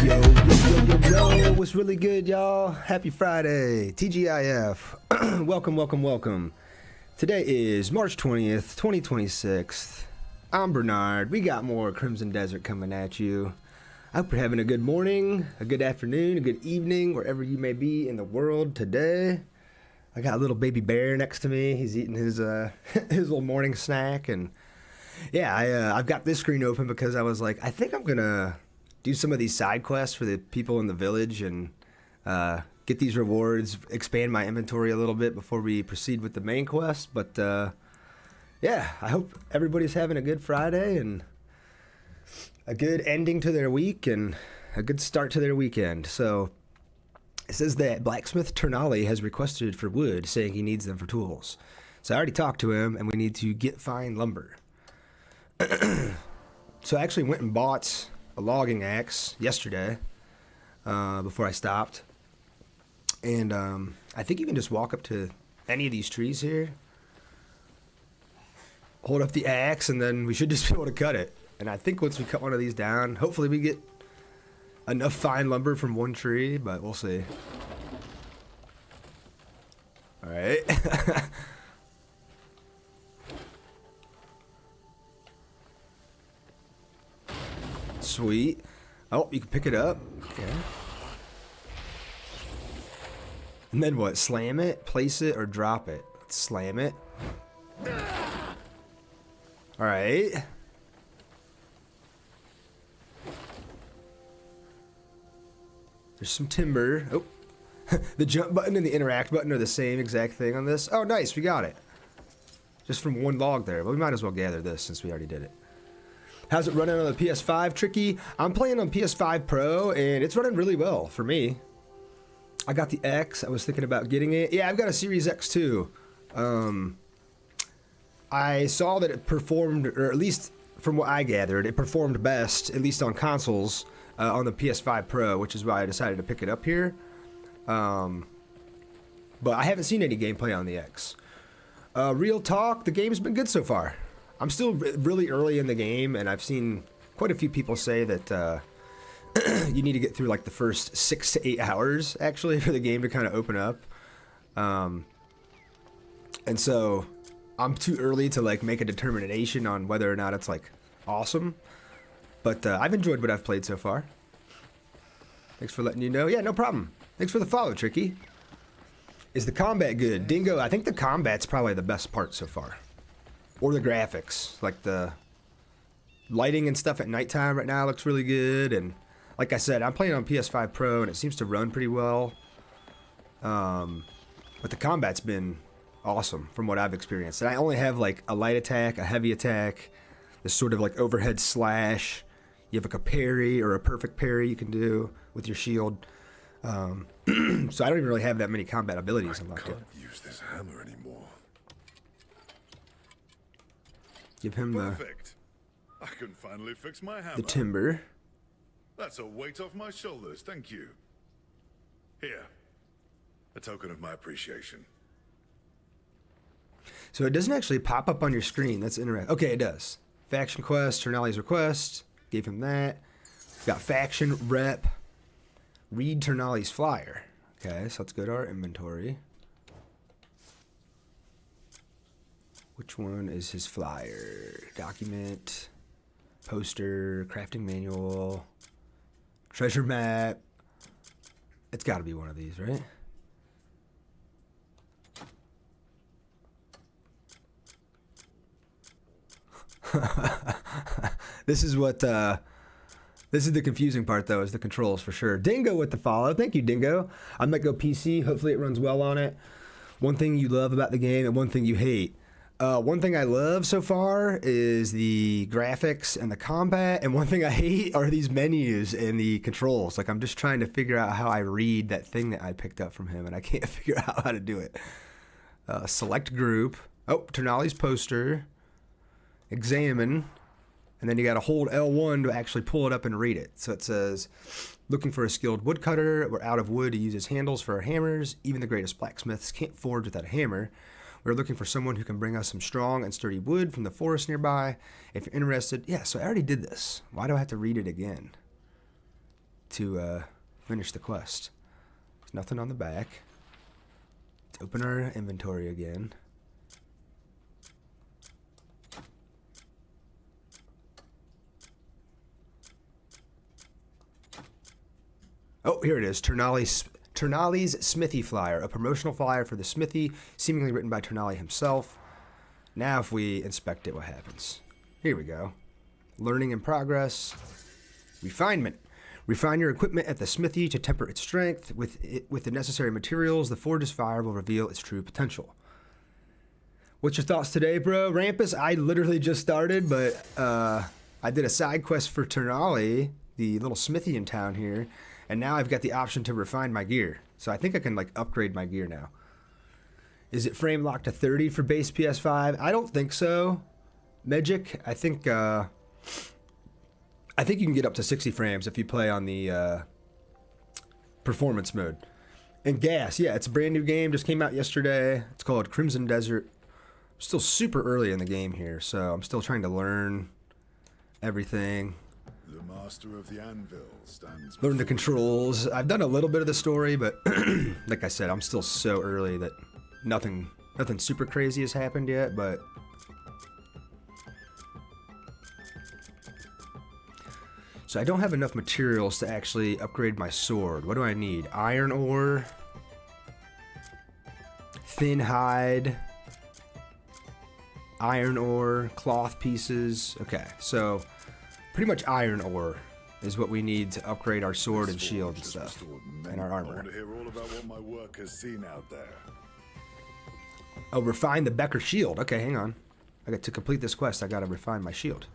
Yo, what's really good, y'all? Happy Friday, TGIF. Welcome. Today is March 20th, 2026. I'm Bernard. We got more Crimson Desert coming at you. I hope you're having a good morning, a good afternoon, a good evening, wherever you may be in the world today. I got a little baby bear next to me. He's eating his his little morning snack, and yeah, I've got this screen open because I was like, I think I'm gonna do some of these side quests for the people in the village and get these rewards, expand my inventory a little bit before we proceed with the main quest. But yeah, I hope everybody's having a good Friday and a good ending to their week and a good start to their weekend. So it says that blacksmith Ternali has requested for wood, saying he needs them for tools. So I already talked to him, and we need to get fine lumber. So I actually went and bought a logging axe yesterday before I stopped. And I think you can just walk up to any of these trees here, hold up the axe, and then we should just be able to cut it. And I think once we cut one of these down, hopefully we get enough fine lumber from one tree, but we'll see. All right. Sweet. Oh, you can pick it up. Okay. And then what? Slam it, place it, or drop it? Slam it. All right. There's some timber. Oh, the jump button and the interact button are the same exact thing on this. Oh, nice, we got it. Just from one log there, but we might as well gather this since we already did it. How's it running on the PS5, Tricky? I'm playing on PS5 Pro, and it's running really well for me. I got the X. I was thinking about getting it. Yeah, I've got a Series X too. I saw that it performed, or at least from what I gathered, it performed best, at least on consoles, on the PS5 Pro, which is why I decided to pick it up here. But I haven't seen any gameplay on the X. Real talk, the game's been good so far. I'm still really early in the game, and I've seen quite a few people say that you need to get through like the first 6 to 8 hours actually for the game to kind of open up. And so I'm too early to like make a determination on whether or not it's like awesome. But I've enjoyed what I've played so far. Thanks for letting you know. Yeah, no problem. Thanks for the follow, Tricky. Is the combat good? Dingo, I think the combat's probably the best part so far. Or the graphics. Like the lighting and stuff at nighttime right now looks really good. And like I said, I'm playing on PS5 Pro and it seems to run pretty well. But the combat's been awesome from what I've experienced. And I only have like a light attack, a heavy attack, this sort of like overhead slash. You have like a parry or a perfect parry you can do with your shield. So I don't even really have that many combat abilities unlocked yet. I can't use this hammer anymore. Give him Perfect. I can finally fix my hammer. the timber. That's a weight off my shoulders, thank you. Here, a token of my appreciation. So it doesn't actually pop up on your screen. That's interesting. Okay, it does. Faction quest, Ternali's request. Gave him that. Got faction rep. Read Ternali's flyer. Okay, so let's go to our inventory. Which one is his flyer? Document, poster, crafting manual, treasure map. It's got to be one of these, right? This is what this is the confusing part though, is the controls for sure. Dingo with the follow. Thank you, Dingo. I might go PC. Hopefully it runs well on it. One thing you love about the game and one thing you hate. One thing I love so far is the graphics and the combat, and one thing I hate are these menus and the controls. Like, I'm just trying to figure out how I read that thing that I picked up from him, and I can't figure out how to do it. Select group. Oh, Ternali's poster. Examine. And then you got to hold L1 to actually pull it up and read it. So it says, looking for a skilled woodcutter. We're out of wood to use as handles for our hammers. Even the greatest blacksmiths can't forge without a hammer. We're looking for someone who can bring us some strong and sturdy wood from the forest nearby. If you're interested, yeah, so I already did this. Why do I have to read it again? to finish the quest. There's nothing on the back. Let's open our inventory again. Oh, here it is. Ternali's Smithy Flyer, a promotional flyer for the Smithy, seemingly written by Ternali himself. Now if we inspect it, what happens? Here we go. Learning in progress. Refinement. Refine your equipment at the Smithy to temper its strength. With the necessary materials, the forge's fire will reveal its true potential. What's your thoughts today, bro? Rampus, I literally just started, but I did a side quest for Ternali, the little smithy in town here, and now I've got the option to refine my gear. So I think I can like upgrade my gear now. Is it frame locked to 30 for base PS5? I don't think so. Magic, I think you can get up to 60 frames if you play on the performance mode. And Gas, yeah, it's a brand new game, just came out yesterday. It's called Crimson Desert. I'm still super early in the game here, so I'm still trying to learn everything. The master of the anvil stands. Learn the controls. I've done a little bit of the story, but like I said, I'm still so early that nothing super crazy has happened yet, but so I don't have enough materials to actually upgrade my sword. What do I need? Iron ore, thin hide, iron ore, cloth pieces. Okay, so pretty much iron ore is what we need to upgrade our sword and shield and stuff, and our armor. I want to hear all about what my work has seen out there. Oh, refine the Becker shield. Okay, hang on. I got to complete this quest. I gotta refine my shield.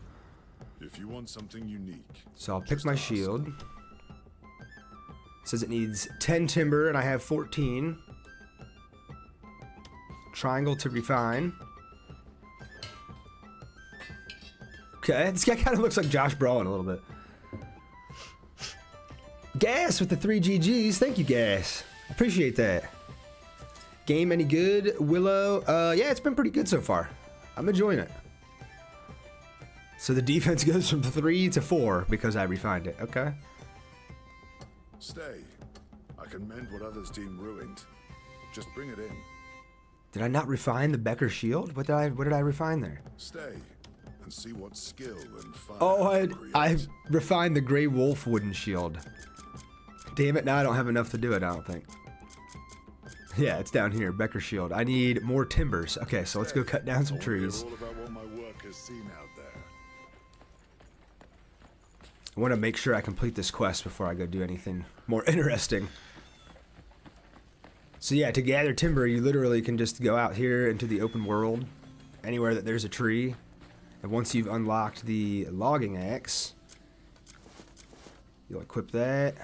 If you want something unique, so I'll pick my shield. It says it needs 10 timber, and I have 14. Triangle to refine. Okay, this guy kind of looks like Josh Brolin a little bit. Gas with the 3 GGs. Thank you, Gas. Appreciate that. Game any good? Willow? Yeah, it's been pretty good so far. I'm enjoying it. So the defense goes from 3 to 4 because I refined it. Okay. Stay. I can mend what others deem ruined. Just bring it in. Did I not refine the Becker shield? What did I refine there? Stay and see what skill and fire. Oh, I refined the Grey Wolf wooden shield. Damn it! Now I don't have enough to do it. I don't think. Yeah, it's down here, Becker shield. I need more timbers. Okay, so let's go cut down some trees. All about what my work has seen out there. I want to make sure I complete this quest before I go do anything more interesting. So yeah, to gather timber, you literally can just go out here into the open world, anywhere that there's a tree. And once you've unlocked the logging axe, you'll equip that.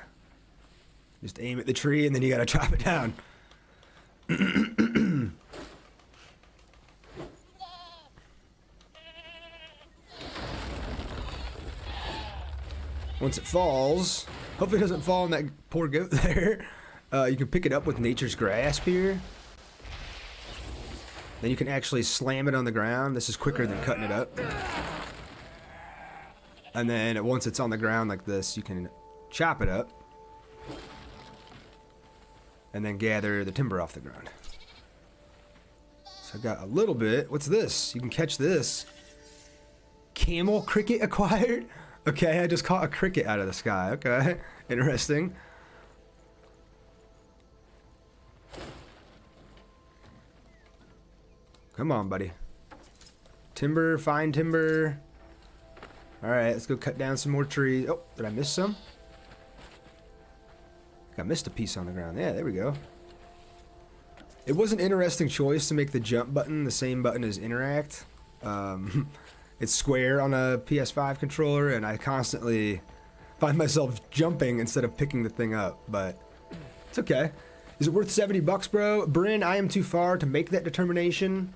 Just aim at the tree, and then you gotta chop it down. Once it falls, hopefully it doesn't fall on that poor goat there. You can pick it up with nature's grasp here. Then you can actually slam it on the ground. This is quicker than cutting it up. And then once it's on the ground like this, you can chop it up. And then gather the timber off the ground. So I got a little bit. What's this? You can catch this. Camel cricket acquired? Okay, I just caught a cricket out of the sky. Okay, interesting. Come on, buddy. Timber, fine timber. Alright, let's go cut down some more trees. Oh, did I miss some? I missed a piece on the ground. Yeah, there we go. It was an interesting choice to make the jump button the same button as interact. It's square on a PS5 controller, and I constantly find myself jumping instead of picking the thing up, but it's okay. Is it worth $70, bro? Bryn, I am too far to make that determination.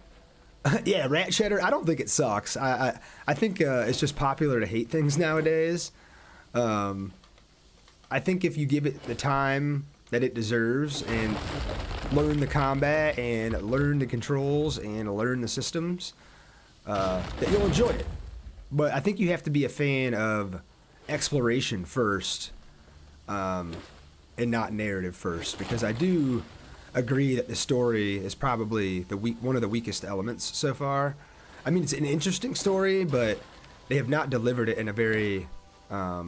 Yeah, Rat Shedder, I don't think it sucks. I think it's just popular to hate things nowadays. I think if you give it the time that it deserves and learn the combat and learn the controls and learn the systems, that you'll enjoy it. But I think you have to be a fan of exploration first and not narrative first, because I do agree that the story is probably one of the weakest elements so far. I mean, it's an interesting story, but they have not delivered it in a very, I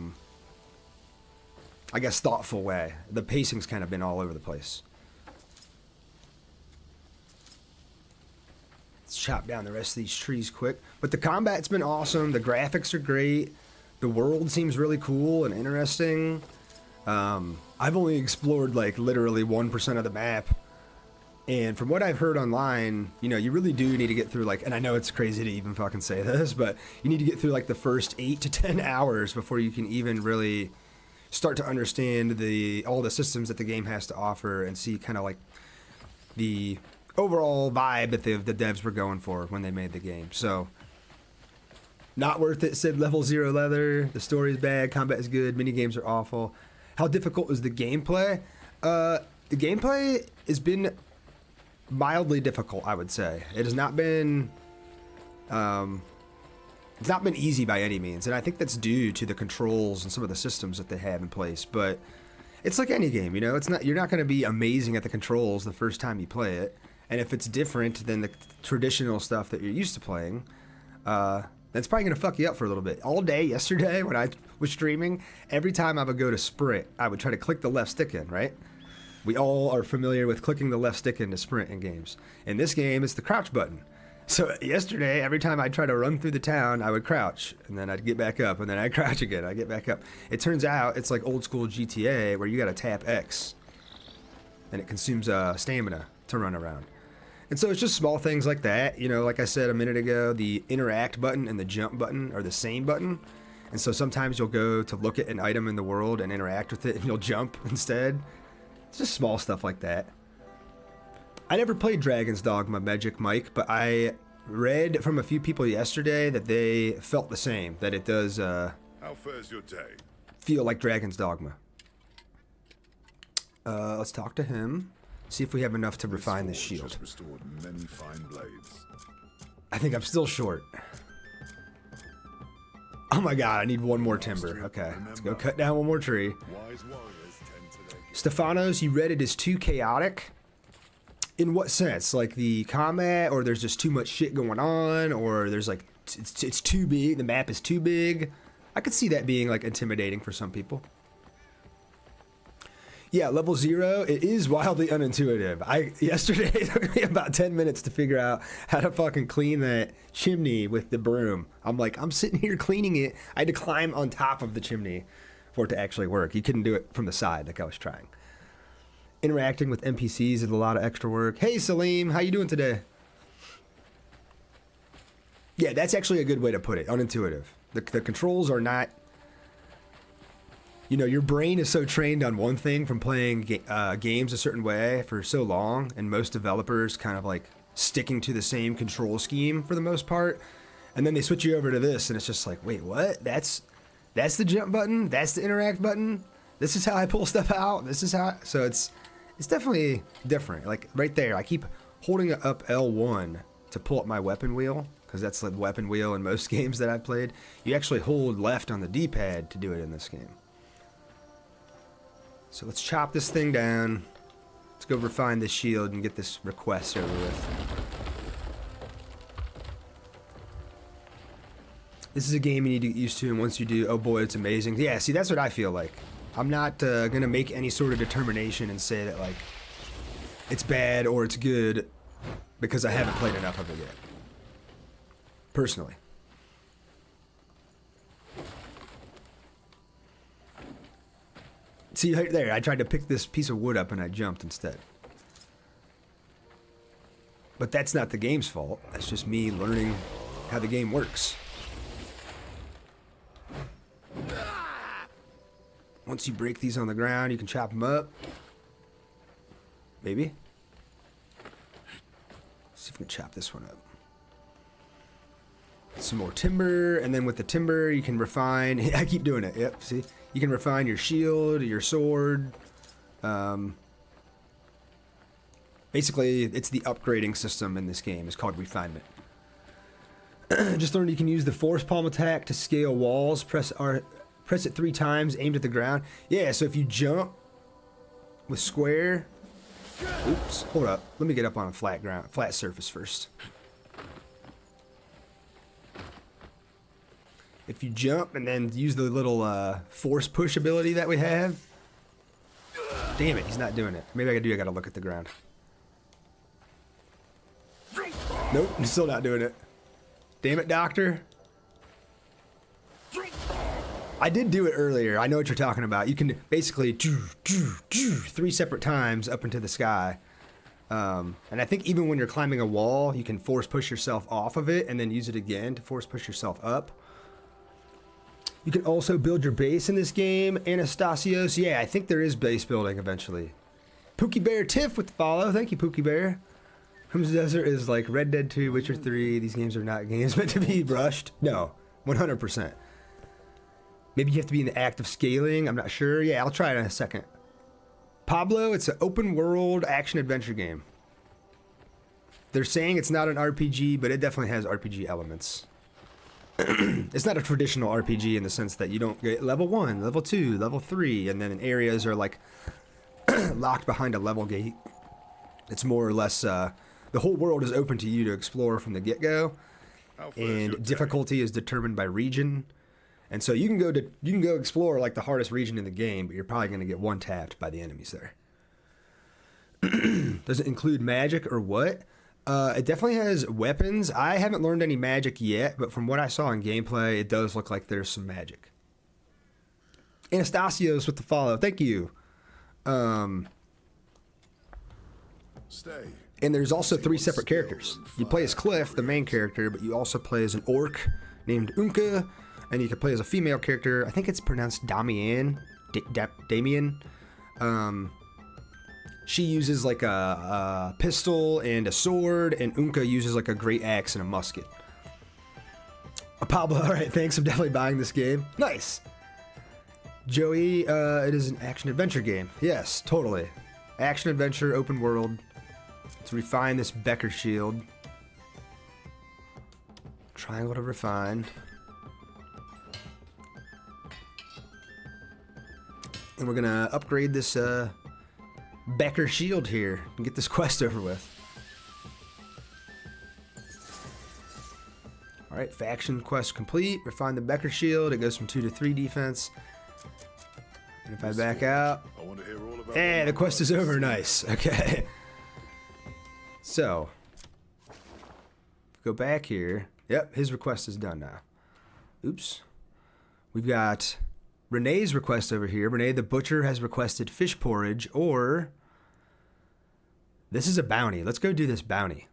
guess, thoughtful way. The pacing's kind of been all over the place. Let's chop down the rest of these trees quick. But the combat's been awesome. The graphics are great. The world seems really cool and interesting. I've only explored like literally 1% of the map. And from what I've heard online, you know, you really do need to get through like, and I know it's crazy to even fucking say this, but you need to get through like the first 8 to 10 hours before you can even really start to understand all the systems that the game has to offer and see kind of like the overall vibe that the devs were going for when they made the game. So, not worth it, said Level 0 Leather. The story's bad, combat is good, mini games are awful. How difficult is the gameplay? The gameplay has been mildly difficult, I would say. It has not been it's not been easy by any means, and I think that's due to the controls and some of the systems that they have in place. But it's like any game, you know, you're not going to be amazing at the controls the first time you play it, and if it's different than the traditional stuff that you're used to playing, that's probably going to fuck you up for a little bit. All day yesterday when I was streaming, every time I would go to sprint, I would try to click the left stick in, right? We all are familiar with clicking the left stick in to sprint in games. In this game, it's the crouch button. So yesterday, every time I'd try to run through the town, I would crouch, and then I'd get back up, and then I'd crouch again, I'd get back up. It turns out it's like old school GTA where you gotta tap X, and it consumes stamina to run around. And so it's just small things like that. You know, like I said a minute ago, the interact button and the jump button are the same button. And so sometimes you'll go to look at an item in the world and interact with it, and you'll jump instead. It's just small stuff like that. I never played Dragon's Dogma Magic Mike, but I read from a few people yesterday that they felt the same, that it does How fares your day? feel like Dragon's Dogma. Let's talk to him. See if we have enough to refine this shield. Has restored many fine blades. I think I'm still short. Oh my god, I need one more timber. Okay, let's go cut down one more tree. Wise warriors tend to their Stefanos, you read it as too chaotic. In what sense? Like the combat, or there's just too much shit going on, or there's like, it's too big, the map is too big? I could see that being like intimidating for some people. Yeah, level 0, it is wildly unintuitive. Yesterday it took me about 10 minutes to figure out how to fucking clean that chimney with the broom. I'm like, I'm sitting here cleaning it. I had to climb on top of the chimney for it to actually work. You couldn't do it from the side like I was trying. Interacting with NPCs is a lot of extra work. Hey Salim, how you doing today? Yeah, that's actually a good way to put it, unintuitive. The controls are not... You know, your brain is so trained on one thing from playing games a certain way for so long, and most developers kind of like sticking to the same control scheme for the most part, and then they switch you over to this, and it's just like, wait, what? That's the jump button? That's the interact button? This is how I pull stuff out? This is how... So it's definitely different. Like, right there, I keep holding up L1 to pull up my weapon wheel, because that's the weapon wheel in most games that I've played. You actually hold left on the D-pad to do it in this game. So let's chop this thing down. Let's go refine this shield and get this request over with. This is a game you need to get used to, and once you do, oh boy, it's amazing. Yeah, see, that's what I feel like. I'm not going to make any sort of determination and say that, like, it's bad or it's good because I haven't played enough of it yet. Personally. See, right there, I tried to pick this piece of wood up and I jumped instead. But that's not the game's fault. That's just me learning how the game works. Once you break these on the ground, you can chop them up. Maybe. Let's see if we can chop this one up. Some more timber, and then with the timber, you can refine... I keep doing it, yep, see? You can refine your shield, your sword. Basically, it's the upgrading system in this game. It's called refinement. Just learned you can use the force palm attack to scale walls. Press Press it 3 times, aimed at the ground. Yeah, so if you jump with square... Oops, hold up. Let me get up on a flat surface first. If you jump and then use the little force push ability that we have... Damn it, he's not doing it. Maybe I gotta look at the ground. Nope, he's still not doing it. Damn it, Doctor. I did do it earlier. I know what you're talking about. You can basically 3 separate times up into the sky. And I think even when you're climbing a wall, you can force push yourself off of it and then use it again to force push yourself up. You can also build your base in this game. Anastasios, yeah, I think there is base building eventually. Pookie Bear Tiff with the follow. Thank you, Pookie Bear. Crimson Desert is like Red Dead 2, Witcher 3. These games are not games meant to be rushed. No, 100%. Maybe you have to be in the act of scaling. I'm not sure. Yeah, I'll try it in a second. Pablo, it's an open world action adventure game. They're saying it's not an RPG, but it definitely has RPG elements. It's not a traditional RPG in the sense that you don't get level 1, level 2, level 3, and then areas are like locked behind a level gate. It's more or less the whole world is open to you to explore from the get-go, and difficulty is determined by region. And so you can go explore like the hardest region in the game, but you're probably going to get one-tapped by the enemies there. Does it include magic or what? It definitely has weapons. I haven't learned any magic yet, but from what I saw in gameplay, it does look like there's some magic. Anastasios with the follow. Thank you. Stay. And there's also 3 separate characters. You play as Kliff, the main character, but you also play as an orc named Unka, and you can play as a female character. I think it's pronounced Damian. Damien. She uses like a pistol and a sword, and Unka uses like a great axe and a musket. Pablo, alright, thanks. I'm definitely buying this game. Nice. Joey, it is an action-adventure game. Yes, totally. Action-adventure, open world. Let's refine this Becker shield. Triangle to refine. And we're gonna upgrade this Becker shield here and get this quest over with. Alright, faction quest complete. Refine the Becker shield. It goes from 2 to 3 defense. And if I back out, hey, the quest is over. Nice. Okay. So, go back here. Yep, his request is done now. Oops. We've got Renee's request over here. Renee the Butcher has requested fish porridge, or this is a bounty. Let's go do this bounty.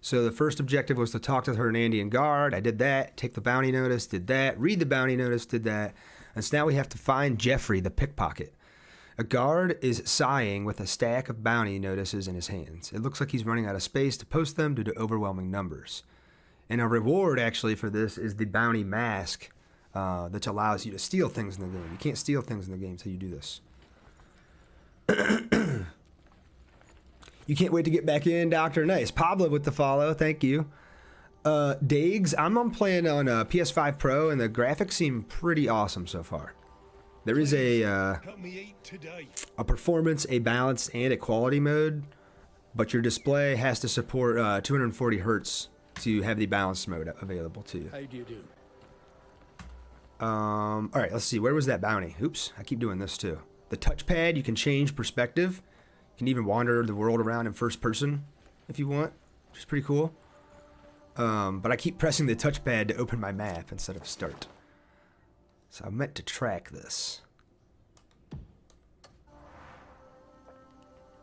So the first objective was to talk to the Hernandian guard. I did that. Take the bounty notice. Did that. Read the bounty notice. Did that. And so now we have to find Jeffrey the pickpocket. A guard is sighing with a stack of bounty notices in his hands. It looks like he's running out of space to post them due to overwhelming numbers. And a reward actually for this is the bounty mask, that allows you to steal things in the game. You can't steal things in the game until you do this. You can't wait to get back in, Doctor. Nice. Pablo with the follow. Thank you. Dags, I'm playing on a PS5 Pro, and the graphics seem pretty awesome so far. There is a performance, a balance, and a quality mode, but your display has to support 240 hertz to have the balance mode available to you. How do you do? All right, let's see. Where was that bounty? Oops, I keep doing this too. The touchpad, you can change perspective. You can even wander the world around in first person if you want, which is pretty cool. But I keep pressing the touchpad to open my map instead of start. So I meant to track this.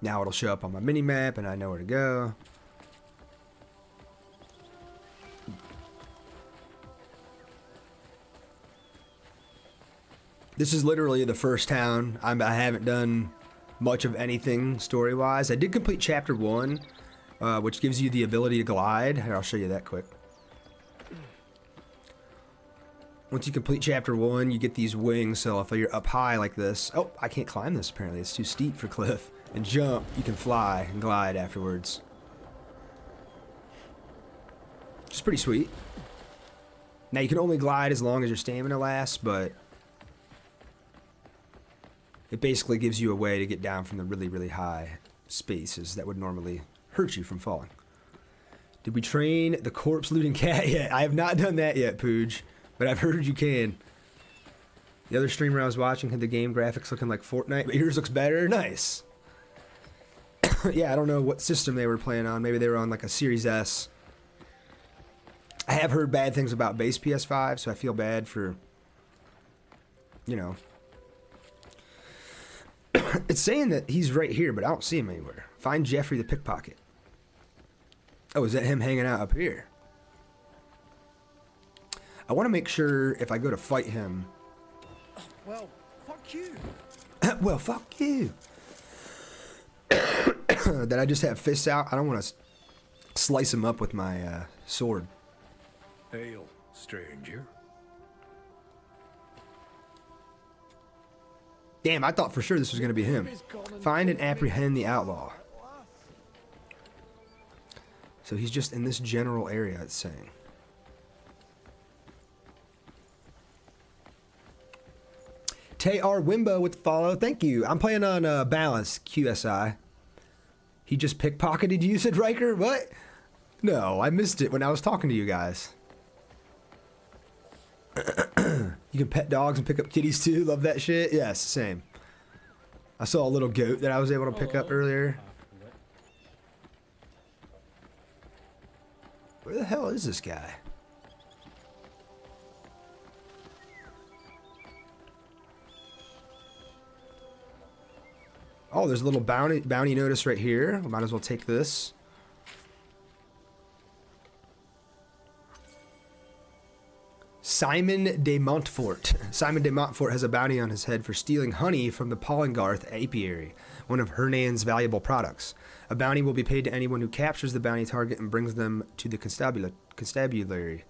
Now it'll show up on my mini map and I know where to go. This is literally the first town. I haven't done much of anything story-wise. I did complete Chapter 1, which gives you the ability to glide. Here, I'll show you that quick. Once you complete Chapter 1, you get these wings, so if you're up high like this... Oh, I can't climb this apparently. It's too steep for Kliff. And jump, you can fly and glide afterwards. Which is pretty sweet. Now, you can only glide as long as your stamina lasts, but... It basically gives you a way to get down from the really, really high spaces that would normally hurt you from falling. Did we train the corpse looting cat yet? I have not done that yet, Pooj, but I've heard you can. The other streamer I was watching had the game graphics looking like Fortnite, but yours looks better. Nice. Yeah, I don't know what system they were playing on. Maybe they were on like a Series S. I have heard bad things about base PS5, so I feel bad for, you know. It's saying that he's right here, but I don't see him anywhere. Find Jeffrey the pickpocket. Oh, is that him hanging out up here? I want to make sure if I go to fight him. Well, fuck you. Well, fuck you. That I just have fists out. I don't want to slice him up with my sword. Hail, stranger. Damn, I thought for sure this was going to be him. Find and apprehend the outlaw. So he's just in this general area, it's saying. Tay-R Wimbo with the follow. Thank you. I'm playing on balance, QSI. He just pickpocketed you, said Riker? What? No, I missed it when I was talking to you guys. You can pet dogs and pick up kitties too. Love that shit. Yes, same. I saw a little goat that I was able to pick up earlier. Where the hell is this guy? Oh, there's a little bounty notice right here. We might as well take this. Simon de Montfort. Simon de Montfort has a bounty on his head for stealing honey from the Pollengarth apiary, one of Hernan's valuable products. A bounty will be paid to anyone who captures the bounty target and brings them to the constabulary.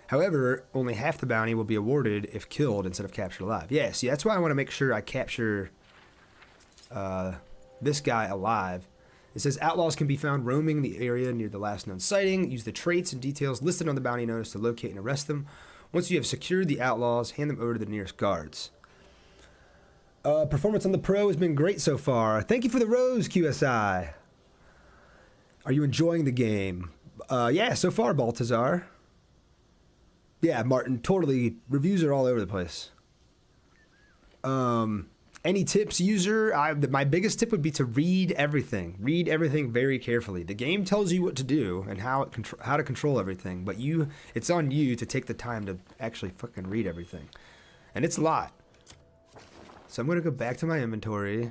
However, only half the bounty will be awarded if killed instead of captured alive. Yeah, see, that's why I want to make sure I capture this guy alive. It says outlaws can be found roaming the area near the last known sighting. Use the traits and details listed on the bounty notice to locate and arrest them. Once you have secured the outlaws, hand them over to the nearest guards. Performance on the Pro has been great so far. Thank you for the rose, QSI. Are you enjoying the game? Yeah, so far, Baltazar. Yeah, Martin, totally. Reviews are all over the place. Any tips, user? My biggest tip would be to read everything. Read everything very carefully. The game tells you what to do and how to control everything, but it's on you to take the time to actually fucking read everything. And it's a lot. So I'm going to go back to my inventory.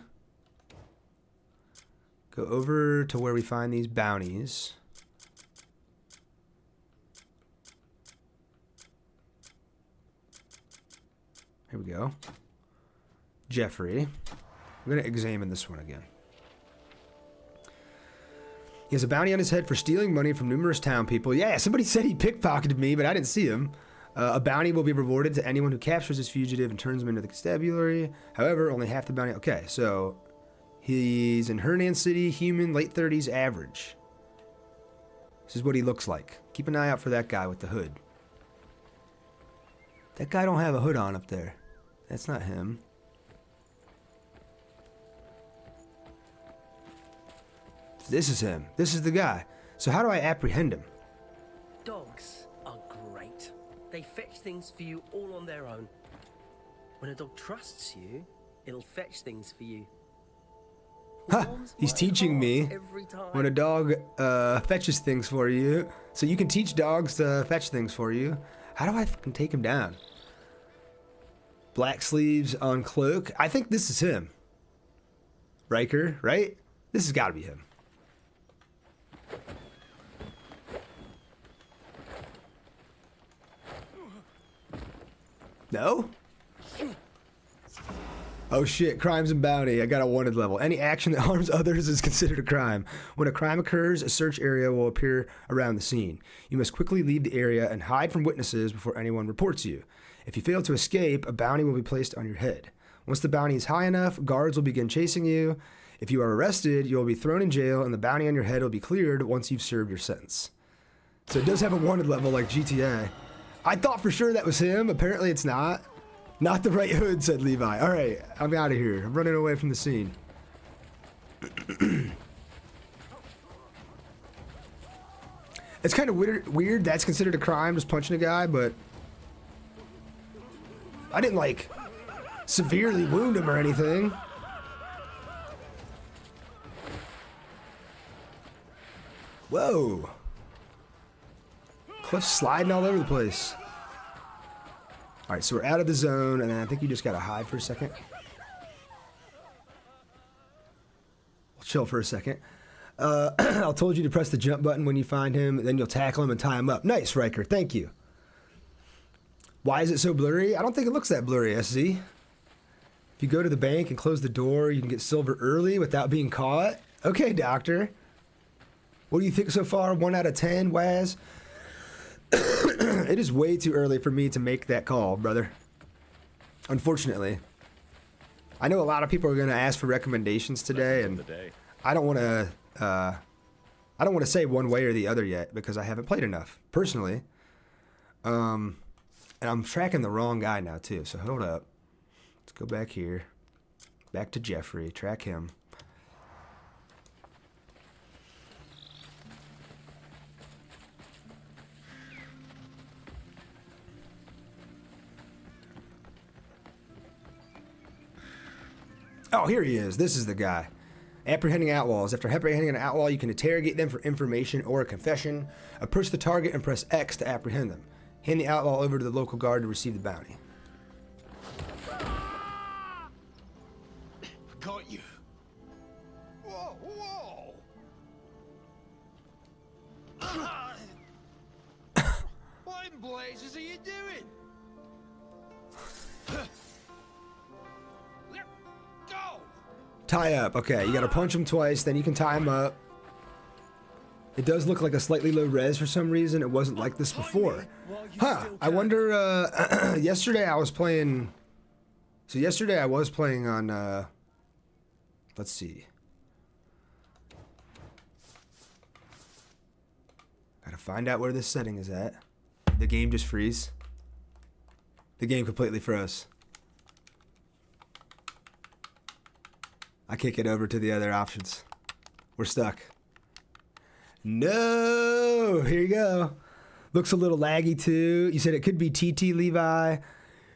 Go over to where we find these bounties. Here we go. Jeffrey. I'm going to examine this one again. He has a bounty on his head for stealing money from numerous town people. Yeah, somebody said he pickpocketed me, but I didn't see him. A bounty will be rewarded to anyone who captures this fugitive and turns him into the constabulary. However, only half the bounty... Okay, so he's in Hernan City, human, late 30s, average. This is what he looks like. Keep an eye out for that guy with the hood. That guy don't have a hood on up there. That's not him. This is him. This is the guy. So how do I apprehend him? Dogs are great. They fetch things for you all on their own. When a dog trusts you, it'll fetch things for you. Ha! He's teaching me when a dog fetches things for you. So you can teach dogs to fetch things for you. How do I fucking take him down? Black sleeves on cloak. I think this is him. Riker, right? This has got to be him. No? Oh shit, crimes and bounty. I got a wanted level. Any action that harms others is considered a crime. When a crime occurs, a search area will appear around the scene. You must quickly leave the area and hide from witnesses before anyone reports you. If you fail to escape, a bounty will be placed on your head. Once the bounty is high enough, guards will begin chasing you. If you are arrested, you will be thrown in jail and the bounty on your head will be cleared once you've served your sentence. So it does have a wanted level like GTA. I thought for sure that was him. Apparently it's not. Not the right hood, said Levi. All right, I'm out of here. I'm running away from the scene. It's kind of weird. That's considered a crime, just punching a guy, but I didn't, like, severely wound him or anything. Whoa. Kliff's sliding all over the place. All right, so we're out of the zone, and then I think you just got to hide for a second. We'll chill for a second. I told you to press the jump button when you find him, then you'll tackle him and tie him up. Nice, Riker. Thank you. Why is it so blurry? I don't think it looks that blurry, SZ. If you go to the bank and close the door, you can get silver early without being caught. Okay, Doctor. What do you think so far? 1 out of 10, Waz? It is way too early for me to make that call, brother. Unfortunately. I know a lot of people are going to ask for recommendations today, and I don't want to say one way or the other yet because I haven't played enough, personally. And I'm tracking the wrong guy now, too, so hold up. Let's go back here. Back to Jeffrey. Track him. Oh, here he is. This is the guy. Apprehending outlaws. After apprehending an outlaw, you can interrogate them for information or a confession. Approach the target and press X to apprehend them. Hand the outlaw over to the local guard to receive the bounty. Got you. Whoa, whoa. What in blazes are you doing? Let go. Tie up. Okay, you gotta punch him twice, then you can tie him up. It does look like a slightly low res for some reason. It wasn't like this before. Huh, I wonder, yesterday I was playing... So yesterday I was playing on, let's see. Gotta find out where this setting is at. The game just freeze. The game completely froze. I can't get over to the other options. We're stuck. No! Here you go. Looks a little laggy too. You said it could be TT Levi.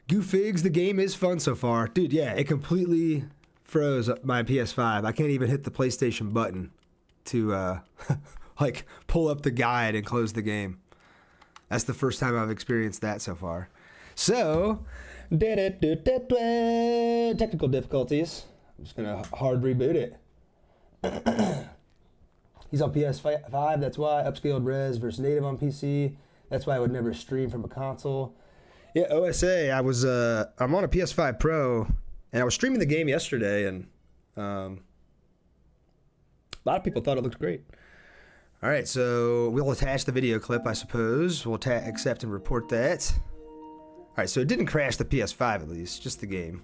Goofigs, the game is fun so far. Dude, yeah, it completely froze my PS5. I can't even hit the PlayStation button to, like, pull up the guide and close the game. That's the first time I've experienced that so far. So, technical difficulties. I'm just gonna hard reboot it. He's on PS5, that's why. Upscaled res versus native on PC. That's why I would never stream from a console. Yeah, OSA, I'm on a PS5 Pro, and I was streaming the game yesterday, and a lot of people thought it looked great. All right, so we'll attach the video clip, I suppose. We'll accept and report that. All right, so it didn't crash the PS5 at least, just the game.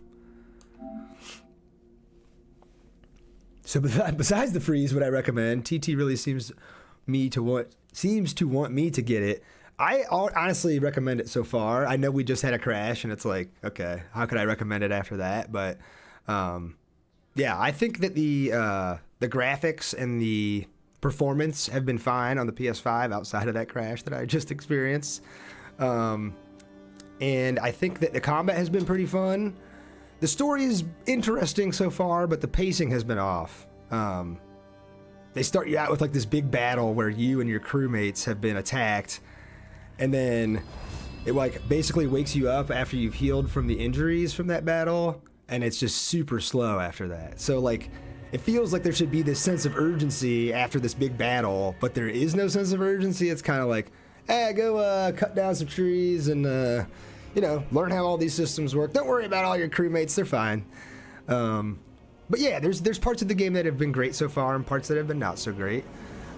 So besides the freeze, what I recommend, TT really seems to want me to get it. I honestly recommend it so far. I know we just had a crash, and it's like, okay, how could I recommend it after that? But yeah, I think that the graphics and the performance have been fine on the PS5 outside of that crash that I just experienced. And I think that the combat has been pretty fun. The story is interesting so far, but the pacing has been off. They start you out with like this big battle where you and your crewmates have been attacked, and then it like basically wakes you up after you've healed from the injuries from that battle, and it's just super slow after that. So like, it feels like there should be this sense of urgency after this big battle, but there is no sense of urgency. It's kind of like, go cut down some trees and you know, learn how all these systems work. Don't worry about all your crewmates, they're fine. But yeah, there's parts of the game that have been great so far and parts that have been not so great.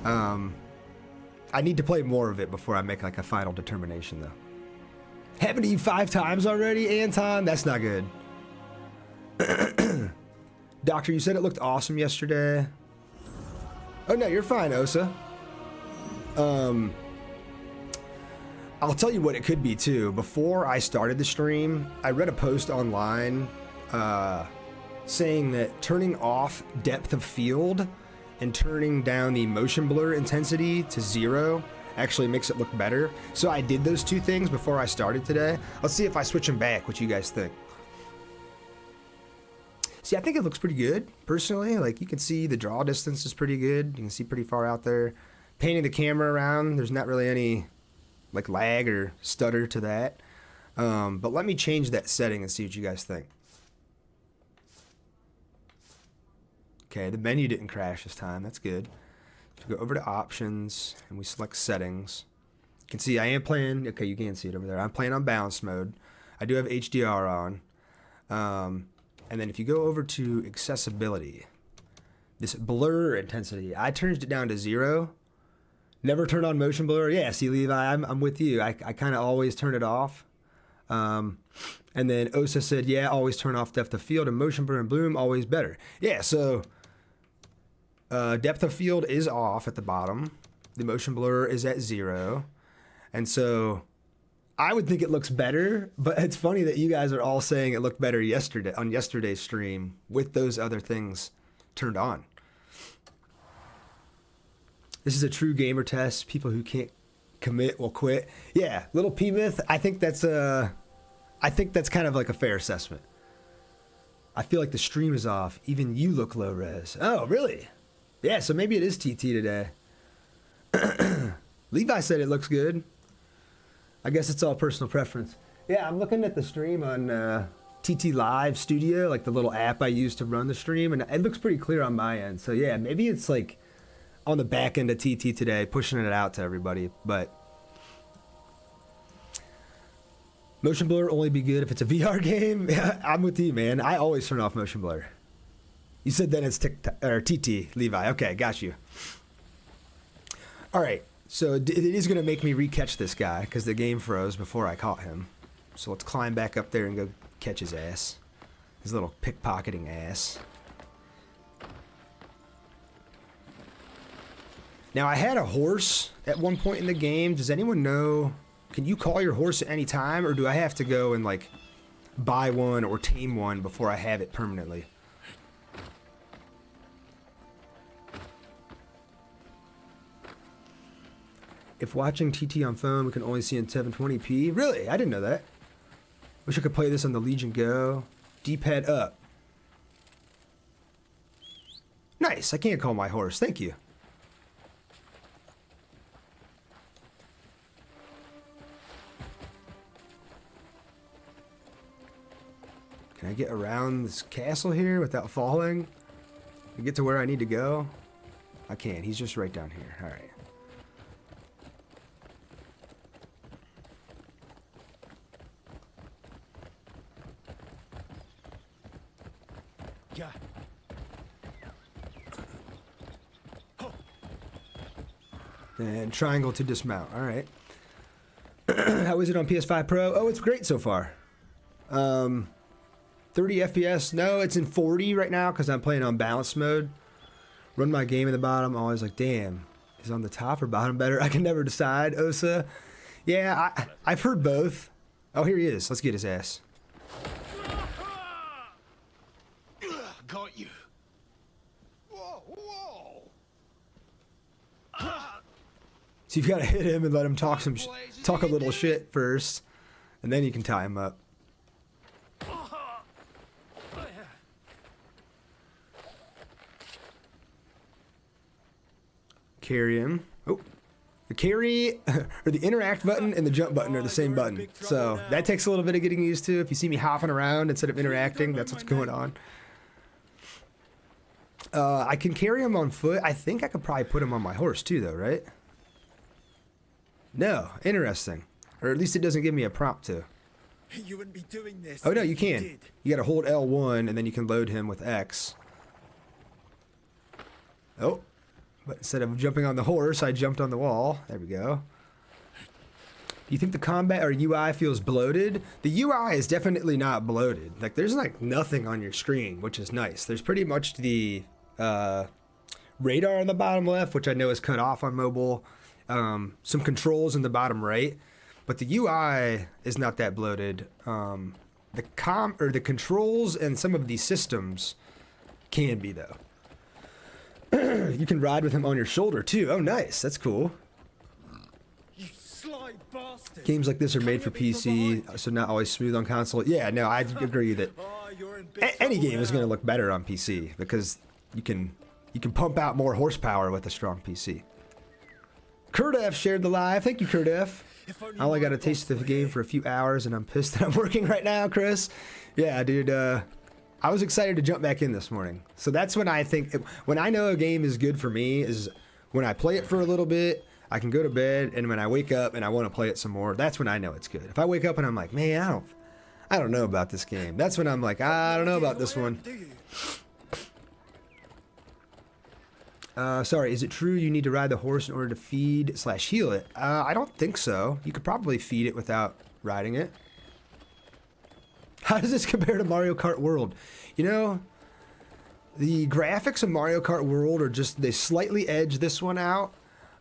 I need to play more of it before I make like a final determination though. Happened to you 5 times already, Anton? That's not good. Doctor, you said it looked awesome yesterday. Oh no, you're fine, Osa. I'll tell you what it could be too. Before I started the stream, I read a post online saying that turning off depth of field and turning down the motion blur intensity to 0 actually makes it look better. So I did those two things before I started today. Let's see if I switch them back, what you guys think. See, I think it looks pretty good, personally. Like, you can see the draw distance is pretty good. You can see pretty far out there. Painting the camera around, there's not really any, like, lag or stutter to that. But let me change that setting and see what you guys think. Okay, the menu didn't crash this time. That's good. So we go over to options, and we select settings. You can see I am playing, okay, you can see it over there. I'm playing on balance mode. I do have HDR on. And then if you go over to accessibility, this blur intensity, I turned it down to 0. Never turn on motion blur. Yeah, see, Levi, I'm with you. I kind of always turn it off. And then Osa said, yeah, always turn off depth of field and motion blur and bloom, always better. Yeah, so depth of field is off at the bottom. The motion blur is at 0. And so I would think it looks better, but it's funny that you guys are all saying it looked better yesterday on yesterday's stream with those other things turned on. This is a true gamer test. People who can't commit will quit. Yeah, little P myth. I think that's kind of like a fair assessment. I feel like the stream is off. Even you look low res. Oh, really? Yeah, so maybe it is TT today. Levi said it looks good. I guess it's all personal preference. Yeah, I'm looking at the stream on TT Live Studio, like the little app I use to run the stream, and it looks pretty clear on my end. So yeah, maybe it's like on the back end of TT today, pushing it out to everybody. But motion blur only be good if it's a VR game. Yeah, I'm with you, man. I always turn off motion blur. You said then it's TT, Levi. Okay, got you. All right. So it is going to make me re-catch this guy because the game froze before I caught him. So let's climb back up there and go catch his ass. His little pickpocketing ass. Now, I had a horse at one point in the game. Does anyone know? Can you call your horse at any time? Or do I have to go and, like, buy one or tame one before I have it permanently? If watching TT on phone, we can only see in 720p. Really? I didn't know that. Wish I could play this on the Legion Go. D-pad up. Nice. I can't call my horse. Thank you. Can I get around this castle here without falling? And get to where I need to go? I can. He's just right down here. All right. Yeah. And triangle to dismount. All right. How is it on PS5 Pro? Oh, it's great so far. 30 FPS. No, it's in 40 right now because I'm playing on balance mode. Run my game in the bottom. Always like, damn, is on the top or bottom better? I can never decide, Osa. Yeah, I've heard both. Oh, here he is. Let's get his ass. Got you. Whoa, whoa. So you've got to hit him and let him talk a little shit first, and then you can tie him up. Carry him. Oh, the carry or the interact button and the jump button are the same button, so that takes a little bit of getting used to. If you see me hopping around instead of interacting, that's what's going on. I can carry him on foot. I think I could probably put him on my horse too, though, right? No, interesting. Or at least it doesn't give me a prompt to. You wouldn't be doing this. Oh no, you can. You gotta hold L1 and then you can load him with X. Oh, but instead of jumping on the horse, I jumped on the wall. There we go. Do you think the combat or UI feels bloated? The UI is definitely not bloated. Like, there's like nothing on your screen, which is nice. There's pretty much the radar on the bottom left, which I know is cut off on mobile. Some controls in the bottom right. but the UI is not that bloated. The controls and some of these systems can be though. You can ride with him on your shoulder too. Oh, nice. That's cool. You sly bastard. Games like this are made for PC, so not always smooth on console. Yeah, no, I agree that Oh, you're in big any trouble game is now. going to look better on PC because you can pump out more horsepower with a strong PC. Kurdef shared the live. Thank you, Kurdef. If only I only my got a boss taste of the were game here. for a few hours, and I'm pissed that I'm working right now, Chris. Yeah, dude. I was excited to jump back in this morning. So that's when I think, when I know a game is good for me, is when I play it for a little bit, I can go to bed, and when I wake up and I want to play it some more, that's when I know it's good. If I wake up and I'm like, man, I don't know about this game. That's when I'm like, I don't know about this one. Do you? Sorry, is it true you need to ride the horse in order to feed/heal it? I don't think so. You could probably feed it without riding it. How does this compare to Mario Kart World? You know, the graphics of Mario Kart World are just, they slightly edge this one out,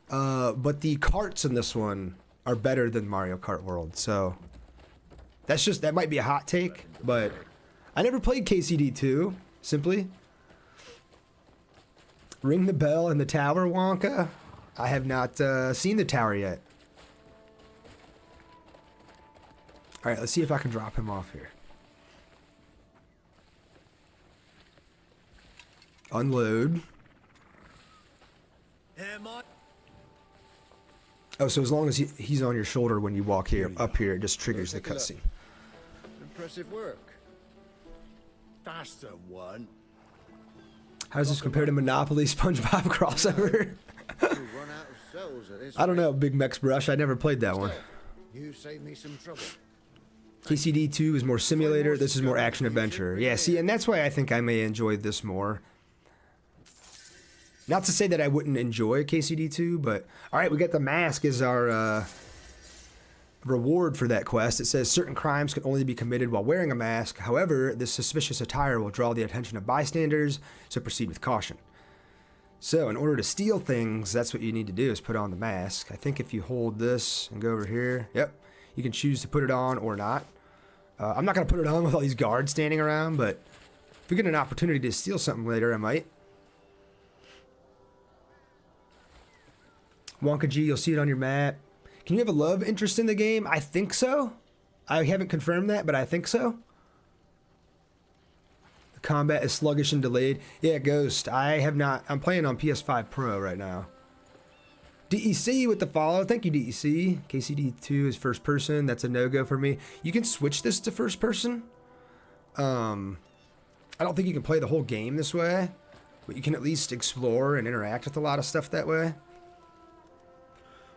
but the carts in this one are better than Mario Kart World, so that might be a hot take, but I never played KCD 2, simply. Ring the bell in the tower, Wonka? I have not seen the tower yet. Alright, let's see if I can drop him off here. Unload. Am I? Oh, so as long as he's on your shoulder when you walk here, up here, it just triggers the cutscene. Impressive work. That's the one. How does this compare to Monopoly SpongeBob crossover? You run out of cells at this I don't rate. know, Big Mex Brush. I never played that one. You saved me some trouble. KCD 2 is more simulator. This is more action adventure. Yeah, see, and that's why I think I may enjoy this more. Not to say that I wouldn't enjoy KCD 2, but all right, we got the mask as our reward for that quest. It says certain crimes can only be committed while wearing a mask. However, this suspicious attire will draw the attention of bystanders, so proceed with caution. So in order to steal things, that's what you need to do, is put on the mask. I think if you hold this and go over here, yep, you can choose to put it on or not. I'm not going to put it on with all these guards standing around, but if we get an opportunity to steal something later, I might. Wonka G, you'll see it on your map. Can you have a love interest in the game? I think so. I haven't confirmed that, but I think so. The combat is sluggish and delayed. Yeah, Ghost. I have not. I'm playing on PS5 Pro right now. DEC with the follow. Thank you, DEC. KCD2 is first person. That's a no-go for me. You can switch this to first person. I don't think you can play the whole game this way, but you can at least explore and interact with a lot of stuff that way.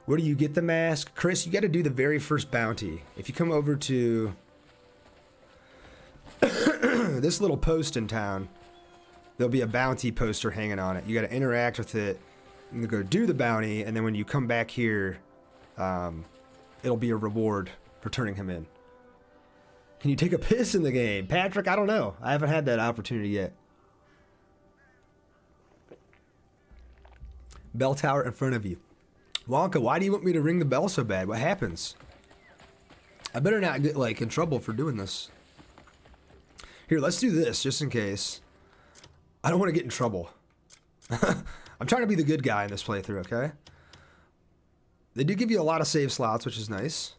Where do you get the mask? Chris, you got to do the very first bounty. If you come over to this little post in town, there'll be a bounty poster hanging on it. You got to interact with it and go do the bounty, and then when you come back here, it'll be a reward for turning him in. Can you take a piss in the game? Patrick, I don't know. I haven't had that opportunity yet. Bell tower in front of you. Wonka, why do you want me to ring the bell so bad? What happens? I better not get, like, in trouble for doing this. Here, let's do this, just in case. I don't want to get in trouble. I'm trying to be the good guy in this playthrough, okay? They do give you a lot of save slots, which is nice.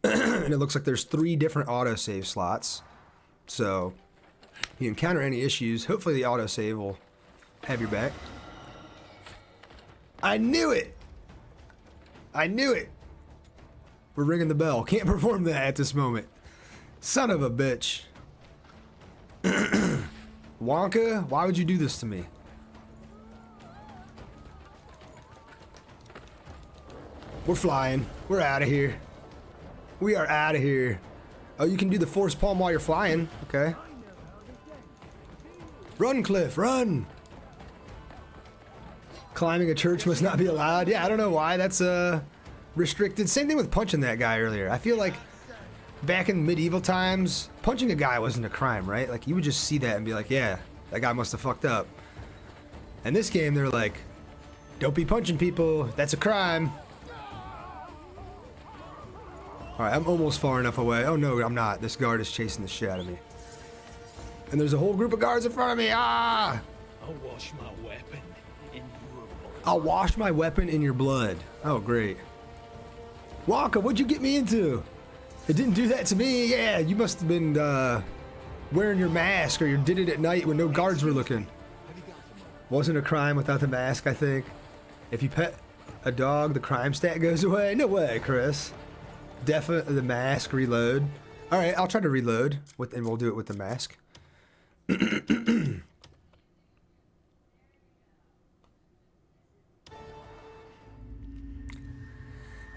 And it looks like there's 3 different autosave slots. So, if you encounter any issues, hopefully the autosave will have your back. I knew it! I knew it! We're ringing the bell. Can't perform that at this moment. Son of a bitch. Wonka, why would you do this to me? We're flying. We're out of here. We are out of here. Oh, you can do the force palm while you're flying. Okay. Run, Kliff, run! Climbing a church must not be allowed. Yeah, I don't know why. That's restricted. Same thing with punching that guy earlier. I feel like back in medieval times, punching a guy wasn't a crime, right? Like, you would just see that and be like, yeah, that guy must have fucked up. In this game, they're like, don't be punching people. That's a crime. Alright, I'm almost far enough away. Oh no, I'm not. This guard is chasing the shit out of me. And there's a whole group of guards in front of me. Ah! I'll wash my weapon in your blood. I'll wash my weapon in your blood. Oh, great. Wonka, what'd you get me into? It didn't do that to me. Yeah, you must have been wearing your mask, or you did it at night when no guards were looking. Wasn't a crime without the mask, I think. If you pet a dog, the crime stat goes away. No way, Chris. Definitely the mask, reload. All right, I'll try to reload, and we'll do it with the mask.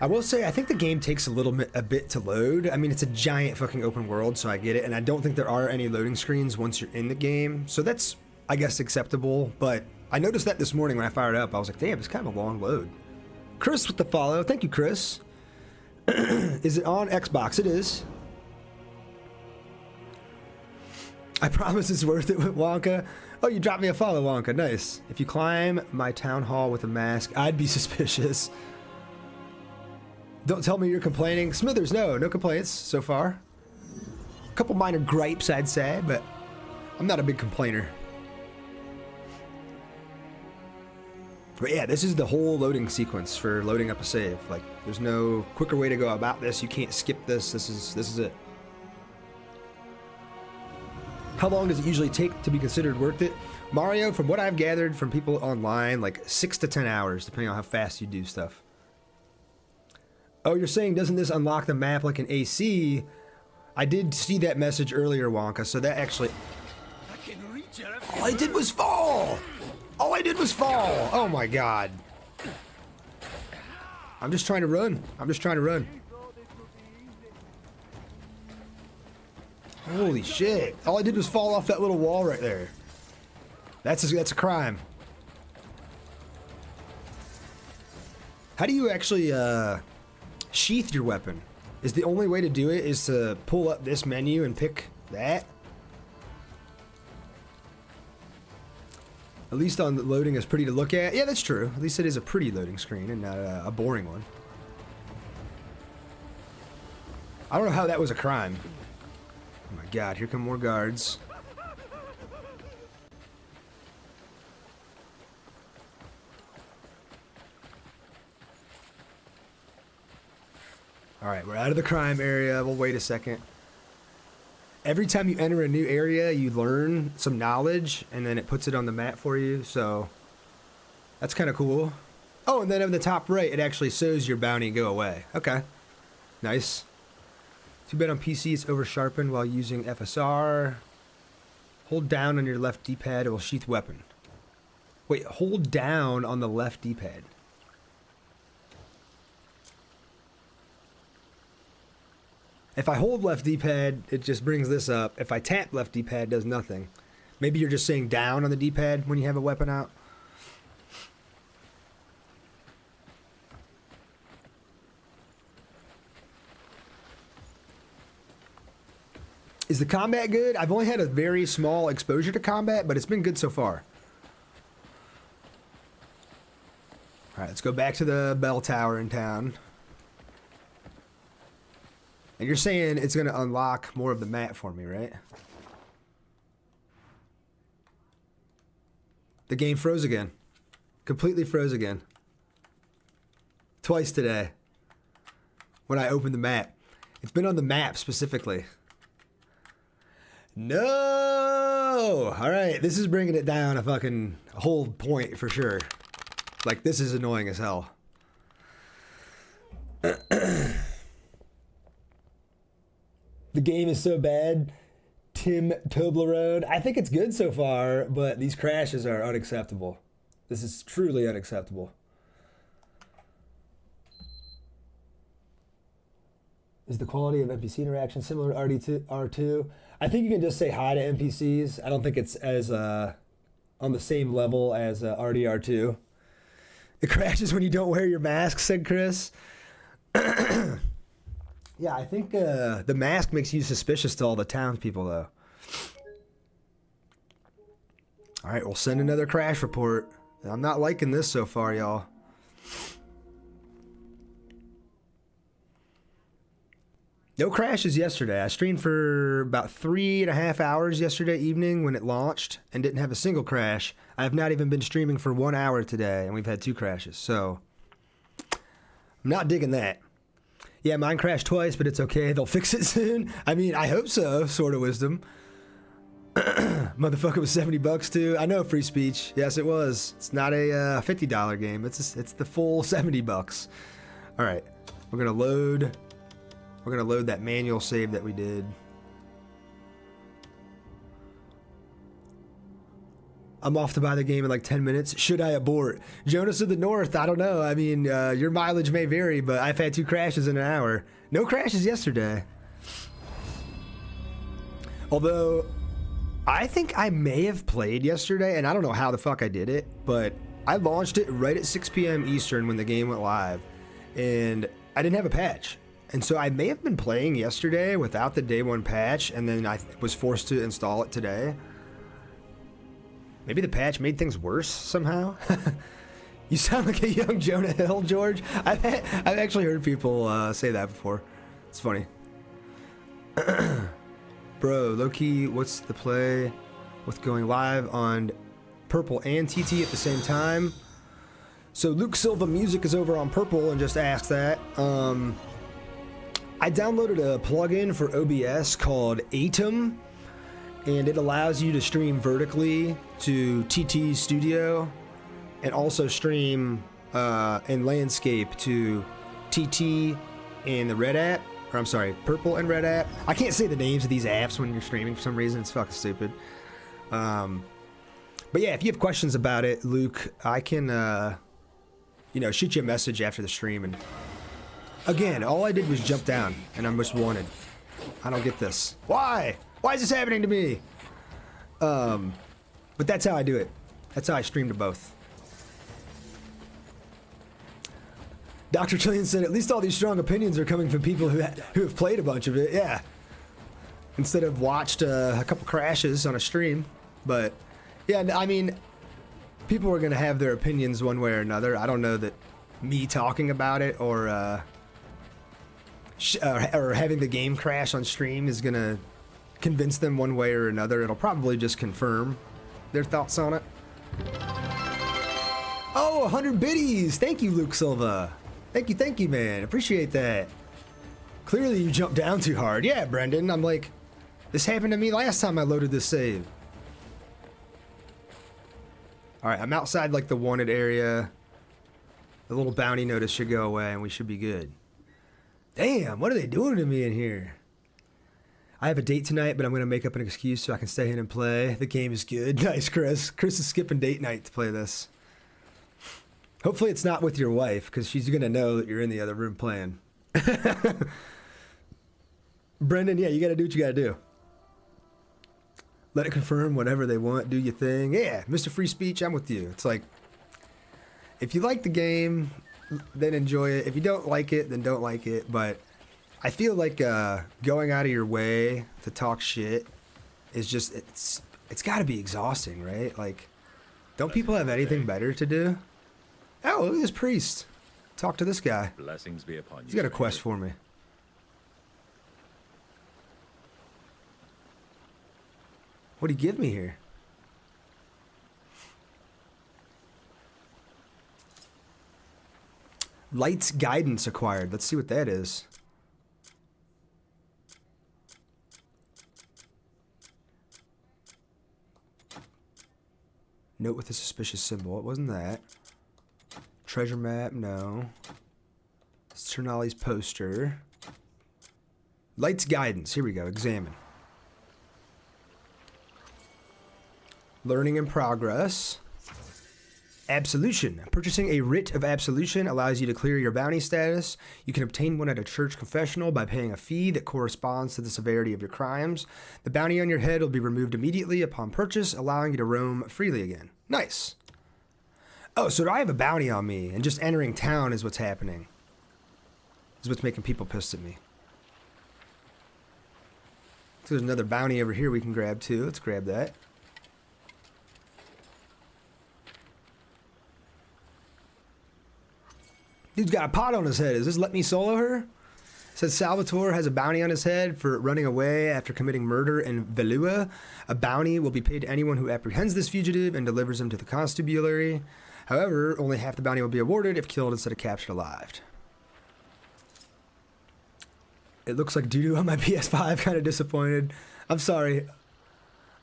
I will say, I think the game takes a bit to load. I mean, it's a giant fucking open world, so I get it. And I don't think there are any loading screens once you're in the game. So that's, I guess, acceptable. But I noticed that this morning when I fired up. I was like, damn, it's kind of a long load. Chris with the follow. Thank you, Chris. Is it on Xbox? It is. I promise it's worth it with Wonka. Oh, you dropped me a follow, Wonka. Nice. If you climb my town hall with a mask, I'd be suspicious. Don't tell me you're complaining. Smithers, no complaints so far. A couple minor gripes, I'd say, but I'm not a big complainer. But yeah, this is the whole loading sequence for loading up a save. Like, there's no quicker way to go about this. You can't skip this. This is it. How long does it usually take to be considered worth it? Mario, from what I've gathered from people online, like 6 to 10 hours, depending on how fast you do stuff. Oh, you're saying doesn't this unlock the map like an AC? I did see that message earlier, Wonka, so that actually... All I did was fall! All I did was fall! Oh my god. I'm just trying to run. Holy shit. All I did was fall off that little wall right there. That's a crime. How do you actually sheath your weapon? Is the only way to do it is to pull up this menu and pick that? At least on the loading is pretty to look at. Yeah, that's true. At least it is a pretty loading screen and not a boring one. I don't know how that was a crime. Oh my god, here come more guards. Alright, we're out of the crime area. We'll wait a second. Every time you enter a new area, you learn some knowledge, and then it puts it on the map for you, so that's kind of cool. Oh, and then on the top right, it actually shows your bounty go away. Okay. Nice. Too bad on PC it's over sharpened while using FSR. Hold down on your left D-pad, it will sheath weapon. Wait, hold down on the left D-pad. If I hold left D-pad, it just brings this up. If I tap left D-pad, it does nothing. Maybe you're just saying down on the D-pad when you have a weapon out. Is the combat good? I've only had a very small exposure to combat, but it's been good so far. Alright, let's go back to the bell tower in town. And you're saying it's going to unlock more of the map for me, right? The game froze again. Completely froze again. Twice today. When I opened the map. It's been on the map specifically. No! Alright, this is bringing it down a fucking whole point for sure. Like, this is annoying as hell. The game is so bad. Tim Toblerone. I think it's good so far, but these crashes are unacceptable. This is truly unacceptable. Is the quality of NPC interaction similar to R2? I think you can just say hi to NPCs. I don't think it's as on the same level as RDR2. It crashes when you don't wear your mask, said Chris. Yeah, I think the mask makes you suspicious to all the townspeople, though. All right, we'll send another crash report. I'm not liking this so far, y'all. No crashes yesterday. I streamed for about 3.5 hours yesterday evening when it launched and didn't have a single crash. I have not even been streaming for 1 hour today, and we've had 2 crashes. So, I'm not digging that. Yeah, mine crashed twice, but it's okay. They'll fix it soon. I mean, I hope so, sort of wisdom. Motherfucker was $70 too. I know, free speech. Yes, it was. It's not a $50 game. It's the full $70. All right, we're gonna load. We're gonna load that manual save that we did. I'm off to buy the game in like 10 minutes. Should I abort? Jonas of the North, I don't know. I mean, your mileage may vary, but I've had 2 crashes in an hour. No crashes yesterday. Although, I think I may have played yesterday, and I don't know how the fuck I did it, but I launched it right at 6 p.m. Eastern when the game went live, and I didn't have a patch. And so I may have been playing yesterday without the day 1 patch, and then I was forced to install it today. Maybe the patch made things worse somehow. You sound like a young Jonah Hill, George. I've actually heard people say that before. It's funny. Bro, low-key, what's the play with going live on Purple and TT at the same time? So Luke Silva Music is over on Purple and just asked that. I downloaded a plugin for OBS called Atom, and it allows you to stream vertically to TT Studio and also stream in landscape to TT and the Red app, or I'm sorry, Purple and Red app. I can't say the names of these apps when you're streaming for some reason. It's fucking stupid. But yeah, if you have questions about it, Luke, I can, you know, shoot you a message after the stream. And again, all I did was jump down, and I'm just wanted. I don't get this. Why? Why is this happening to me? But that's how I do it. That's how I stream to both. Dr. Trillian said, at least all these strong opinions are coming from people who have played a bunch of it. Yeah. Instead of watched a couple crashes on a stream. But, yeah, I mean, people are going to have their opinions one way or another. I don't know that me talking about it or having the game crash on stream is going to convince them one way or another. It'll probably just confirm their thoughts on it. Oh, 100 biddies! Thank you, Luke Silva. Thank you, man. Appreciate that. Clearly you jumped down too hard. Yeah, Brendan, I'm like, this happened to me last time I loaded this save. Alright, I'm outside like the wanted area. The little bounty notice should go away and we should be good. Damn, what are they doing to me in here? I have a date tonight, but I'm going to make up an excuse so I can stay in and play. The game is good. Nice, Chris. Chris is skipping date night to play this. Hopefully it's not with your wife, because she's going to know that you're in the other room playing. Brendan, yeah, you got to do what you got to do. Let it confirm whatever they want. Do your thing. Yeah, Mr. Free Speech, I'm with you. It's like, if you like the game, then enjoy it. If you don't like it, then don't like it. But I feel like going out of your way to talk shit is just, it's got to be exhausting, right? Like, don't people have anything better to do? Oh, look at this priest. Talk to this guy. Blessings be upon you. He's got a quest for me. What'd he give me here? Lights guidance acquired. Let's see what that is. Note with a suspicious symbol. It wasn't that. Treasure map, no. Cernali's poster. Lights guidance. Here we go. Examine. Learning in progress. Absolution. Purchasing a writ of absolution allows you to clear your bounty status. You can obtain one at a church confessional by paying a fee that corresponds to the severity of your crimes. The bounty on your head will be removed immediately upon purchase, allowing you to roam freely again. Nice. Oh, so do I have a bounty on me, and just entering town is what's happening. Is what's making people pissed at me. So there's another bounty over here we can grab too. Let's grab that. Dude's got a pot on his head. Is this let me solo her? Says Salvatore has a bounty on his head for running away after committing murder in Velua. A bounty will be paid to anyone who apprehends this fugitive and delivers him to the constabulary. However, only half the bounty will be awarded if killed instead of captured alive. It looks like doo-doo on my PS5. Kind of disappointed. I'm sorry.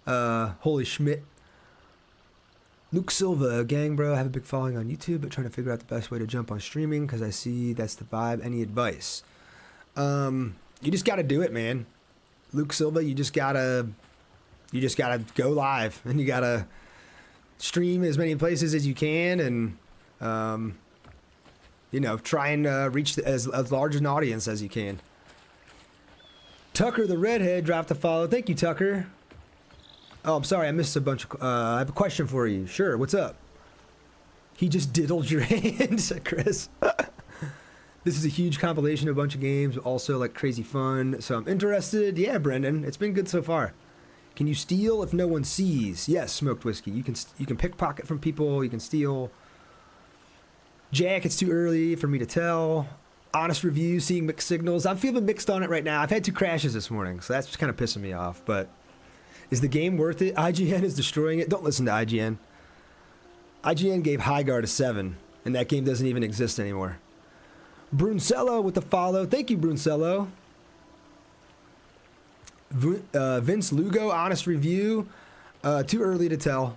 Holy Schmidt. Luke Silva, gang bro, I have a big following on YouTube, but trying to figure out the best way to jump on streaming because I see that's the vibe. Any advice? You just got to do it, man. Luke Silva, you just gotta go live and you gotta stream as many places as you can and, you know, try and reach as large an audience as you can. Tucker the Redhead dropped a follow. Thank you, Tucker. Oh, I'm sorry, I missed a bunch of... I have a question for you. Sure, what's up? He just diddled your hand, said Chris. This is a huge compilation of a bunch of games, also like crazy fun. So I'm interested. Yeah, Brendan, it's been good so far. Can you steal if no one sees? Yes, Smoked Whiskey. You can pickpocket from people. You can steal. Jack, it's too early for me to tell. Honest review, seeing mixed signals. I'm feeling mixed on it right now. I've had 2 crashes this morning, so that's just kind of pissing me off. But is the game worth it? IGN is destroying it. Don't listen to IGN. IGN gave Highguard a 7, and that game doesn't even exist anymore. Bruncello with the follow. Thank you, Bruncello. Vince Lugo, honest review. Too early to tell.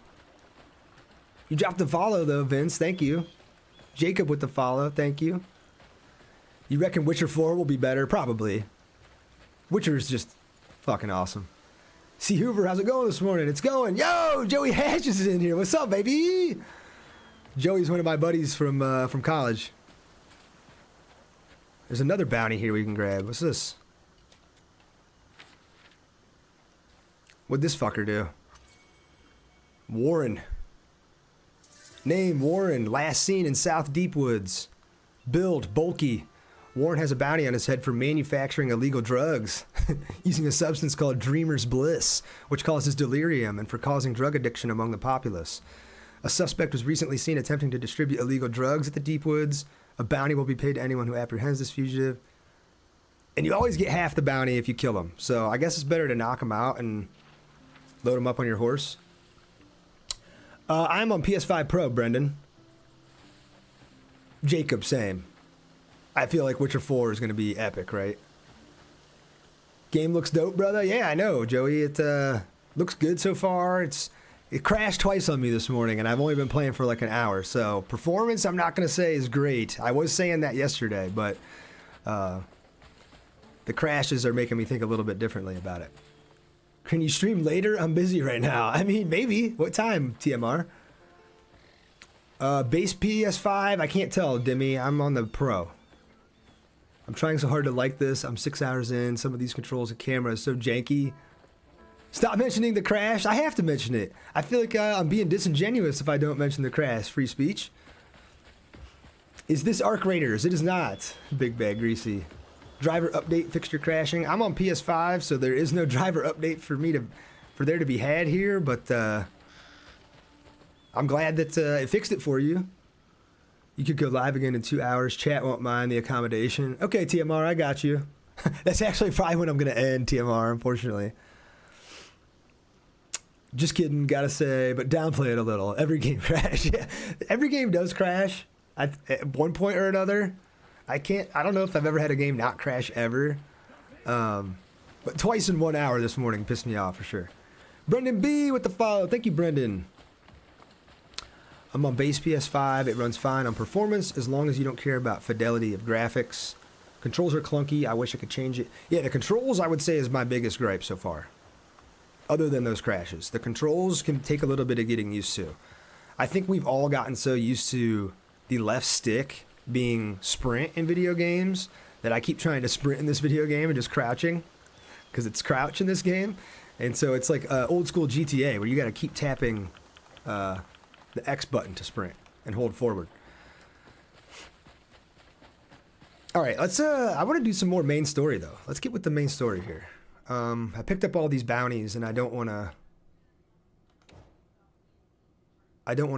You dropped the follow, though, Vince. Thank you. Jacob with the follow. Thank you. You reckon Witcher 4 will be better? Probably. Witcher is just fucking awesome. See Hoover, how's it going this morning? It's going. Yo, Joey Hatches is in here. What's up, baby? Joey's one of my buddies from college. There's another bounty here we can grab. What's this? What'd this fucker do? Warren. Name, Warren. Last seen in South Deepwoods. Build, bulky. Warren has a bounty on his head for manufacturing illegal drugs, using a substance called Dreamer's Bliss, which causes delirium, and for causing drug addiction among the populace. A suspect was recently seen attempting to distribute illegal drugs at the Deepwoods. A bounty will be paid to anyone who apprehends this fugitive. And you always get half the bounty if you kill him. So I guess it's better to knock him out and load him up on your horse. I'm on PS5 Pro, Brendan. Jacob, same. I feel like Witcher 4 is going to be epic, right? Game looks dope, brother. Yeah, I know, Joey. It looks good so far. It crashed twice on me this morning, and I've only been playing for like an hour. So performance, I'm not going to say is great. I was saying that yesterday, but the crashes are making me think a little bit differently about it. Can you stream later? I'm busy right now. I mean, maybe. What time, TMR? Base PS5, I can't tell, Demi. I'm on the Pro. I'm trying so hard to like this. I'm 6 hours in. Some of these controls and camera is so janky. Stop mentioning the crash. I have to mention it. I feel like I'm being disingenuous if I don't mention the crash. Free speech. Is this Arc Raiders? It is not. Big Bag Greasy. Driver update fixture crashing. I'm on PS5, so there is no driver update for there to be had here, but I'm glad that it fixed it for you. You could go live again in 2 hours. Chat won't mind the accommodation. Okay, TMR, I got you. That's actually probably when I'm going to end, TMR, unfortunately. Just kidding, gotta say, but downplay it a little. Every game crash. Yeah, every game does crash at one point or another. I don't know if I've ever had a game not crash ever. But twice in 1 hour this morning pissed me off for sure. Brendan B with the follow. Thank you, Brendan. I'm on base PS5. It runs fine on performance as long as you don't care about fidelity of graphics. Controls are clunky. I wish I could change it. Yeah, the controls I would say is my biggest gripe so far. Other than those crashes. The controls can take a little bit of getting used to. I think we've all gotten so used to the left stick being sprint in video games that I keep trying to sprint in this video game and just crouching because it's crouch in this game. And so it's like old school GTA where you got to keep tapping the X button to sprint and hold forward. All right, let's I want to do some more main story though. Let's get with the main story here. I picked up all these bounties and I don't want to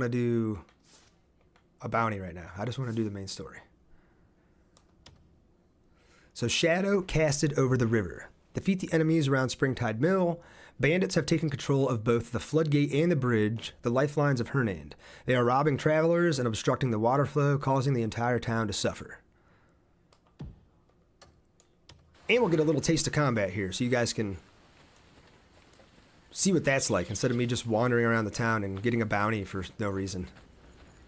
do a bounty right now. I just want to do the main story. So shadow casted over the river. Defeat the enemies around Springtide Mill. Bandits have taken control of both the floodgate and the bridge, the lifelines of Hernand. They are robbing travelers and obstructing the water flow, causing the entire town to suffer. And we'll get a little taste of combat here, so you guys can see what that's like, instead of me just wandering around the town and getting a bounty for no reason.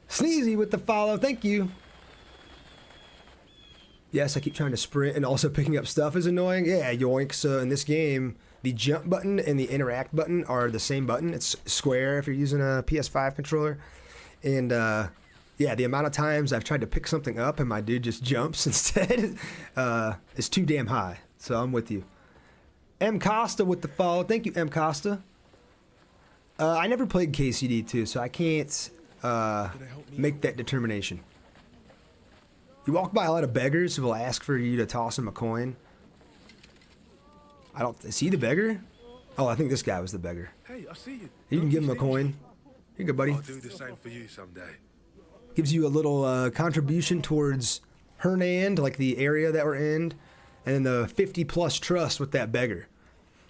Sneezy with the follow, thank you! Yes, I keep trying to sprint, and also picking up stuff is annoying. Yeah, yoink. So in this game, the jump button and the interact button are the same button. It's square if you're using a PS5 controller. And yeah, the amount of times I've tried to pick something up and my dude just jumps instead is too damn high. So I'm with you. M. Costa with the follow. Thank you, M. Costa. I never played KCD2, so I can't make that determination. You walk by a lot of beggars who will ask for you to toss them a coin. Is he the beggar? Oh, I think this guy was the beggar. Hey, I see you. You can give him a coin. Here you go, buddy. I'll do the same for you someday. Gives you a little contribution towards Hernand, like the area that we're in, and then the 50 plus trust with that beggar.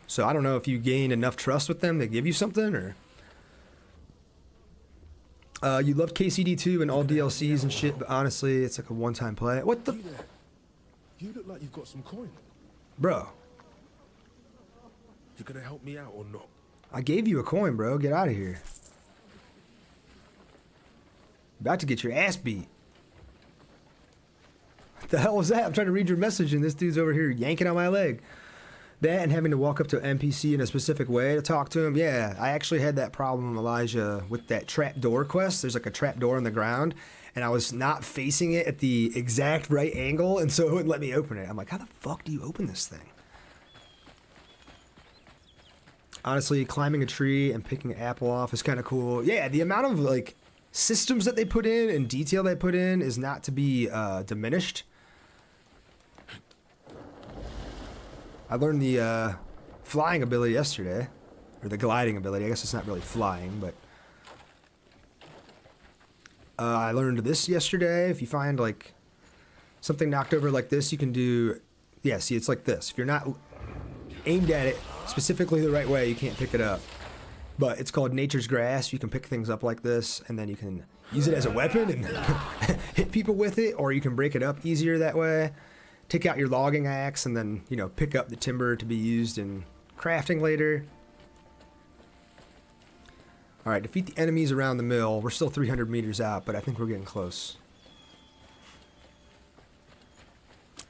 So I don't know if you gain enough trust with them, they give you something, or... you loved KCD2 and all DLCs and shit, but honestly, it's like a one-time play. What the... You look like you've got some coin. Bro. You gonna help me out or not? I gave you a coin, bro. Get out of here. About to get your ass beat. What the hell was that? I'm trying to read your message and this dude's over here yanking on my leg. That and having to walk up to an NPC in a specific way to talk to him. Yeah, I actually had that problem, Elijah, with that trapdoor quest. There's like a trapdoor in the ground, and I was not facing it at the exact right angle, and so it wouldn't let me open it. I'm like, how the fuck do you open this thing? Honestly, climbing a tree and picking an apple off is kind of cool. Yeah, the amount of like systems that they put in and detail they put in is not to be diminished. I learned the flying ability yesterday, or the gliding ability. I guess it's not really flying, but I learned this yesterday. If you find like something knocked over like this, you can do, yeah, see, it's like this. If you're not aimed at it specifically the right way, you can't pick it up. But it's called Nature's Grasp. You can pick things up like this, and then you can use it as a weapon and hit people with it, or you can break it up easier that way. Take out your logging axe and then, you know, pick up the timber to be used in crafting later. Alright, defeat the enemies around the mill. We're still 300 meters out, but I think we're getting close.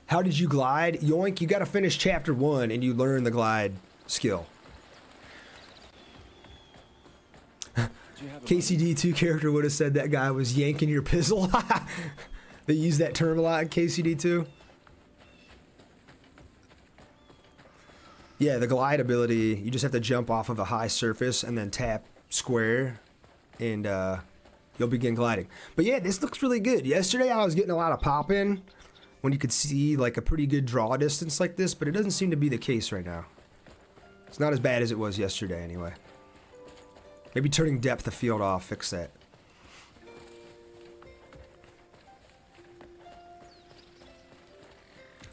How did you glide? Yoink, you gotta finish chapter 1 and you learn the glide skill. KCD2 character would have said that guy was yanking your pizzle. They use that term a lot in KCD2. Yeah, the glide ability, you just have to jump off of a high surface and then tap square, and you'll begin gliding. But yeah, this looks really good. Yesterday I was getting a lot of pop in when you could see like a pretty good draw distance like this, but it doesn't seem to be the case right now. It's not as bad as it was yesterday anyway. Maybe turning depth of field off, fix that.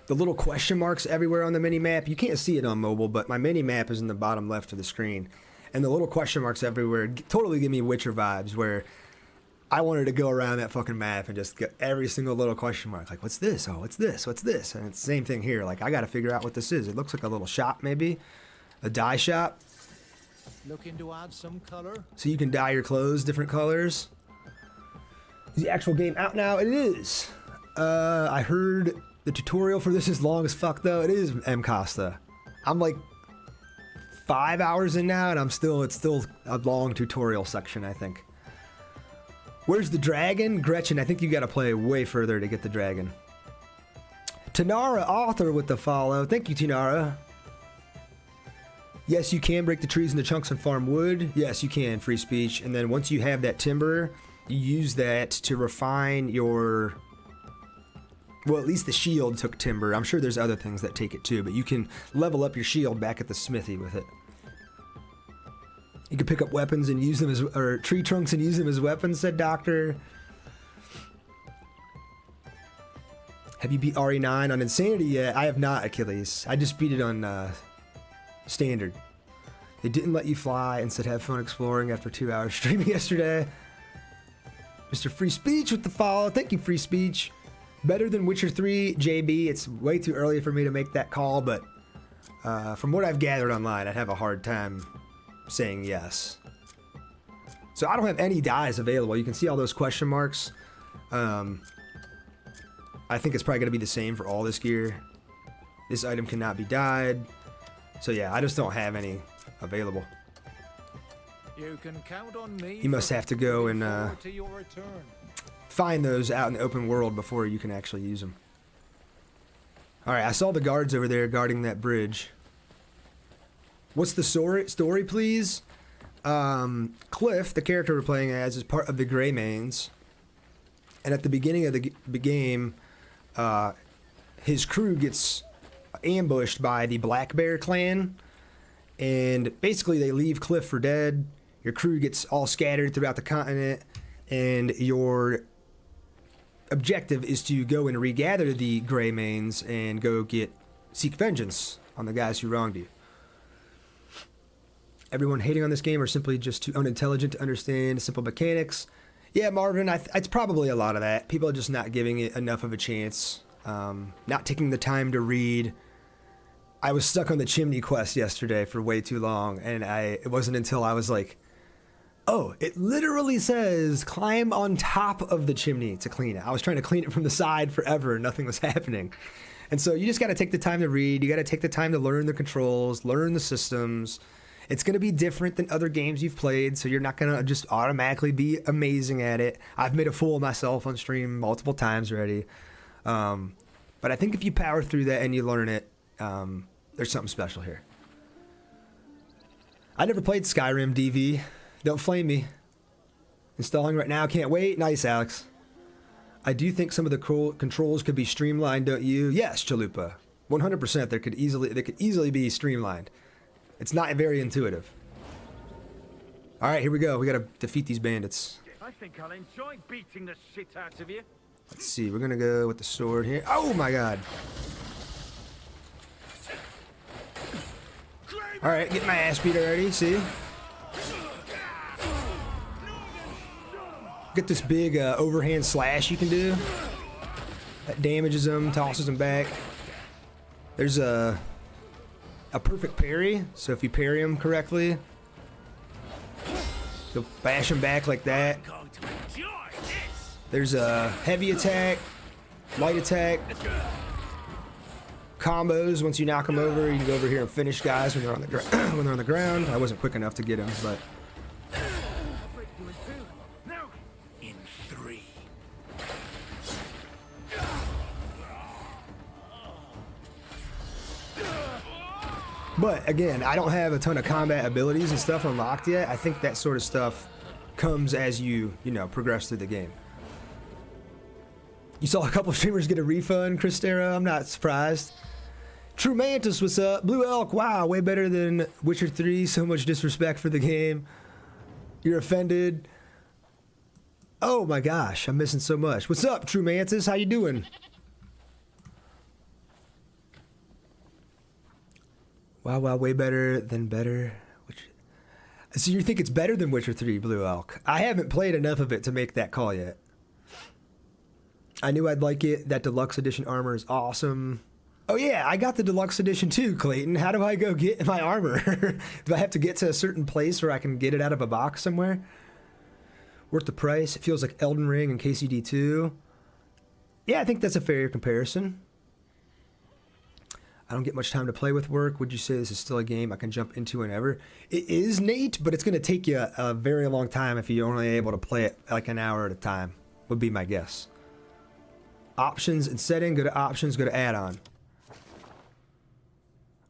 The little question marks everywhere on the mini-map, you can't see it on mobile, but my mini-map is in the bottom left of the screen. And the little question marks everywhere totally give me Witcher vibes, where I wanted to go around that fucking map and just get every single little question mark. Like, what's this? Oh, what's this? What's this? And it's the same thing here. Like, I gotta figure out what this is. It looks like a little shop, maybe. A dye shop. Looking to add some color? So you can dye your clothes different colors. Is the actual game out now? It is. I heard the tutorial for this is long as fuck, though. It is M. Costa. I'm like 5 hours in now, and it's still a long tutorial section, I think. Where's the dragon? Gretchen, I think you gotta play way further to get the dragon. Tanara Author with the follow. Thank you, Tanara. Yes, you can break the trees into chunks and farm wood. Yes, you can, free speech. And then once you have that timber, you use that to refine your... Well, at least the shield took timber. I'm sure there's other things that take it too, but you can level up your shield back at the smithy with it. You can pick up weapons and use them as, or tree trunks and use them as weapons, said Doctor. Have you beat RE9 on Insanity yet? I have not, Achilles. I just beat it on Standard. They didn't let you fly, instead have fun exploring after 2 hours streaming yesterday. Mr. Free Speech with the follow. Thank you, Free Speech. Better than Witcher 3, JB. It's way too early for me to make that call, but from what I've gathered online, I'd have a hard time saying yes. So I don't have any dyes available. You can see all those question marks. I think it's probably going to be the same for all this gear. This item cannot be dyed. So yeah, I just don't have any available. You can count on me. You must have to go and to your return. find those out in the open world before you can actually use them. Alright, I saw the guards over there guarding that bridge. What's the story, please? Kliff, the character we're playing as, is part of the Greymanes. And at the beginning of the game, his crew gets ambushed by the Black Bear clan. And basically they leave Kliff for dead. Your crew gets all scattered throughout the continent. And your objective is to go and regather the Greymanes and go seek vengeance on the guys who wronged you. Everyone hating on this game are simply just too unintelligent to understand simple mechanics. Yeah, Marvin, it's probably a lot of that. People are just not giving it enough of a chance. Not taking the time to read. I was stuck on the chimney quest yesterday for way too long, and it wasn't until I was like, oh, it literally says climb on top of the chimney to clean it. I was trying to clean it from the side forever and nothing was happening. And so you just got to take the time to read. You got to take the time to learn the controls, learn the systems. It's going to be different than other games you've played, so you're not going to just automatically be amazing at it. I've made a fool of myself on stream multiple times already. But I think if you power through that and you learn it, there's something special here. I never played Skyrim DV. Don't flame me. Installing right now, can't wait. Nice, Alex. I do think some of the controls could be streamlined, don't you? Yes, Chalupa. 100%. They could easily be streamlined. It's not very intuitive. All right, here we go. We gotta defeat these bandits. I think I'll enjoy beating the shit out of you. Let's see. We're gonna go with the sword here. Oh my God! All right, get my ass beat already. See? Get this big overhand slash you can do. That damages them, tosses them back. There's a perfect parry, so if you parry him correctly, you'll bash him back like that. There's a heavy attack, light attack, combos. Once you knock them over, you can go over here and finish guys when they're on the when they're on the ground. I wasn't quick enough to get him, but In 3. But again, I don't have a ton of combat abilities and stuff unlocked yet. I think that sort of stuff comes as you progress through the game. You saw a couple streamers get a refund, Christera. I'm not surprised. True Mantis, what's up? Blue Elk, wow, way better than Witcher 3. So much disrespect for the game. You're offended. Oh my gosh, I'm missing so much. What's up, True Mantis? How you doing? Wow, way better than better. So you think it's better than Witcher 3, Blue Elk? I haven't played enough of it to make that call yet. I knew I'd like it. That deluxe edition armor is awesome. Oh yeah, I got the deluxe edition too, Clayton. How do I go get my armor? Do I have to get to a certain place where I can get it out of a box somewhere? Worth the price. It feels like Elden Ring and KCD2. Yeah, I think that's a fair comparison. I don't get much time to play with work. Would you say this is still a game I can jump into whenever? It is, Nate, but it's going to take you a very long time if you're only able to play it like an hour at a time, would be my guess. Options and setting, go to options, go to add-on.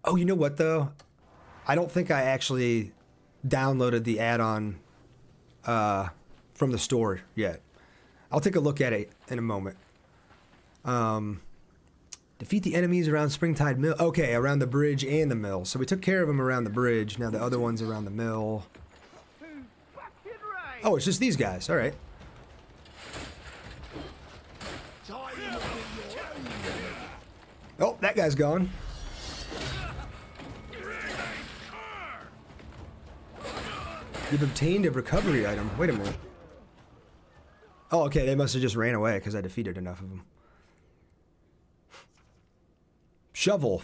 Oh, you know what, though? I don't think I actually downloaded the add-on from the store yet. I'll take a look at it in a moment. Defeat the enemies around Springtide Mill. Okay, around the bridge and the mill. So we took care of them around the bridge. Now the other one's around the mill. Oh, it's just these guys. All right. Oh, that guy's gone. You've obtained a recovery item. Wait a minute. Oh, okay, they must have just ran away because I defeated enough of them. Shovel.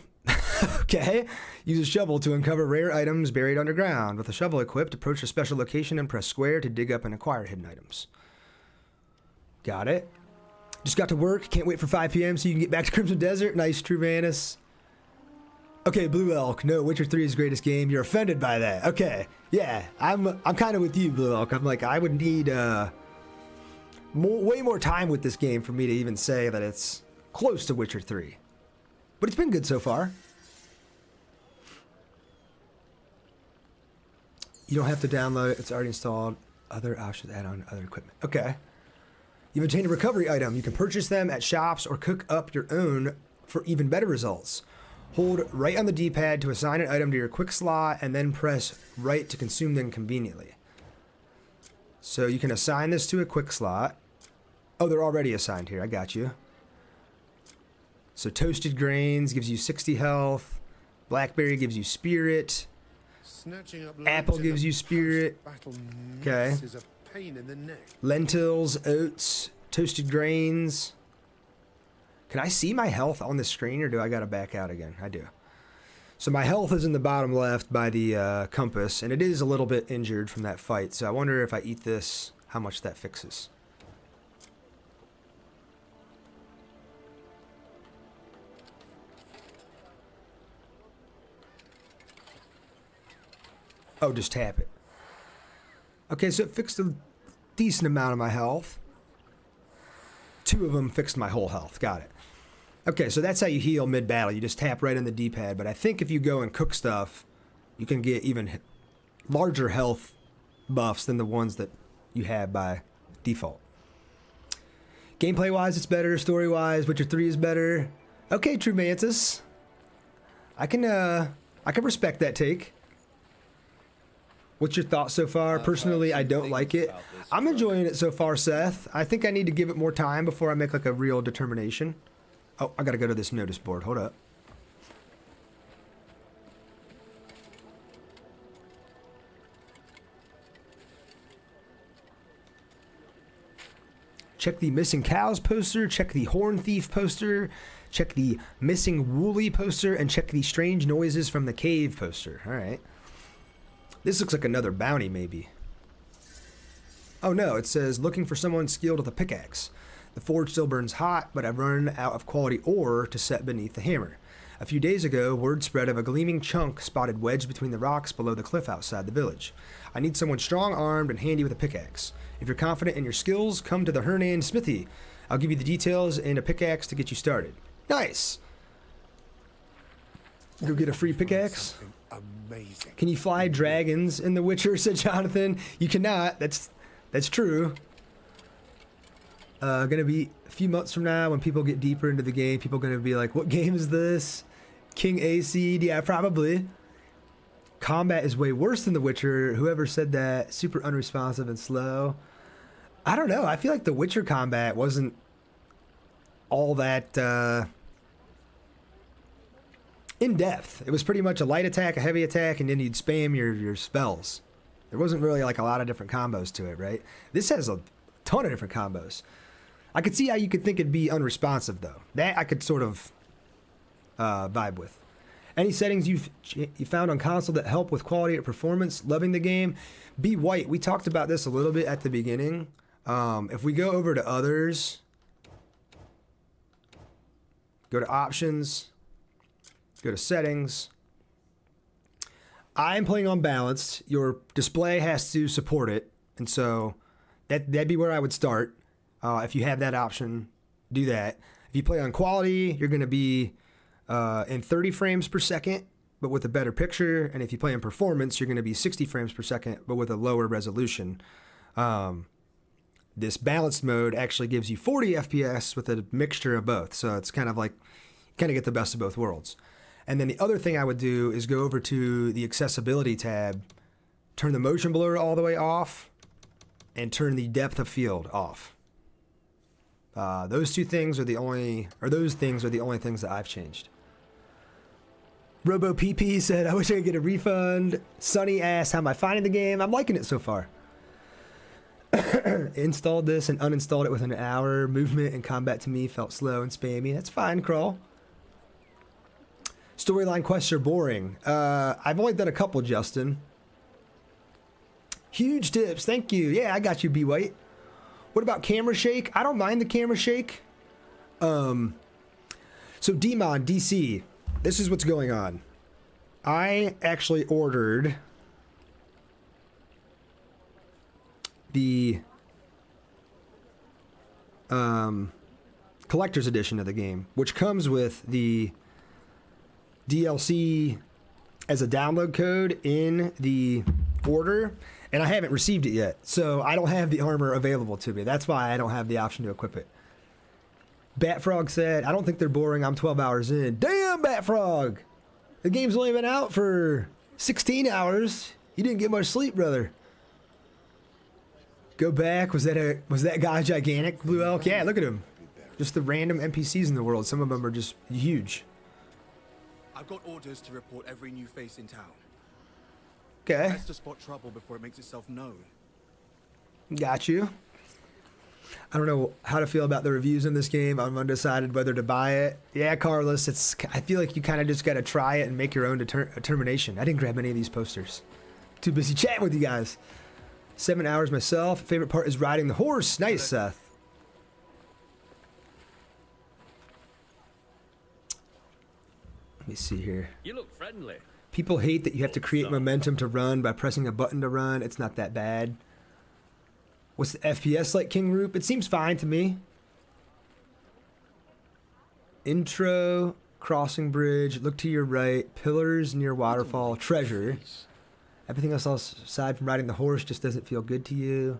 Okay. Use a shovel to uncover rare items buried underground. With a shovel equipped, approach a special location and press square to dig up and acquire hidden items. Got it. Just got to work. Can't wait for 5 p.m. so you can get back to Crimson Desert. Nice, True Manus. Okay, Blue Elk. No, Witcher 3 is the greatest game. You're offended by that. Okay. Yeah, I'm kind of with you, Blue Elk. I'm like, I would need way more time with this game for me to even say that it's close to Witcher 3. But it's been good so far. You don't have to download it. It's already installed. Other options, add on other equipment. Okay. You've obtained a recovery item. You can purchase them at shops or cook up your own for even better results. Hold right on the D-pad to assign an item to your quick slot and then press right to consume them conveniently. So you can assign this to a quick slot. Oh, they're already assigned here. I got you. So toasted grains gives you 60 health. Blackberry gives you spirit. Apple gives you spirit. Okay. Lentils, oats, toasted grains. Can I see my health on the screen or do I gotta back out again? I do. So my health is in the bottom left by the compass, and it is a little bit injured from that fight. So I wonder if I eat this, how much that fixes. Oh, just tap it. Okay, so it fixed a decent amount of my health. 2 of them fixed my whole health. Got it. Okay, so that's how you heal mid-battle. You just tap right on the D-pad. But I think if you go and cook stuff, you can get even larger health buffs than the ones that you have by default. Gameplay-wise, it's better. Story-wise, Witcher 3 is better. Okay, True Mantis. I can respect that take. What's your thoughts so far? Personally, I don't like it. I'm enjoying it so far, Seth. I think I need to give it more time before I make like a real determination. Oh, I gotta go to this notice board. Hold up. Check the missing cows poster, check the horn thief poster, check the missing woolly poster, and check the strange noises from the cave poster. All right. This looks like another bounty, maybe. Oh no, it says, looking for someone skilled with a pickaxe. The forge still burns hot, but I've run out of quality ore to set beneath the hammer. A few days ago, word spread of a gleaming chunk spotted wedged between the rocks below the cliff outside the village. I need someone strong-armed and handy with a pickaxe. If you're confident in your skills, come to the Hernan Smithy. I'll give you the details and a pickaxe to get you started. Nice! Go get a free pickaxe. Amazing. Can you fly dragons in The Witcher, said Jonathan. You cannot. That's true. Gonna be a few months from now when people get deeper into the game, people gonna be like, what game is this? King AC? Yeah, probably. Combat is way worse than The Witcher. Whoever said that, super unresponsive and slow. I don't know. I feel like The Witcher combat wasn't all that in depth. It was pretty much a light attack, a heavy attack, and then you'd spam your spells. There wasn't really like a lot of different combos to it, right? This has a ton of different combos. I could see how you could think it'd be unresponsive though. That I could sort of vibe with. Any settings you found on console that help with quality or performance? Loving the game. Be white. We talked about this a little bit at the beginning. If we go over to others, go to options, go to settings. I'm playing on balanced. Your display has to support it, and so that'd be where I would start. If you have that option, do that. If you play on quality, you're going to be in 30 frames per second, but with a better picture. And if you play in performance, you're going to be 60 frames per second, but with a lower resolution. This balanced mode actually gives you 40 FPS with a mixture of both. So it's kind of like, kind of get the best of both worlds. And then the other thing I would do is go over to the accessibility tab, turn the motion blur all the way off, and turn the depth of field off. Those things are the only things that I've changed. Robo PP said, I wish I could get a refund. Sunny asked, how am I finding the game? I'm liking it so far. Installed this and uninstalled it within an hour. Movement and combat to me felt slow and spammy. That's fine, Crawl. Storyline quests are boring. I've only done a couple, Justin. Huge tips, thank you. Yeah, I got you, B White. What about camera shake? I don't mind the camera shake. So Demon DC, this is what's going on. I actually ordered the collector's edition of the game, which comes with the DLC as a download code in the order, and I haven't received it yet, so I don't have the armor available to me. That's why I don't have the option to equip it. Batfrog said, I don't think they're boring. I'm 12 hours in. Damn, Batfrog! The game's only been out for 16 hours. You didn't get much sleep, brother. Go back. Was that guy gigantic, Blue Elk? Yeah, look at him. Just the random NPCs in the world. Some of them are just huge. I've got orders to report every new face in town. Okay. Best to spot trouble before it makes itself known. Got you. I don't know how to feel about the reviews in this game. I'm undecided whether to buy it. Yeah, Carlos, I feel like you kind of just got to try it and make your own determination. I didn't grab any of these posters. Too busy chatting with you guys. 7 hours myself. Favorite part is riding the horse. Nice, Seth. Let me see here. You look friendly. People hate that you have to create momentum to run by pressing a button to run. It's not that bad. What's the FPS like, King Roop? It seems fine to me. Intro, crossing bridge, look to your right, pillars near waterfall, treasure. Everything else aside from riding the horse just doesn't feel good to you.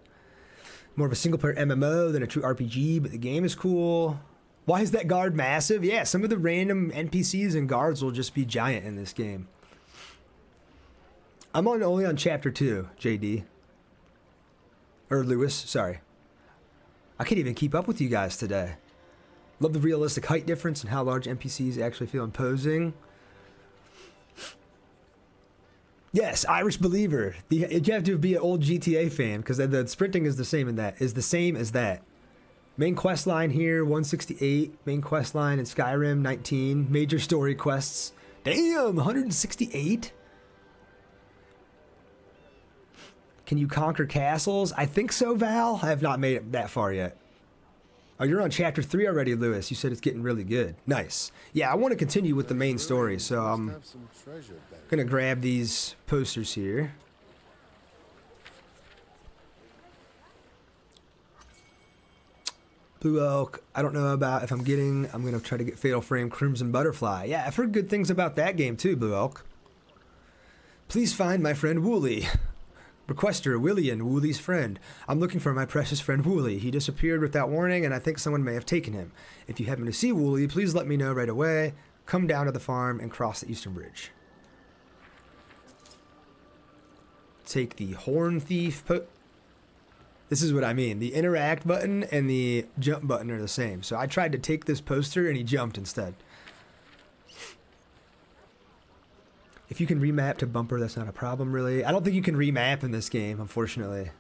More of a single player MMO than a true RPG, but the game is cool. Why is that guard massive? Yeah, some of the random NPCs and guards will just be giant in this game. I'm only on chapter 2, JD. Or Lewis, sorry. I can't even keep up with you guys today. Love the realistic height difference and how large NPCs actually feel imposing. Yes, Irish Believer. You have to be an old GTA fan because the sprinting is the same as that. Main quest line here, 168. Main quest line in Skyrim, 19. Major story quests. Damn, 168? Can you conquer castles? I think so, Val. I have not made it that far yet. Oh, you're on chapter 3 already, Lewis. You said it's getting really good. Nice. Yeah, I want to continue with the main story, so I'm going to grab these posters here. Blue Elk, I don't know about if I'm going to try to get Fatal Frame Crimson Butterfly. Yeah, I've heard good things about that game too, Blue Elk. Please find my friend Wooly. Requester, Willian, Woolie's friend. I'm looking for my precious friend Wooly. He disappeared without warning, and I think someone may have taken him. If you happen to see Wooly, please let me know right away. Come down to the farm and cross the Eastern Bridge. Take the Horn Thief. This is what I mean. The interact button and the jump button are the same. So I tried to take this poster, and he jumped instead. If you can remap to bumper, that's not a problem, really. I don't think you can remap in this game, unfortunately.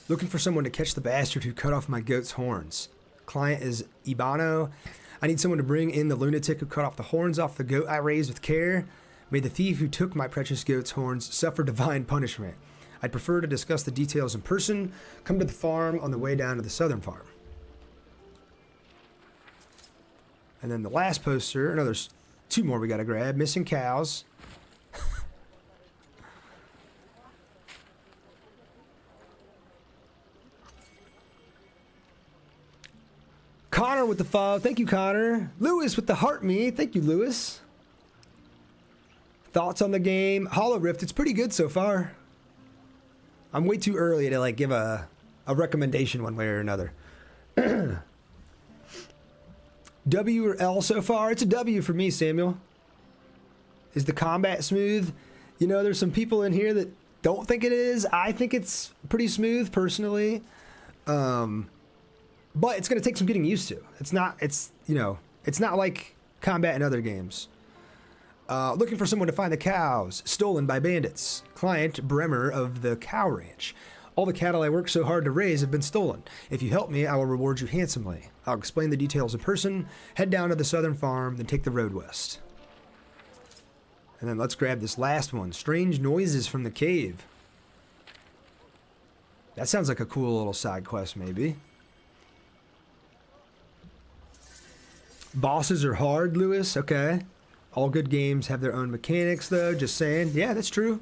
Looking for someone to catch the bastard who cut off my goat's horns. Client is Ibano. I need someone to bring in the lunatic who cut off the horns off the goat I raised with care. May the thief who took my precious goat's horns suffer divine punishment. I'd prefer to discuss the details in person. Come to the farm on the way down to the southern farm. And then the last poster, no, there's 2 more we gotta grab. Missing cows. Connor with the follow. Thank you, Connor. Lewis with the heart me. Thank you, Lewis. Thoughts on the game? Hollow Rift, it's pretty good so far. I'm way too early to like give a recommendation one way or another. W or L so far? It's a W for me, Samuel. Is the combat smooth? You know, there's some people in here that don't think it is. I think it's pretty smooth personally. But it's going to take some getting used to. It's not like combat in other games. Looking for someone to find the cows stolen by bandits. Client Bremer of the Cow Ranch. All the cattle I worked so hard to raise have been stolen. If you help me, I will reward you handsomely. I'll explain the details in person, head down to the southern farm, then take the road west. And then let's grab this last one. Strange noises from the cave. That sounds like a cool little side quest, maybe. Bosses are hard, Lewis. Okay. All good games have their own mechanics, though. Just saying. Yeah, that's true.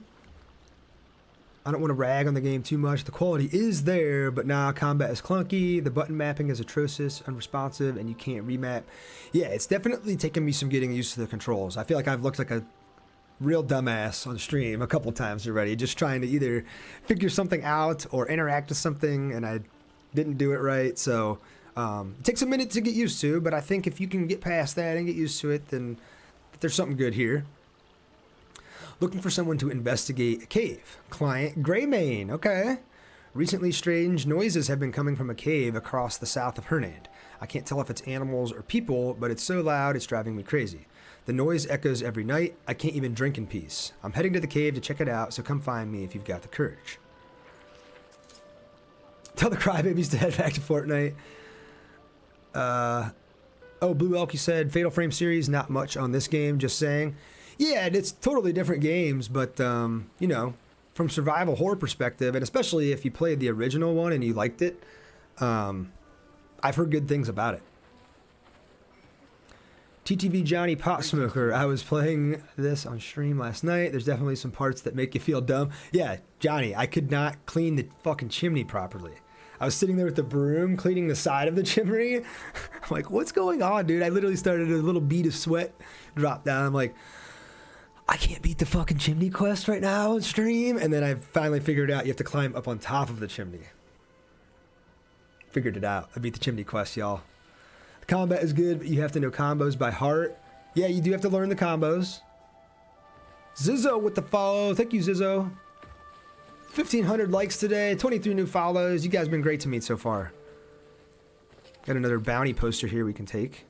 I don't want to rag on the game too much. The quality is there, but nah, combat is clunky. The button mapping is atrocious, unresponsive, and you can't remap. Yeah, it's definitely taken me some getting used to the controls. I feel like I've looked like a real dumbass on stream a couple times already, just trying to either figure something out or interact with something, and I didn't do it right. So it takes a minute to get used to, but I think if you can get past that and get used to it, then there's something good here. Looking for someone to investigate a cave. Client Greymane. Okay. Recently, strange noises have been coming from a cave across the south of Hernand. I can't tell if it's animals or people, but it's so loud it's driving me crazy. The noise echoes every night. I can't even drink in peace. I'm heading to the cave to check it out, so come find me if you've got the courage. Tell the crybabies to head back to Fortnite. Oh, Blue Elk, you said Fatal Frame series, not much on this game, just saying. Yeah, it's totally different games, but, you know, from survival horror perspective, and especially if you played the original one and you liked it, I've heard good things about it. TTV Johnny Pot Smoker, I was playing this on stream last night. There's definitely some parts that make you feel dumb. Yeah, Johnny, I could not clean the fucking chimney properly. I was sitting there with the broom cleaning the side of the chimney. I'm like, what's going on, dude? I literally started a little bead of sweat drop down. I'm like, I can't beat the fucking chimney quest right now on stream. And then I finally figured out you have to climb up on top of the chimney. Figured it out. I beat the chimney quest, y'all. The combat is good, but you have to know combos by heart. Yeah, you do have to learn the combos. Zizzo with the follow. Thank you, Zizzo. 1,500 likes today. 23 new follows. You guys have been great to meet so far. Got another bounty poster here we can take.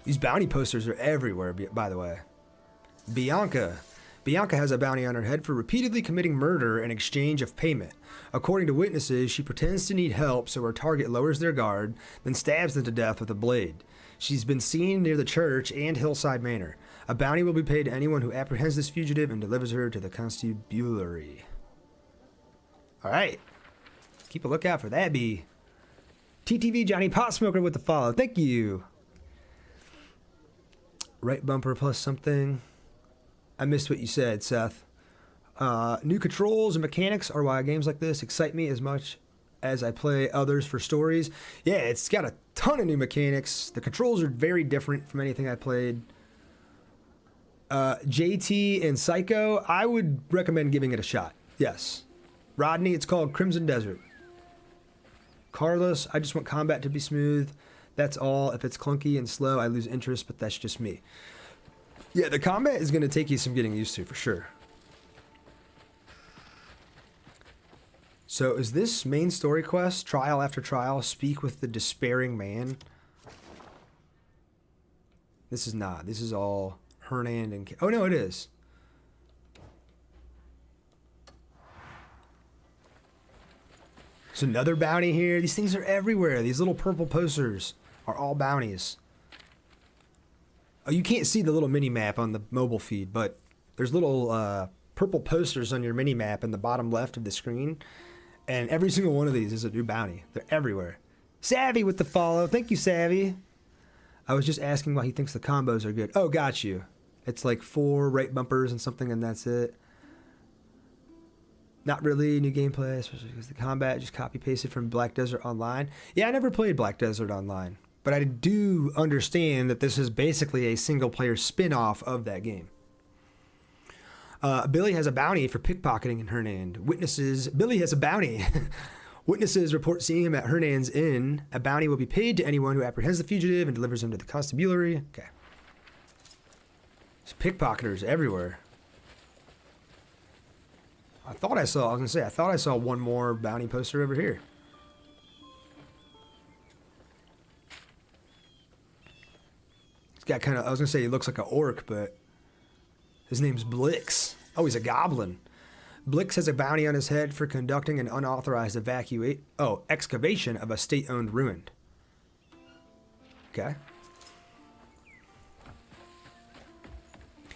These bounty posters are everywhere, by the way. Bianca. Bianca has a bounty on her head for repeatedly committing murder in exchange of payment. According to witnesses, she pretends to need help, so her target lowers their guard, then stabs them to death with a blade. She's been seen near the church and Hillside Manor. A bounty will be paid to anyone who apprehends this fugitive and delivers her to the constabulary. Alright. Keep a lookout for that, B. TTV Johnny Potsmoker with the follow. Thank you. Right bumper plus something. I missed what you said, Seth. New controls and mechanics are why games like this excite me as much as I play others for stories. Yeah, it's got a ton of new mechanics. The controls are very different from anything I played. JT and Psycho, I would recommend giving it a shot. Yes. Rodney, it's called Crimson Desert. Carlos, I just want combat to be smooth. That's all. If it's clunky and slow, I lose interest, but that's just me. Yeah, the combat is going to take you some getting used to, for sure. So, is this main story quest, trial after trial, speak with the despairing man? This is not. This is all Hernand and... Oh, no, it is. There's another bounty here. These things are everywhere. These little purple posters are all bounties. Oh, you can't see the little mini-map on the mobile feed, but there's little purple posters on your mini-map in the bottom left of the screen, and every single one of these is a new bounty. They're everywhere. Savvy with the follow. Thank you, Savvy. I was just asking why he thinks the combos are good. Oh, got you. It's like 4 right bumpers and something, and that's it. Not really new gameplay, especially because the combat just copy-pasted from Black Desert Online. Yeah, I never played Black Desert Online. But I do understand that this is basically a single-player spin-off of that game. Billy has a bounty for pickpocketing in Hernand. Witnesses, Billy has a bounty. Witnesses report seeing him at Hernan's Inn. A bounty will be paid to anyone who apprehends the fugitive and delivers him to the constabulary. Okay. There's pickpocketers everywhere. I thought I saw one more bounty poster over here. He's got kind of, I was gonna say he looks like an orc, but his name's Blix. Oh, he's a goblin. Blix has a bounty on his head for conducting an unauthorized excavation of a state-owned ruin. Okay.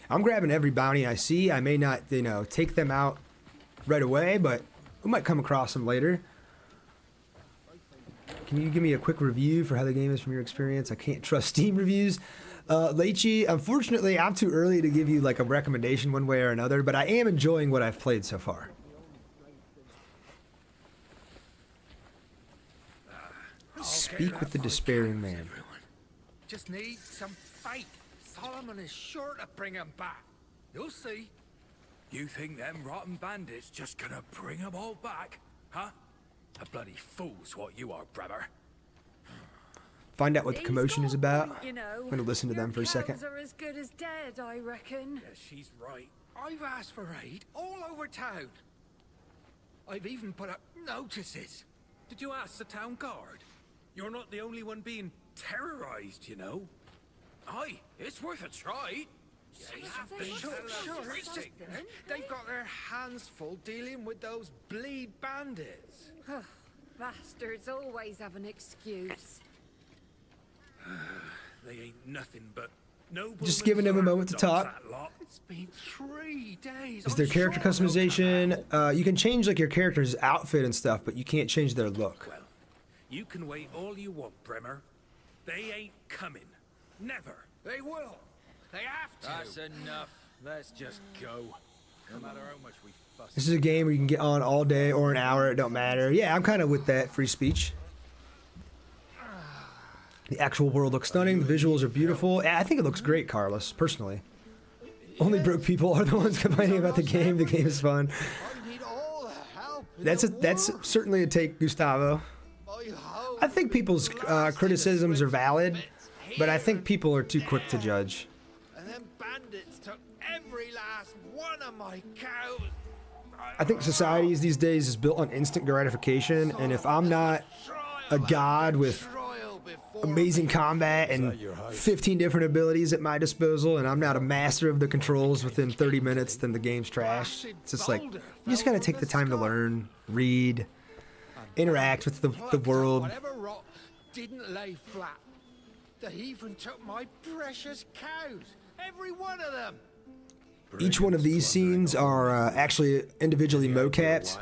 I'm grabbing every bounty I see. I may not, take them out right away, but we might come across them later. Can you give me a quick review for how the game is from your experience? I can't trust Steam reviews. Leichy, unfortunately, I'm too early to give you like a recommendation one way or another, but I am enjoying what I've played so far. Speak with the despairing man. Everyone. Just need some faith. Solomon is sure to bring him back. You'll see. You think them rotten bandits just gonna bring them all back, huh? A bloody fool's what you are, brother. Find out what the commotion is about. You know, I'm gonna listen to them for a second. Your cows are as good as dead, I reckon. Yeah, she's right. I've asked for aid all over town. I've even put up notices. Did you ask the town guard? You're not the only one being terrorized, you know. Aye, it's worth a try. They have been They've got their hands full dealing with those bleed bandits. Bastards always have an excuse. They ain't nothing but noble. Just giving them a moment to talk. It's been 3 days. Is there character customization? You can change like your character's outfit and stuff, but you can't change their look. Well, you can wait all you want, Bremer. They ain't coming. Never. They will. They have to. That's enough. Let's just go. No matter how much we fuss. This is a game where you can get on all day or an hour, it don't matter. Yeah, I'm kind of with that, free speech. The actual world looks stunning, the visuals are beautiful. I think it looks great, Carlos, personally. Only broke people are the ones complaining about the game. The game is fun. That's certainly a take, Gustavo. I think people's criticisms are valid, but I think people are too quick to judge. And then bandits took every last one of my cows. I think societies these days is built on instant gratification, and if I'm not a god with amazing combat and 15 different abilities at my disposal, and I'm not a master of the controls within 30 minutes, then the game's trash. It's just like, you just gotta take the time to learn, read, interact with the world. Whatever rot didn't lay flat. The heathen took my precious cows. Every one of them. Each one of these scenes are actually individually mocapped.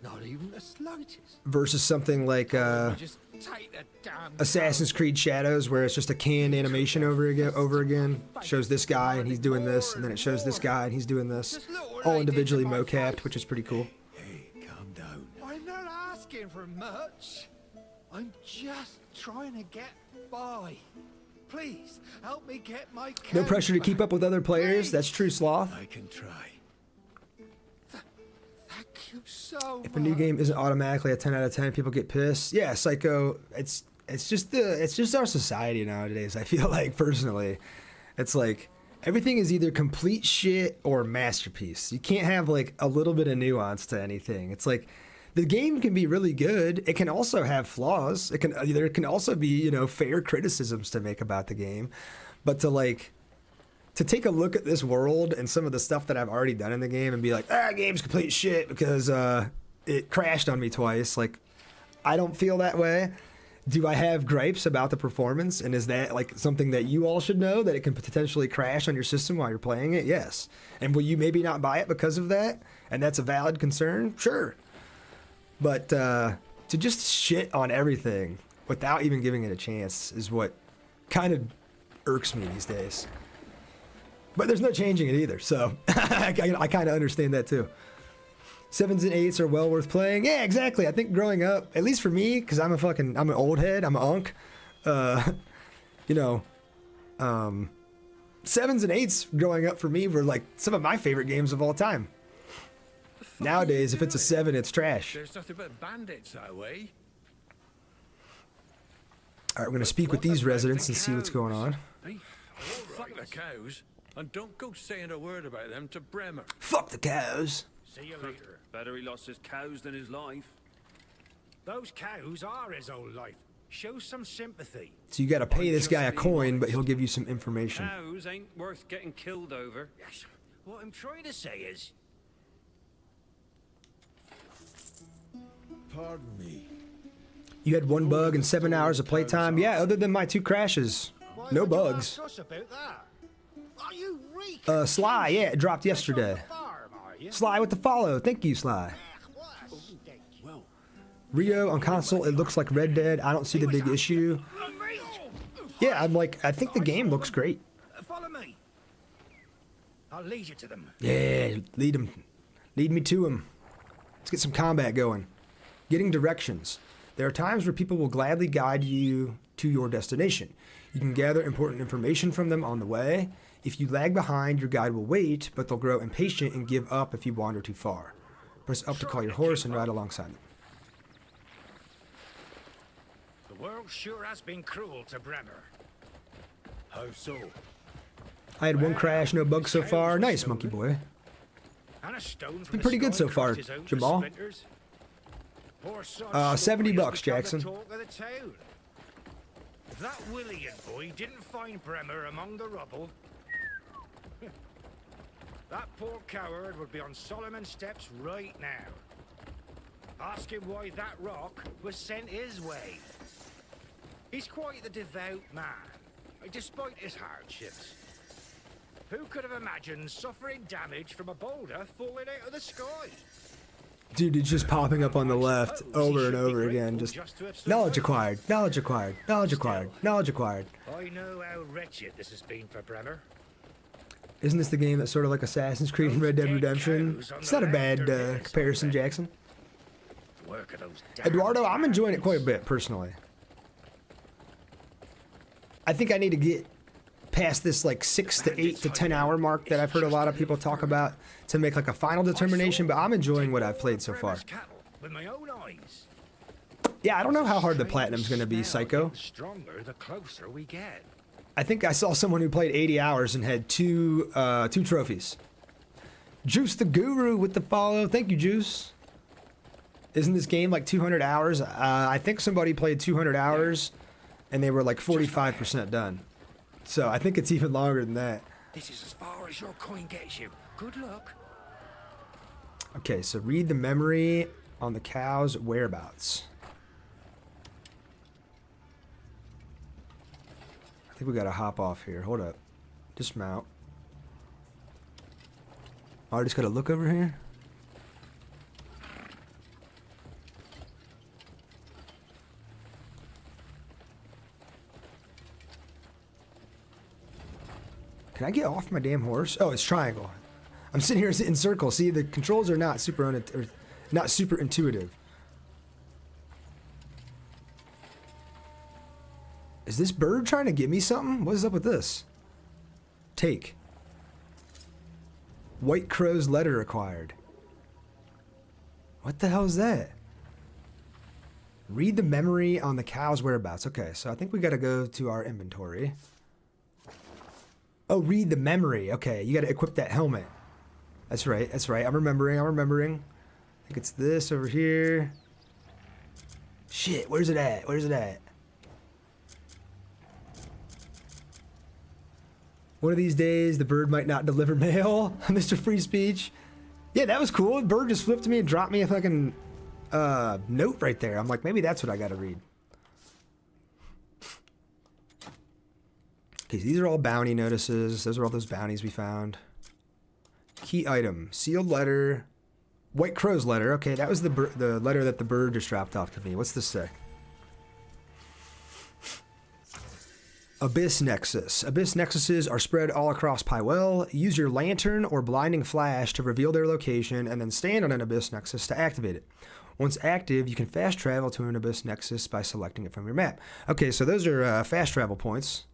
Not even the slightest. Versus something like Just take the damn Assassin's Creed Shadows, where it's just a canned animation over again. Shows this guy and he's doing this, and then it shows this guy and he's doing this. All individually mocapped, which is pretty cool. Hey, calm down. I'm not asking for much. I'm just trying to get by. Please help me get my cows No pressure to keep back. up with other players. Please. That's true, Sloth. I can try. Thank you so If a new game isn't automatically a 10 out of 10, people get pissed. Yeah, Psycho. It's just our society nowadays. I feel like personally, it's like everything is either complete shit or masterpiece. You can't have like a little bit of nuance to anything. It's like the game can be really good. It can also have flaws. There can also be fair criticisms to make about the game, but to take a look at this world and some of the stuff that I've already done in the game and be like, game's complete shit because it crashed on me twice. Like, I don't feel that way. Do I have gripes about the performance? And is that like something that you all should know, that it can potentially crash on your system while you're playing it? Yes. And will you maybe not buy it because of that? And that's a valid concern? Sure. But to just shit on everything without even giving it a chance is what kind of irks me these days. But there's no changing it either, so I kind of understand that too. 7s and 8s are well worth playing. Yeah, exactly. I think growing up, at least for me, because I'm an old head, I'm an unk. 7s and 8s growing up for me were like some of my favorite games of all time. Nowadays, if it's a 7, it's trash. There's nothing but bandits that way. All right, we're gonna speak with these residents and see what's going on. Hey, fuck the cows, and don't go saying a word about them to Bremer. Fuck the cows. See you later. Better he lost his cows than his life. Those cows are his whole life. Show some sympathy. So you gotta pay this guy a coin, but he'll give you some information. Cows ain't worth getting killed over. Yes. What I'm trying to say is... Pardon me. You had 1 bug and 7 hours of playtime? Yeah, other than my 2 crashes. Why No would you bugs. ask us about that? Are you reeking? Sly, yeah, it dropped yesterday. Farm, are you? Sly with the follow. Thank you, Sly. Well, Rio on console, it looks like Red Dead. I don't see the big issue. Yeah, I think the game looks great. follow me. I'll lead you to them. Yeah, lead me to him. Let's get some combat going. Getting directions. There are times where people will gladly guide you to your destination. You can gather important information from them on the way. If you lag behind, your guide will wait, but they'll grow impatient and give up if you wander too far. Press up to call your horse and ride alongside them. The world sure has been cruel to Bremer. How so? I had 1 crash, no bugs so far. Nice, monkey boy. And a stone from Been pretty the good sky so far, crushed his own to Jamal. splinters. Poor sod $70 Slippery has become Jackson. the talk of the town. If that William boy didn't find Bremer among the rubble, that poor coward would be on Solomon's steps right now. Ask him why that rock was sent his way. He's quite the devout man, despite his hardships. Who could have imagined suffering damage from a boulder falling out of the sky? Dude, it's just popping up on the left over and over again. Just knowledge acquired, knowledge acquired, knowledge acquired, knowledge acquired. I know how wretched this has been for Bremer. Isn't this the game that's sort of like Assassin's Creed and Red Dead Redemption? It's not a bad comparison, Jackson. Work of those damn Eduardo, I'm enjoying it quite a bit, personally. I think I need to get past this like 6 to 8 to 10 hour mark that I've heard a lot of people talk about to make like a final determination, but I'm enjoying what I've played so far. Bremer's cattle with my own eyes. Yeah, I don't know how hard the platinum's going to be, Psycho. The stronger, the closer we get. I think I saw someone who played 80 hours and had two trophies. Juice the Guru with the follow. Thank you, Juice. Isn't this game like 200 hours? I think somebody played 200 hours and they were like 45% done. So I think it's even longer than that. This is as far as your coin gets you. Good luck. Okay, so read the memory on the cow's whereabouts. I think we gotta hop off here. Hold up. Dismount. Oh, I just gotta look over here. Can I get off my damn horse? Oh, it's triangle. I'm sitting here in circle. See, the controls are not super intuitive. Is this bird trying to give me something? What is up with this? Take. White Crow's letter acquired. What the hell is that? Read the memory on the cow's whereabouts. Okay, so I think we gotta go to our inventory. Oh, read the memory. Okay, you gotta equip that helmet. That's right, that's right. I'm remembering. I think it's this over here. Shit, where's it at? Where's it at? One of these days, the bird might not deliver mail. Mr. Free Speech. Yeah, that was cool. The bird just flipped me and dropped me a fucking note right there. I'm like, maybe that's what I gotta read. Okay, so these are all bounty notices. Those are all those bounties we found. Key item. Sealed letter. White Crow's letter. Okay, that was the letter that the bird just dropped off to me. What's this say? Abyss Nexus. Abyss Nexuses are spread all across Pywel. Use your lantern or blinding flash to reveal their location and then stand on an Abyss Nexus to activate it. Once active, you can fast travel to an Abyss Nexus by selecting it from your map. Okay, so those are fast travel points.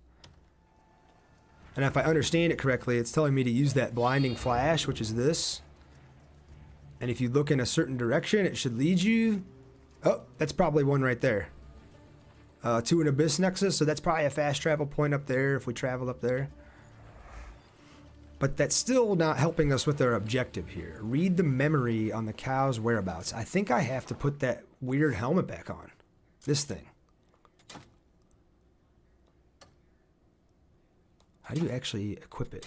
And if I understand it correctly, it's telling me to use that blinding flash, which is this. And if you look in a certain direction, it should lead you. Oh, that's probably one right there. To an abyss nexus, so that's probably a fast travel point up there if we travel up there. But that's still not helping us with our objective here. Read the memory on the cow's whereabouts. I think I have to put that weird helmet back on. This thing. How do you actually equip it?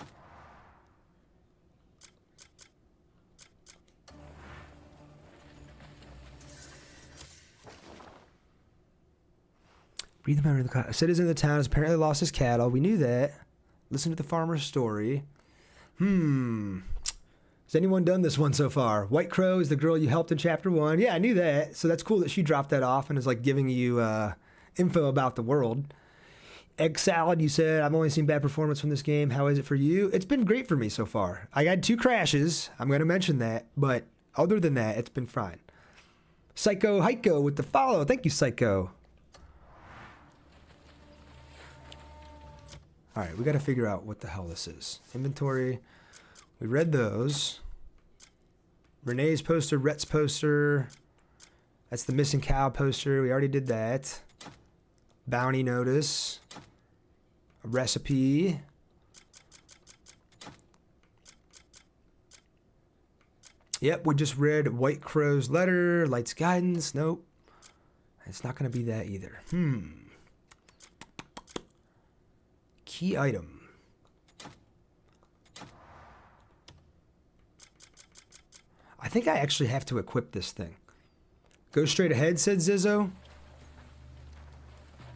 Read the memory of the cow. A citizen of the town has apparently lost his cattle. We knew that. Listen to the farmer's story. Has anyone done this one so far? White Crow is the girl you helped in chapter 1. Yeah, I knew that. So that's cool that she dropped that off and is like giving you info about the world. Egg salad, you said, I've only seen bad performance from this game. How is it for you? It's been great for me so far. I had 2 crashes. I'm going to mention that. But other than that, it's been fine. Psycho Heiko with the follow. Thank you, Psycho. All right, we got to figure out what the hell this is. Inventory. We read those. Renee's poster, Rhett's poster. That's the missing cow poster. We already did that. Bounty notice. A recipe. Yep, we just read White Crow's letter. Light's guidance. Nope. It's not going to be that either. Key item. I think I actually have to equip this thing. Go straight ahead, said Zizzo.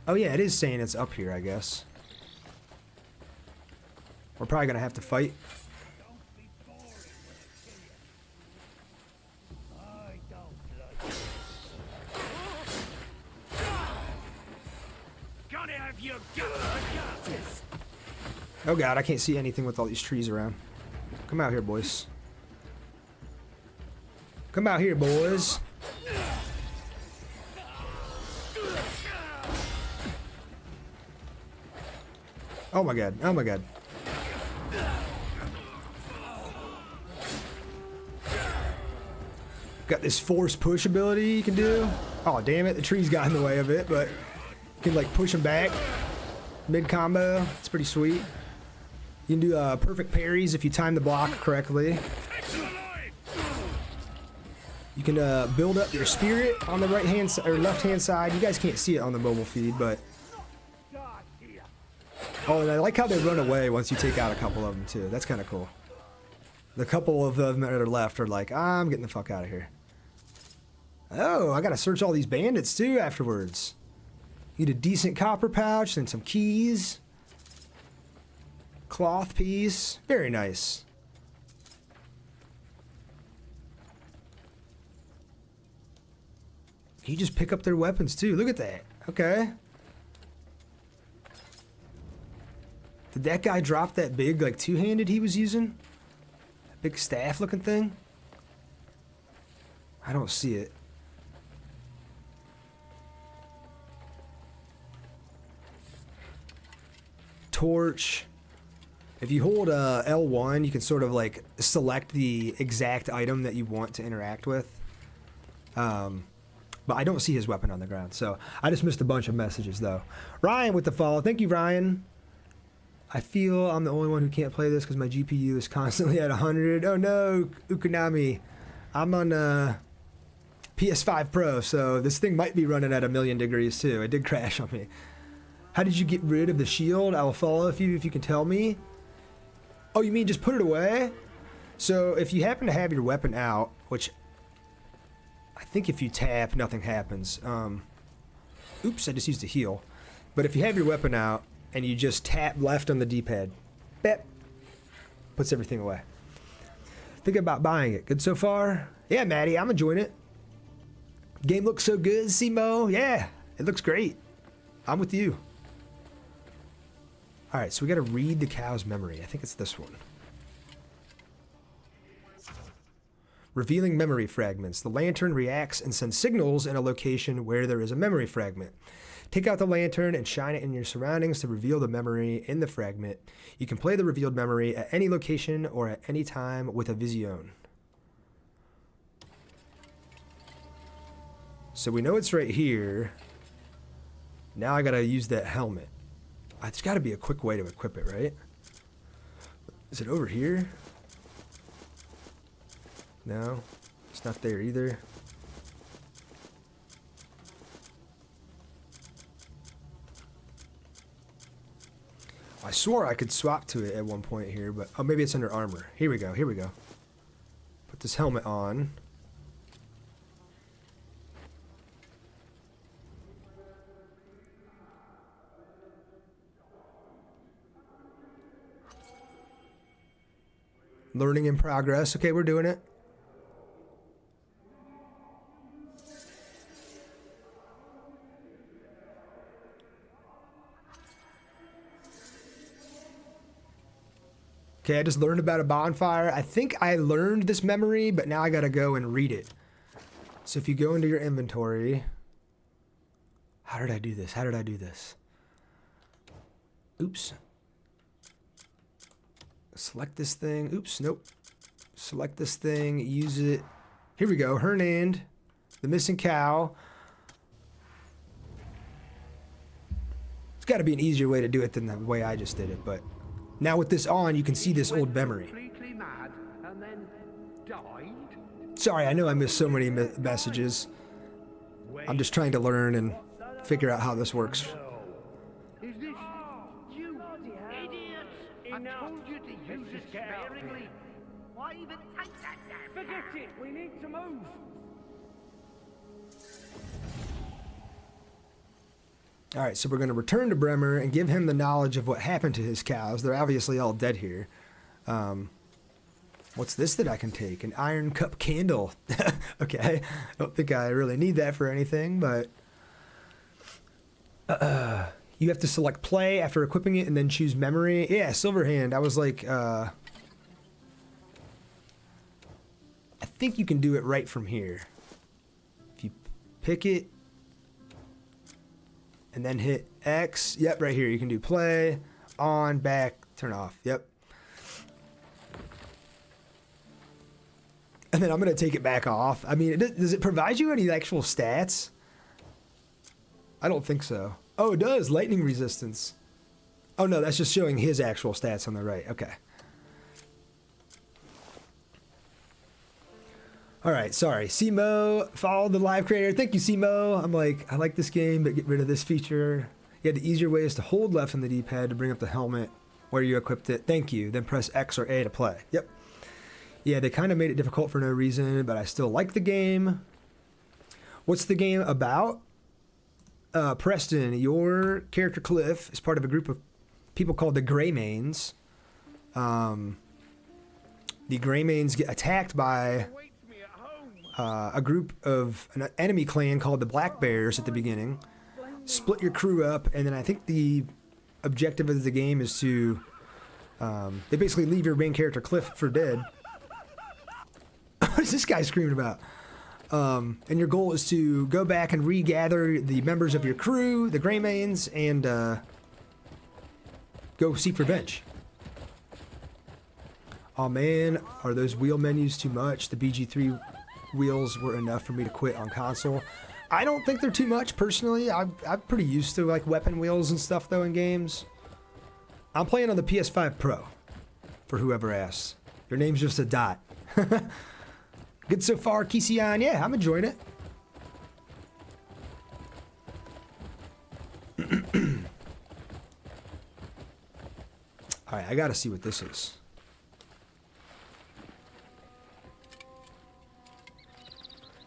Oh yeah, it is saying it's up here, I guess. We're probably going to have to fight. Oh god, I can't see anything with all these trees around. Come out here, boys. Come out here, boys. Oh my god, oh my god. Got this force push ability you can do. Oh damn it, the trees got in the way of it, but you can like push them back mid-combo. It's pretty sweet. You can do perfect parries if you time the block correctly. You can build up your spirit on the right hand or left hand side. You guys can't see it on the mobile feed, but oh, and I like how they run away once you take out a couple of them too. That's kind of cool. The couple of them that are left are like, I'm getting the fuck out of here. Oh, I gotta search all these bandits too afterwards. Need a decent copper pouch and some keys. Cloth piece. Very nice. You just pick up their weapons too. Look at that. Okay. Did that guy drop that big, like, two-handed he was using? That big staff-looking thing? I don't see it. Torch. If you hold L1, you can sort of, like, select the exact item that you want to interact with. But I don't see his weapon on the ground, so I just missed a bunch of messages, though. Ryan with the follow. Thank you, Ryan. I feel I'm the only one who can't play this because my GPU is constantly at 100. Oh no, Ukonami. I'm on PS5 Pro, so this thing might be running at 1,000,000 degrees too. It did crash on me. How did you get rid of the shield? I will follow if you can tell me. Oh, you mean just put it away? So if you happen to have your weapon out, which I think if you tap, nothing happens. Oops, I just used a heal. But if you have your weapon out, and you just tap left on the D-pad. Bep. Puts everything away. Think about buying it. Good so far? Yeah, Maddie, I'm enjoying it. Game looks so good, Simo. Yeah, it looks great. I'm with you. Alright, so we gotta read the cow's memory. I think it's this one. Revealing memory fragments. The lantern reacts and sends signals in a location where there is a memory fragment. Take out the lantern and shine it in your surroundings to reveal the memory in the fragment. You can play the revealed memory at any location or at any time with a vision. So we know it's right here. Now I gotta use that helmet. There's gotta be a quick way to equip it, right? Is it over here? No, it's not there either. I swore I could swap to it at one point here, but oh, maybe it's under armor. Here we go, here we go. Put this helmet on. Learning in progress. Okay, we're doing it. Okay, I just learned about a bonfire. I think I learned this memory, but now I gotta go and read it. So if you go into your inventory... How did I do this? How did I do this? Oops. Select this thing. Oops, nope. Select this thing, use it. Here we go, Hernand, the missing cow. There's gotta be an easier way to do it than the way I just did it, but... Now with this on, you can see this old memory. Mad and then died? Sorry, I know I missed so many messages. I'm just trying to learn and figure out how this works. Is this you idiots? I told you to use it sparingly. Why even take that damn? Forget it. We need to move. All right, so we're going to return to Bremer and give him the knowledge of what happened to his cows. They're obviously all dead here. What's this that I can take? An iron cup candle. Okay, I don't think I really need that for anything, but... you have to select play after equipping it and then choose memory. Yeah, Silverhand. I was like... I think you can do it right from here. If you pick it... and then hit X. Yep, right here. You can do play, on, back, turn off. Yep. And then I'm going to take it back off. I mean, does it provide you any actual stats? I don't think so. Oh, it does. Lightning resistance. Oh, no, that's just showing his actual stats on the right. Okay. All right, sorry. Simo, follow the live creator. Thank you, Simo. I'm like, I like this game, but get rid of this feature. Yeah, the easier way is to hold left on the D-pad to bring up the helmet where you equipped it. Thank you. Then press X or A to play. Yep. Yeah, they kind of made it difficult for no reason, but I still like the game. What's the game about? Preston, your character Kliff is part of a group of people called the Greymanes. The Greymanes get attacked by a group of an enemy clan called the Black Bears at the beginning. Split your crew up, and then I think the objective of the game is to... they basically leave your main character Kliff for dead. What is this guy screaming about? And your goal is to go back and regather the members of your crew, the Greymanes, and go seek revenge. Oh man, are those wheel menus too much? The BG3 wheels were enough for me to quit on console. I don't think they're too much, personally. I'm pretty used to like weapon wheels and stuff though in games. I'm playing on the PS5 Pro, for whoever asks. Your name's just a dot. Good so far, Kisian. Yeah, I'm enjoying it. Alright, I gotta see what this is.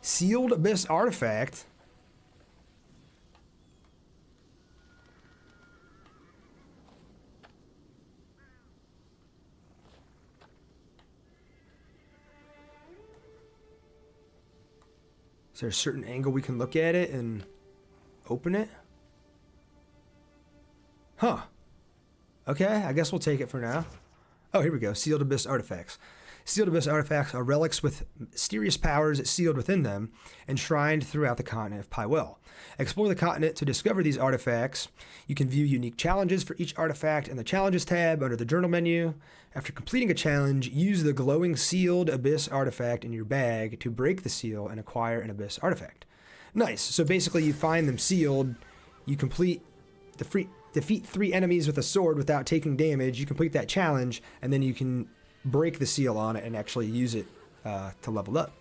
Sealed Abyss Artifact. Is there a certain angle we can look at it and open it? Huh. Okay, I guess we'll take it for now. Oh, here we go. Sealed Abyss Artifacts. Sealed Abyss Artifacts are relics with mysterious powers sealed within them, enshrined throughout the continent of Pywel. Explore the continent to discover these artifacts. You can view unique challenges for each artifact in the Challenges tab under the Journal menu. After completing a challenge, use the glowing Sealed Abyss Artifact in your bag to break the seal and acquire an Abyss Artifact. Nice. So basically, you find them sealed. You defeat 3 enemies with a sword without taking damage. You complete that challenge, and then you can break the seal on it and actually use it to level up.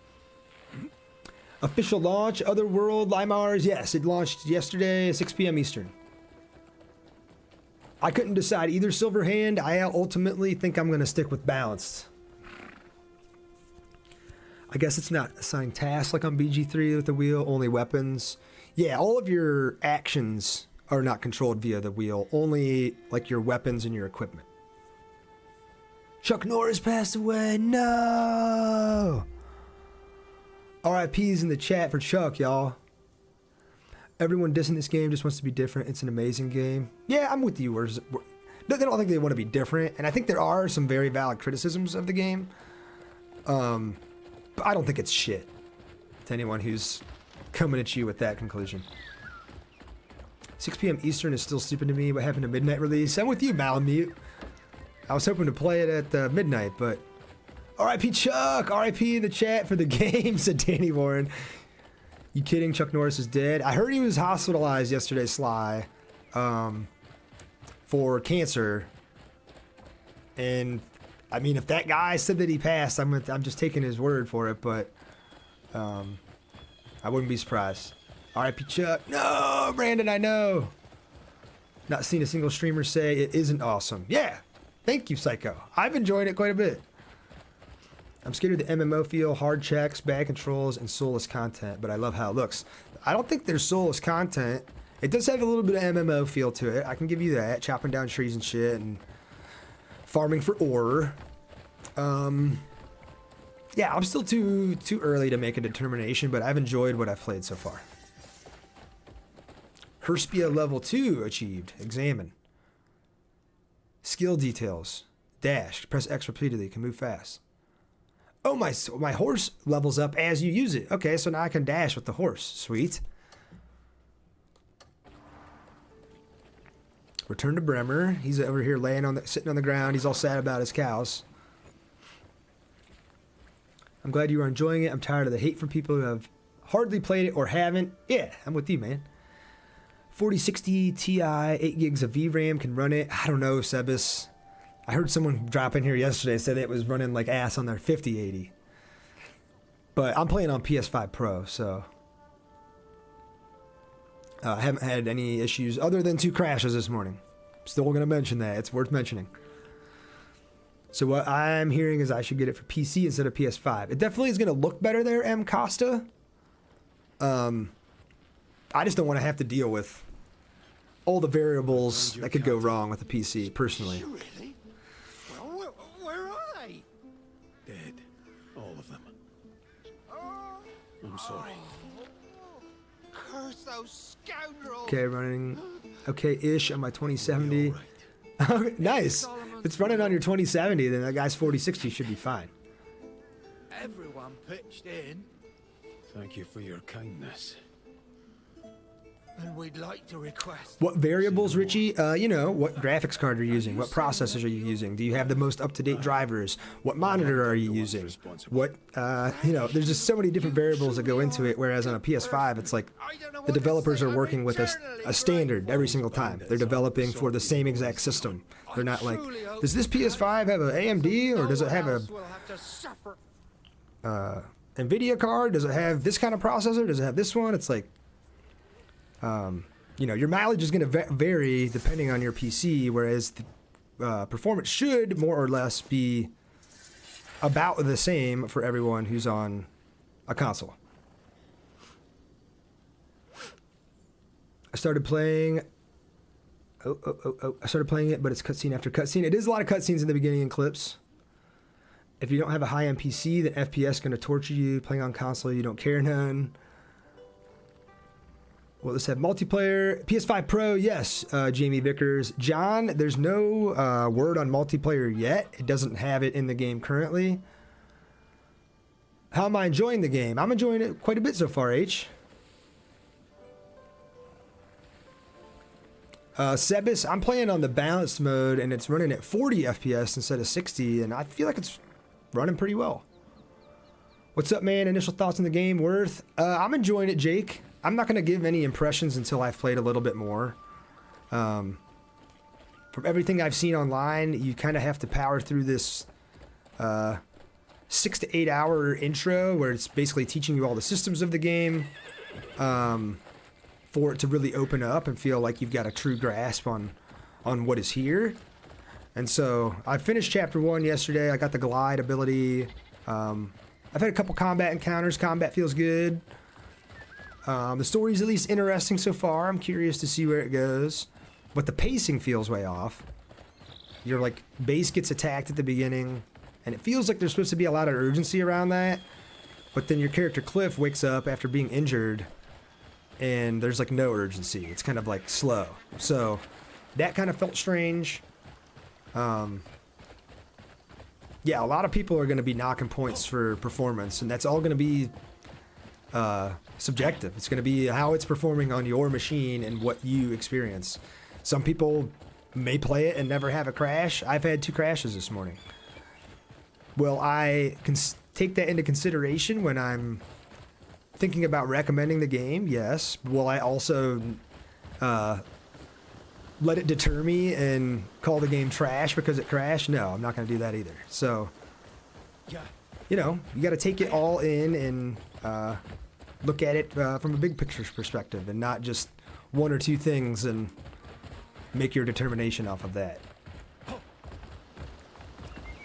Official launch, Otherworld, Limars. Yes, it launched yesterday, 6 p.m. Eastern. I couldn't decide either silver hand. I ultimately think I'm going to stick with balanced. I guess it's not assigning tasks like on BG3 with the wheel, only weapons. Yeah, all of your actions are not controlled via the wheel, only like your weapons and your equipment. Chuck Norris passed away. No! RIP's in the chat for Chuck, y'all. Everyone dissing this game just wants to be different. It's an amazing game. Yeah, I'm with you. They don't think they want to be different, and I think there are some very valid criticisms of the game. But I don't think it's shit to anyone who's coming at you with that conclusion. 6 p.m. Eastern is still stupid to me. What happened to midnight release? I'm with you, Malamute. I was hoping to play it at midnight, but R.I.P. Chuck! R.I.P. in the chat for the game, said Danny Warren. You kidding? Chuck Norris is dead. I heard he was hospitalized yesterday, Sly, for cancer. And I mean, if that guy said that he passed, I'm just taking his word for it. But I wouldn't be surprised. R.I.P. Chuck. No, Brandon, I know. Not seen a single streamer say it isn't awesome. Yeah, thank you, Psycho. I've enjoyed it quite a bit. I'm scared of the MMO feel, hard checks, bad controls, and soulless content, but I love how it looks. I don't think there's soulless content. It does have a little bit of MMO feel to it. I can give you that. Chopping down trees and shit, and farming for ore. Yeah, I'm still too early to make a determination, but I've enjoyed what I've played so far. Herspia level 2 achieved. Examine. Skill details. Dash. Press X repeatedly. Can move fast. Oh, my horse levels up as you use it. Okay, so now I can dash with the horse. Sweet. Return to Bremer. He's over here sitting on the ground. He's all sad about his cows. I'm glad you are enjoying it. I'm tired of the hate from people who have hardly played it or haven't. Yeah, I'm with you, man. 4060 Ti, 8 gigs of VRAM can run it. I don't know, Sebas. I heard someone drop in here yesterday said it was running like ass on their 5080. But I'm playing on PS5 Pro, so I haven't had any issues other than 2 crashes this morning. Still going to mention that. It's worth mentioning. So what I'm hearing is I should get it for PC instead of PS5. It definitely is going to look better there, M. Costa. I just don't want to have to deal with all the variables that could go wrong with the PC, personally. Really? Well, where are they? Dead. All of them. I'm sorry. Curse those scoundrels! Okay, running okay-ish on my 2070. Right. Nice. If it's running on your 2070, then that guy's 4060 should be fine. Everyone pitched in. Thank you for your kindness. And we'd like to request... What variables, Richie? You know, what graphics card are you using? What processors are you using? Do you have the most up-to-date drivers? What monitor are you using? What, you know, there's just so many different variables that go into it, whereas on a PS5, it's like the developers are working with a standard every single time. They're developing for the same exact system. They're not like, does this PS5 have an AMD, or does it have a NVIDIA card? Does it have this kind of processor? Does it have this one? It's like, you know, your mileage is going to vary depending on your PC, whereas the performance should more or less be about the same for everyone who's on a console. I started playing... I started playing it, but it's cutscene after cutscene. It is a lot of cutscenes in the beginning and clips. If you don't have a high-end PC, then FPS is going to torture you. Playing on console, you don't care none. Well, let's have multiplayer. PS5 Pro, yes, Jamie Vickers. John, there's no word on multiplayer yet. It doesn't have it in the game currently. How am I enjoying the game? I'm enjoying it quite a bit so far, H. Sebas, I'm playing on the balanced mode, and it's running at 40 FPS instead of 60, and I feel like it's running pretty well. What's up, man? Initial thoughts on the game? Worth? I'm enjoying it, Jake. I'm not going to give any impressions until I've played a little bit more. From everything I've seen online, you kind of have to power through this 6 to 8 hour intro where it's basically teaching you all the systems of the game for it to really open up and feel like you've got a true grasp on what is here. And so I finished chapter 1 yesterday. I got the glide ability. I've had a couple combat encounters. Combat feels good. The story's at least interesting so far. I'm curious to see where it goes. But the pacing feels way off. Your like base gets attacked at the beginning, and it feels like there's supposed to be a lot of urgency around that. But then your character Kliff wakes up after being injured, and there's like no urgency. It's kind of like slow. So that kind of felt strange. Yeah, a lot of people are going to be knocking points for performance, and that's all going to be subjective. It's going to be how it's performing on your machine and what you experience. Some people may play it and never have a crash. I've had 2 crashes this morning. Will I take that into consideration when I'm thinking about recommending the game? Yes. Will I also let it deter me and call the game trash because it crashed? No, I'm not going to do that either. So, you know, you got to take it all in and look at it from a big picture perspective and not just 1 or 2 things and make your determination off of that.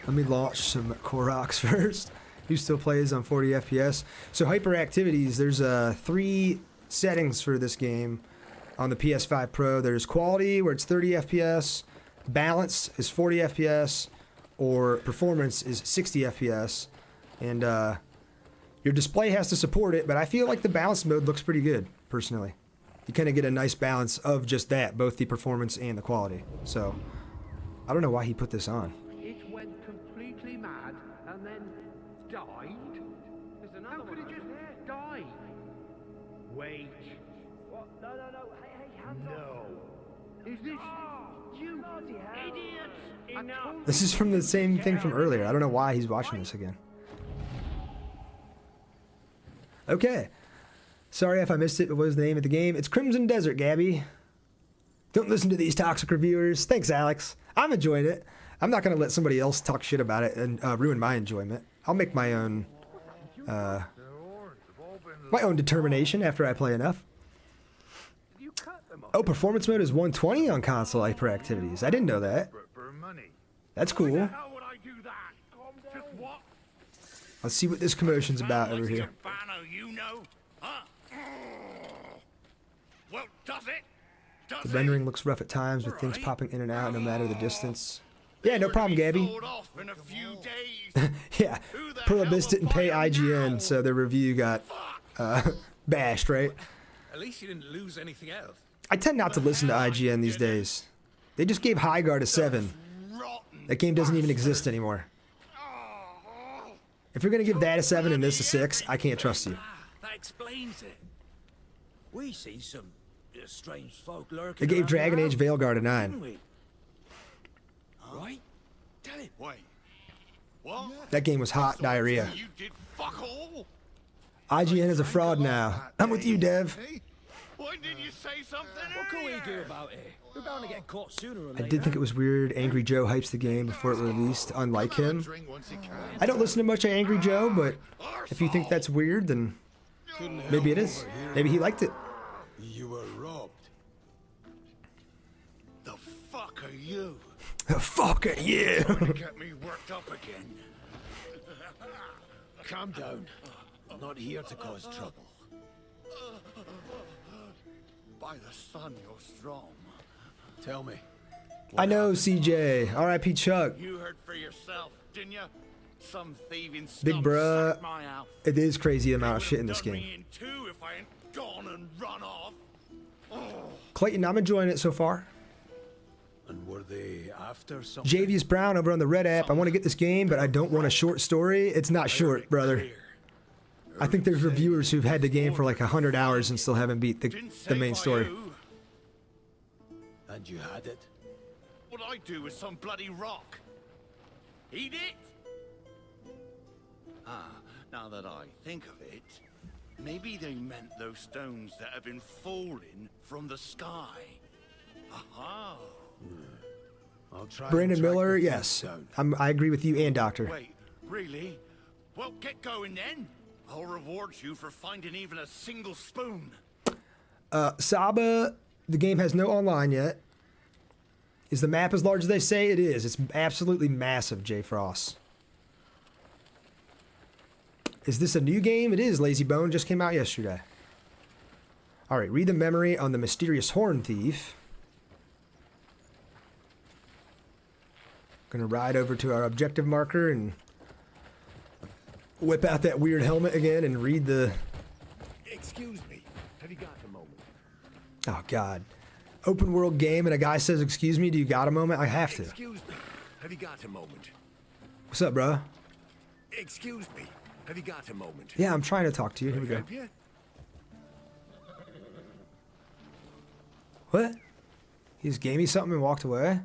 Let me launch some Koroks first. Who still plays on 40 FPS? So hyperactivities, there's 3 settings for this game on the PS5 Pro. There's quality, where it's 30 FPS, balance is 40 FPS, or performance is 60 FPS. And your display has to support it, but I feel like the balance mode looks pretty good, personally. You kind of get a nice balance of just that, both the performance and the quality. So, I don't know why he put this on. It went completely mad and then died. There's another How could it just die? Wait. What? No. Hey, hands off. Is this you idiots? Enough. This is from the same thing from earlier. I don't know why he's watching this again. Okay. Sorry if I missed it. What was the name of the game? It's Crimson Desert, Gabby. Don't listen to these toxic reviewers. Thanks, Alex. I'm enjoying it. I'm not going to let somebody else talk shit about it and ruin my enjoyment. I'll make my own determination after I play enough. Oh, performance mode is 120 on console hyperactivities. I didn't know that. That's cool. Let's see what this commotion's about over here. The rendering looks rough at times with things popping in and out no matter the distance. Yeah, no problem, Gabby. Yeah, Pluribus didn't pay IGN, so their review got bashed, right? At least you didn't lose anything else. I tend not to listen to IGN these days. They just gave Highguard a 7. That game doesn't even exist anymore. If you're gonna give that a 7 and this a 6, I can't trust you. That explains it. We see some strange folk lurking. They gave Dragon Age Veilguard a 9. Right? Tell it. Wait. What? That game was hot diarrhea. You did fuck all? IGN is a fraud now. I'm with you, Dev. Why didn't you say something? What can we do about it? We're bound to get caught sooner or later. I did think it was weird Angry Joe hypes the game before it released, unlike him. I don't listen to much of Angry Joe, but if you think that's weird, then maybe it is. Maybe he liked it. You were robbed. The fuck are you? The fuck are you? Trying to get me worked up again. Calm down. I'm not here to cause trouble. By the sun, you're strong. Tell me. I know, CJ. R.I.P. Chuck. You heard for yourself, didn't you? Some thieving Big scum bruh. sacked my house. It is crazy the amount of shit in this Done game. me in two if I ain't gone and run off. Clayton, I'm enjoying it so far. And were they after something? Javius Brown over on the Red app. I want to get this game, but I don't want a short story. It's not short, brother. I think there's reviewers who've had the game for like 100 hours and still haven't beat the main story. And you had it? What I do with some bloody rock? Eat it? Ah, now that I think of it, Maybe they meant those stones that have been falling from the sky. Aha! I'll try. Brandon Miller, yes. I agree with you and Doctor. Wait, really? Well, get going then. I'll reward you for finding even a single spoon. Saba, the game has no online yet. Is the map as large as they say it is? It's absolutely massive, J Frost. Is this a new game? It is. Lazy Bone just came out yesterday. All right, read the memory on the mysterious horn thief. Gonna ride over to our objective marker and whip out that weird helmet again and read the... Excuse me. Have you got a moment? Oh, God. Open world game and a guy says, excuse me, do you got a moment? I have to. Excuse me. Have you got a moment? What's up, bro? Excuse me. Have you got a moment? Yeah, I'm trying to talk to you. Here we go. What? He just gave me something and walked away?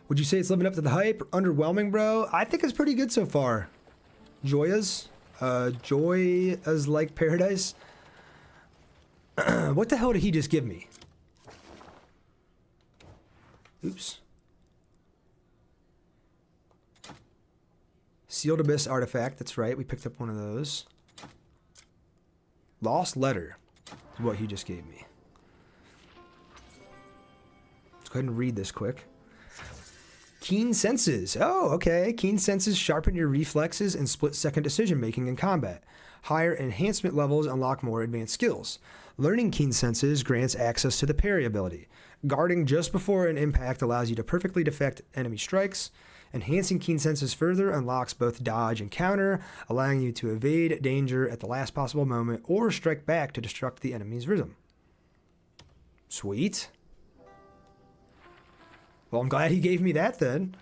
Would you say it's living up to the hype? Underwhelming, bro? I think it's pretty good so far. Joy as like paradise. What the hell did he just give me? Oops. Sealed Abyss artifact. That's right. We picked up one of those. Lost letter is what he just gave me. Let's go ahead and read this quick. Keen senses. Oh, okay. Keen senses sharpen your reflexes and split-second decision-making in combat. Higher enhancement levels unlock more advanced skills. Learning keen senses grants access to the parry ability. Guarding just before an impact allows you to perfectly deflect enemy strikes. Enhancing keen senses further unlocks both dodge and counter, allowing you to evade danger at the last possible moment or strike back to disrupt the enemy's rhythm. Sweet. Well, I'm glad he gave me that then.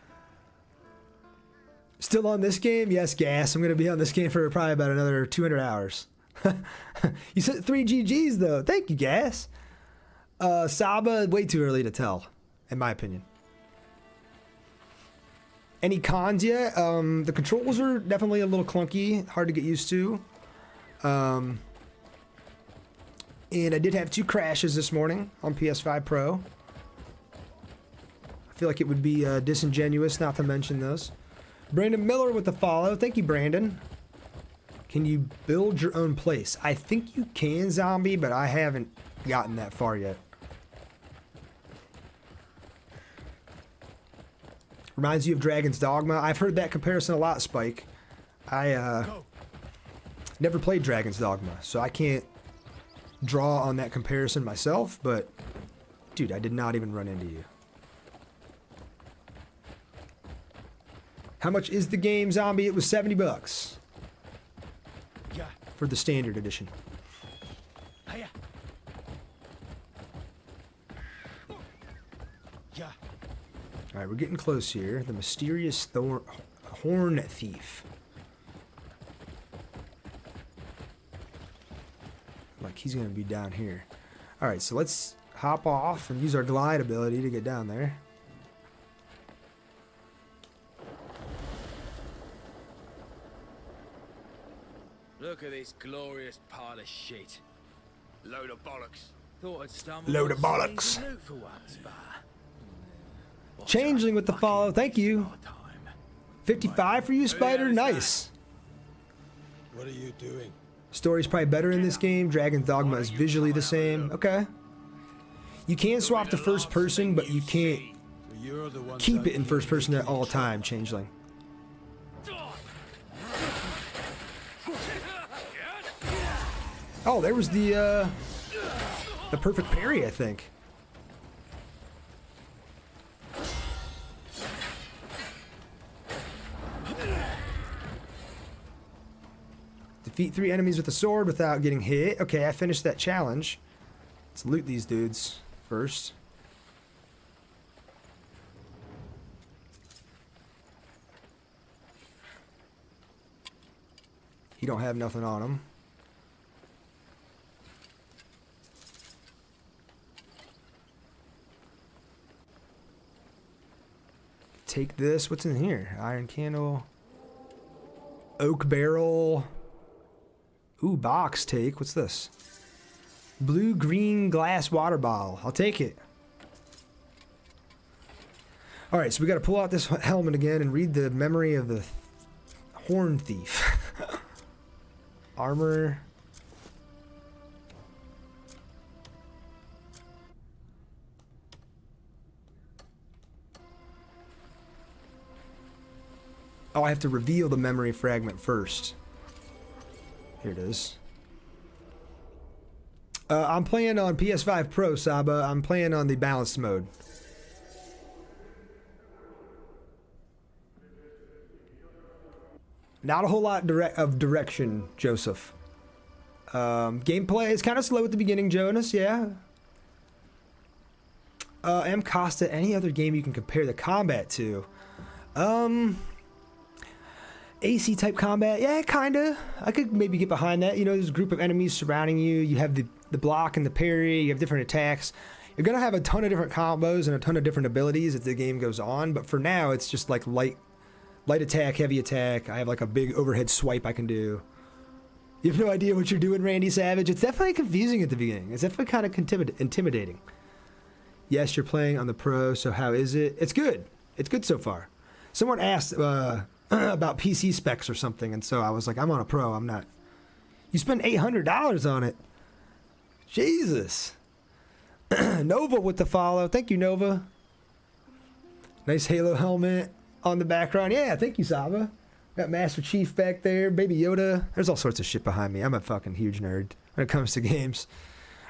Still on this game? Yes, Gas. I'm going to be on this game for probably about another 200 hours. You said 3 GGs, though. Thank you, Gas. Saba, way too early to tell, in my opinion. Any cons yet? The controls are definitely a little clunky, hard to get used to. And I did have 2 crashes this morning on PS5 Pro. I feel like it would be disingenuous not to mention those. Brandon Miller with the follow. Thank you, Brandon. Can you build your own place? I think you can, Zombie, but I haven't gotten that far yet. Reminds you of Dragon's Dogma. I've heard that comparison a lot, Spike. I never played Dragon's Dogma, so I can't draw on that comparison myself, but dude, I did not even run into you. How much is the game, Zombie? It was $70 for the standard edition. All right, we're getting close here. The mysterious horn thief. Like he's gonna be down here. All right, so let's hop off and use our glide ability to get down there. Look at this glorious pile of shit. Load of bollocks. Thought I'd stumble Load of on bollocks. some loot for once, but Changeling with the follow. Thank you. 55 for you, Spider. Nice. What are you doing? Story's probably better in this game. Dragon's Dogma is visually the same. Okay. You can swap to first person, but you can't keep it in first person at all time, Changeling. Oh, there was the perfect parry, I think. Defeat 3 enemies with a sword without getting hit. Okay, I finished that challenge. Let's loot these dudes first. He don't have nothing on him. Take this. What's in here? Iron candle. Oak barrel. Ooh, box take. What's this? Blue-green glass water bottle. I'll take it. All right, so we got to pull out this helmet again and read the memory of the horn thief. Armor. Oh, I have to reveal the memory fragment first. Here it is. I'm playing on PS5 Pro, Saba. I'm playing on the balanced mode. Not a whole lot of direction, Joseph. Gameplay is kind of slow at the beginning, Jonas, yeah. M. Costa, any other game you can compare the combat to? AC type combat, yeah, kinda. I could maybe get behind that. You know, there's a group of enemies surrounding you. You have the block and the parry. You have different attacks. You're gonna have a ton of different combos and a ton of different abilities as the game goes on. But for now, it's just like light attack, heavy attack. I have like a big overhead swipe I can do. You have no idea what you're doing, Randy Savage. It's definitely confusing at the beginning. It's definitely kind of intimidating. Yes, you're playing on the Pro, so how is it? It's good. It's good so far. Someone asked about PC specs or something, and so I was like, I'm on a Pro, I'm not. You spend $800 on it. Jesus. Nova with the follow. Thank you, Nova. Nice Halo helmet on the background. Yeah, thank you, Saba. Got Master Chief back there, Baby Yoda. There's all sorts of shit behind me. I'm a fucking huge nerd when it comes to games.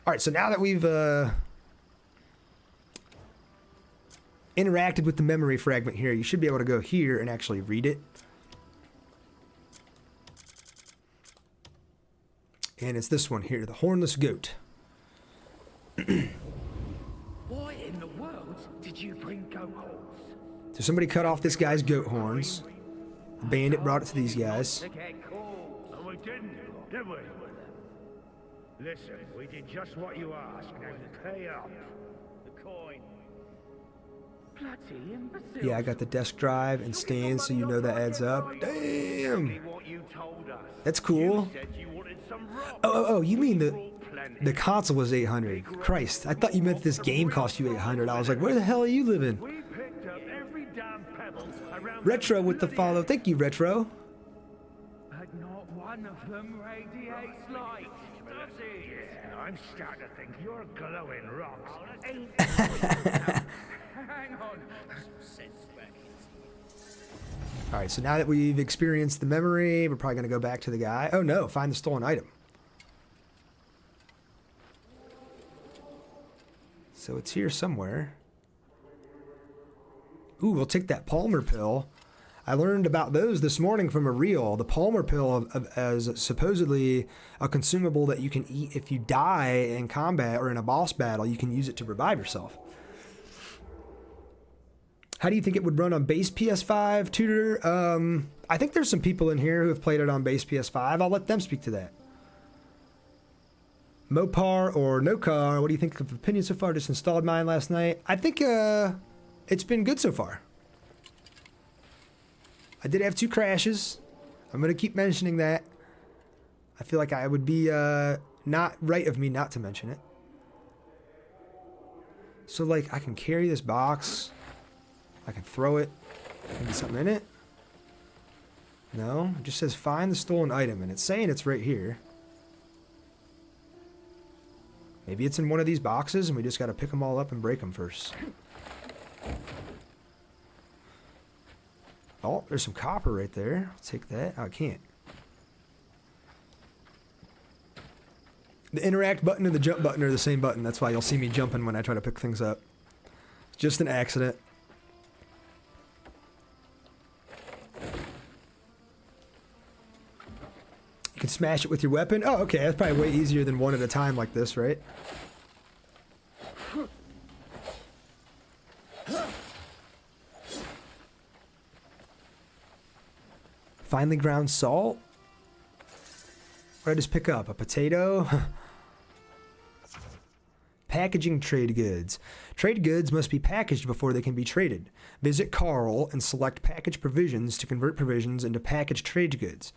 All right, so now that we've interacted with the memory fragment here, you should be able to go here and actually read it. And it's this one here, the Hornless Goat. Why in the world did you bring goat horns? So somebody cut off this guy's goat horns. The bandit brought it to these guys. And we didn't, did we? Listen, we did just what you asked. Now pay up. The coin. Bloody imbecile. Yeah, I got the desk drive and stand, so you know that adds up. Damn! That's cool. Oh, you mean the console was 800. Christ, I thought you meant this game cost you 800. I was like, where the hell are you living? Retro with the follow. Thank you, Retro. But not one of them radiates light, does it? I'm starting to think your glowing rocks ain't. Hang on. All right, so now that we've experienced the memory, we're probably going to go back to the guy. Oh no, find the stolen item. So it's here somewhere. Ooh, we'll take that Palmer pill. I learned about those this morning from a reel. The Palmer pill as supposedly a consumable that you can eat if you die in combat or in a boss battle. You can use it to revive yourself. How do you think it would run on base PS5, Tutor? I think there's some people in here who have played it on base PS5. I'll let them speak to that. Mopar or No Car, what do you think of opinion so far? Just installed mine last night. I think it's been good so far. I did have 2 crashes. I'm going to keep mentioning that. I feel like I would be not right of me not to mention it. So, like, I can carry this box. I can throw it. Maybe something in it. No, it just says find the stolen item, and it's saying it's right here. Maybe it's in one of these boxes, and we just got to pick them all up and break them first. Oh, there's some copper right there. I'll take that. Oh, I can't. The interact button and the jump button are the same button. That's why you'll see me jumping when I try to pick things up. It's just an accident. You can smash it with your weapon. Oh, okay. That's probably way easier than one at a time like this, right? Finely ground salt. What did I just pick up? A potato? Packaging trade goods. Trade goods must be packaged before they can be traded. Visit Carl and select package provisions to convert provisions into packaged trade goods.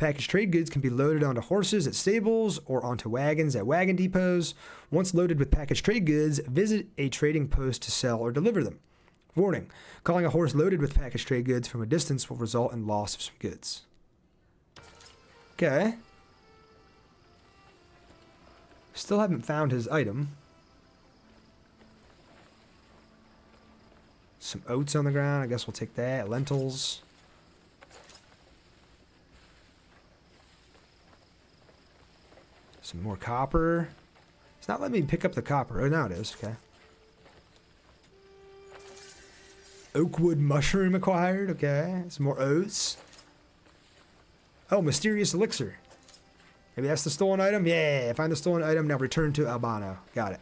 Packaged trade goods can be loaded onto horses at stables or onto wagons at wagon depots. Once loaded with packaged trade goods, visit a trading post to sell or deliver them. Warning, calling a horse loaded with packaged trade goods from a distance will result in loss of some goods. Okay. Still haven't found his item. Some oats on the ground. I guess we'll take that. Lentils. Some more copper. It's not letting me pick up the copper. Oh, now it is. Okay. Oakwood mushroom acquired. Okay. Some more oats. Oh, mysterious elixir. Maybe that's the stolen item? Yeah, find the stolen item. Now return to Albano. Got it.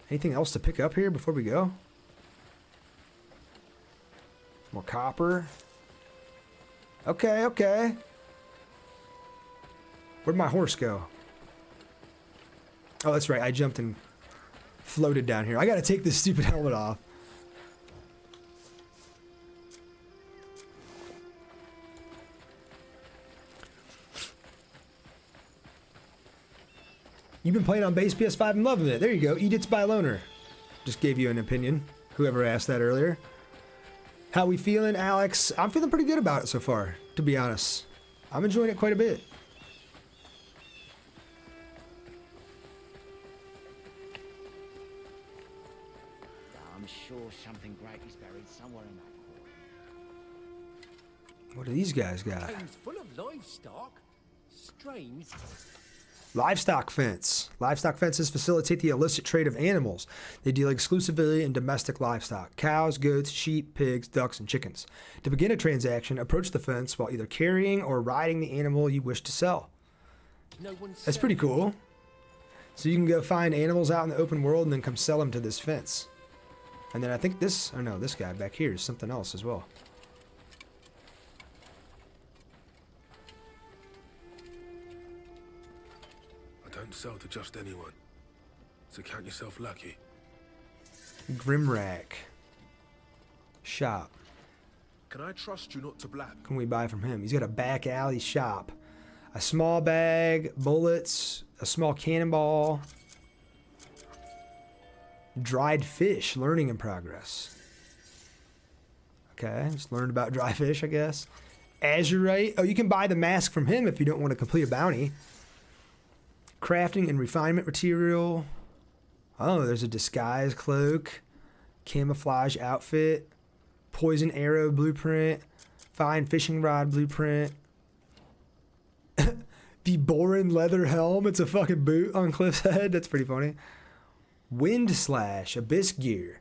Anything else to pick up here before we go? More copper. Okay, okay. Where'd my horse go? Oh, that's right. I jumped and floated down here. I gotta take this stupid helmet off. You've been playing on base PS5 and loving it. There you go. Edith's by loner. Just gave you an opinion. Whoever asked that earlier. How we feeling, Alex? I'm feeling pretty good about it so far, to be honest. I'm enjoying it quite a bit. I'm sure something great is buried somewhere in that corner. What do these guys got? Game's full of livestock. Strange. Livestock fence. Livestock fences facilitate the illicit trade of animals. They deal exclusively in domestic livestock. Cows, goats, sheep, pigs, ducks, and chickens. To begin a transaction, approach the fence while either carrying or riding the animal you wish to sell. That's pretty cool. So you can go find animals out in the open world and then come sell them to this fence. And then I think this, oh no, this guy back here is something else as well. Don't sell to just anyone, so count yourself lucky. Grimrack. Shop. Can I trust you not to blab? What can we buy from him? He's got a back alley shop. A small bag, bullets, a small cannonball. Dried fish, learning in progress. Okay, just learned about dry fish, I guess. Azurite. Oh, you can buy the mask from him if you don't want to complete a bounty. Crafting and refinement material. Oh, there's a disguise cloak. Camouflage outfit. Poison arrow blueprint. Fine fishing rod blueprint. The Borin leather helm. It's a fucking boot on Kliff's head. That's pretty funny. Wind slash. Abyss gear.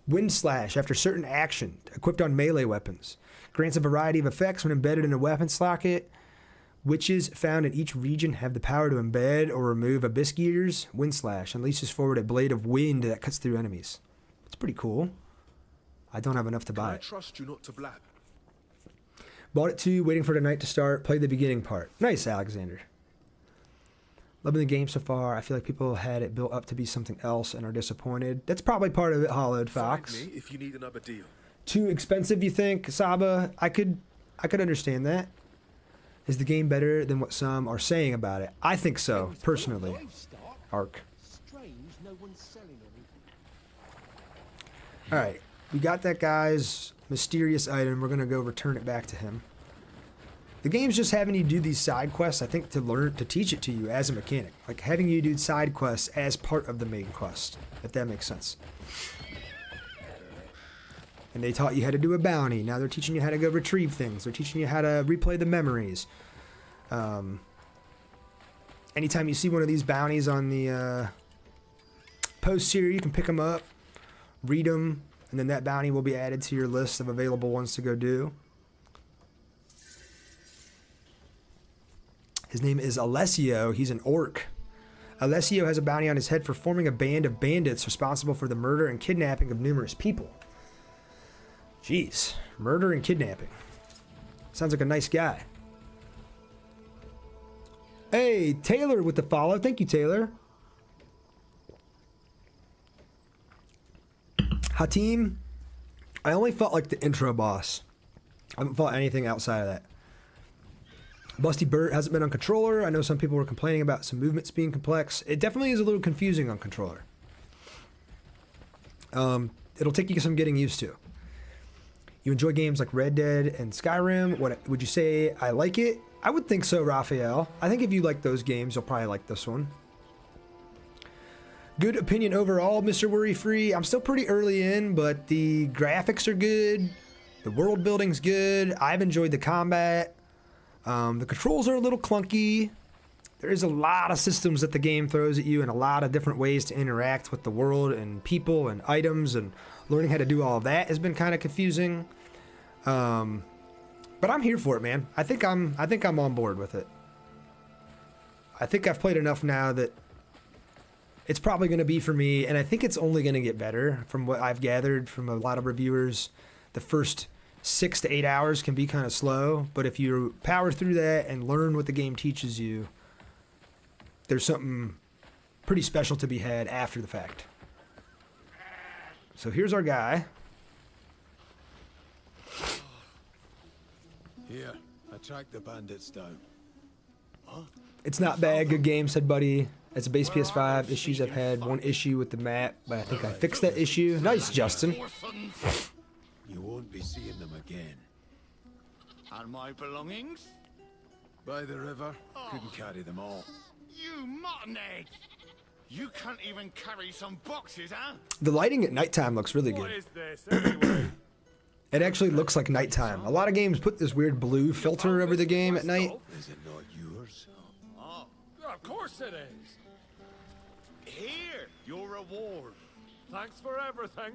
Wind slash after certain action. Equipped on melee weapons. Grants a variety of effects when embedded in a weapon socket. Witches found in each region have the power to embed or remove abyss gears. Wind slash unleashes forward a blade of wind that cuts through enemies. It's pretty cool. I don't have enough to buy it. I trust you not to blab. Bought it too, waiting for the night to start. Played the beginning part. Nice, Alexander. Loving the game so far. I feel like people had it built up to be something else and are disappointed. That's probably part of it, Hollowed Fox. Find me if you need another deal. Too expensive, you think, Saba? I could understand that. Is the game better than what some are saying about it? I think so, personally. Ark. Alright, we got that guy's mysterious item. We're going to go return it back to him. The game's just having you do these side quests, I think, to teach it to you as a mechanic. Like having you do side quests as part of the main quest, if that makes sense. And they taught you how to do a bounty. Now they're teaching you how to go retrieve things. They're teaching you how to replay the memories. Anytime you see one of these bounties on the posts here, you can pick them up, read them, and then that bounty will be added to your list of available ones to go do. His name is Alessio. He's an orc. Alessio has a bounty on his head for forming a band of bandits responsible for the murder and kidnapping of numerous people. Jeez, murder and kidnapping. Sounds like a nice guy. Hey, Taylor with the follow. Thank you, Taylor. Hatim, I only fought like the intro boss. I haven't fought anything outside of that. Busty Burt hasn't been on controller. I know some people were complaining about some movements being complex. It definitely is a little confusing on controller. It'll take you some getting used to. You enjoy games like Red Dead and Skyrim. What would you say? I like it? I would think so, Raphael. I think if you like those games, you'll probably like this one. Good opinion overall, Mr. Worry Free. I'm still pretty early in, but the graphics are good. The world building's good. I've enjoyed the combat. The controls are a little clunky. There's a lot of systems that the game throws at you and a lot of different ways to interact with the world and people and items, and learning how to do all of that has been kind of confusing. But I'm here for it, man. I think I'm on board with it. I think I've played enough now that it's probably going to be for me, and I think it's only going to get better from what I've gathered from a lot of reviewers. The first 6 to 8 hours can be kind of slow, but if you power through that and learn what the game teaches you, there's something pretty special to be had after the fact. So here's our guy. Here, I tracked the bandits down. Huh? It's not bad. Good game, said Buddy. It's a base PS5. Issues I've had. One issue with the map, but I think I fixed that issue. Nice, Justin. You won't be seeing them again. And my belongings? By the river. Couldn't carry them all. You mutton egg! You can't even carry some boxes, huh? The lighting at nighttime looks really good. What is this, anyway? It actually looks like nighttime. A lot of games put this weird blue filter over the game at night. Is it not yours? Oh, Of course it is. here, your reward. Thanks for everything.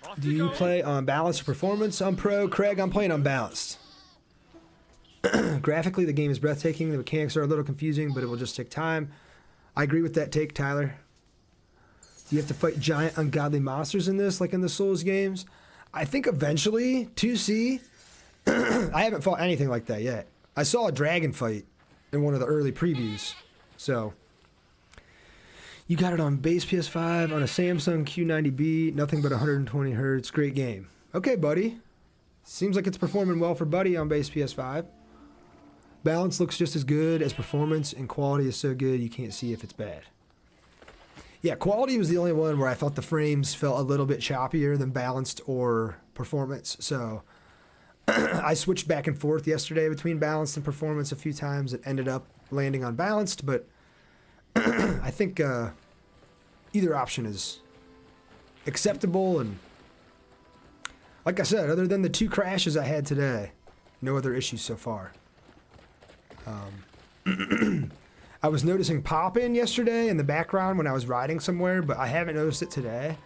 Off Do you go. play on balanced or performance? I'm pro. Craig, I'm playing on balanced. Graphically, the game is breathtaking. The mechanics are a little confusing, but it will just take time. I agree with that take, Tyler. Do you have to fight giant ungodly monsters in this, like in the Souls games? I think eventually, 2C, I haven't fought anything like that yet. I saw a dragon fight in one of the early previews. So, you got it on base PS5 on a Samsung Q90B, nothing but 120 hertz. Great game. Okay, buddy. Seems like it's performing well for Buddy on base PS5. Balance looks just as good as performance, and quality is so good you can't see if it's bad. Yeah, quality was the only one where I felt the frames felt a little bit choppier than balanced or performance. So I switched back and forth yesterday between balanced and performance a few times and ended up landing on balanced, but I think either option is acceptable. And like I said, other than the 2 crashes I had today, no other issues so far. I was noticing pop-in yesterday in the background when I was riding somewhere, but I haven't noticed it today.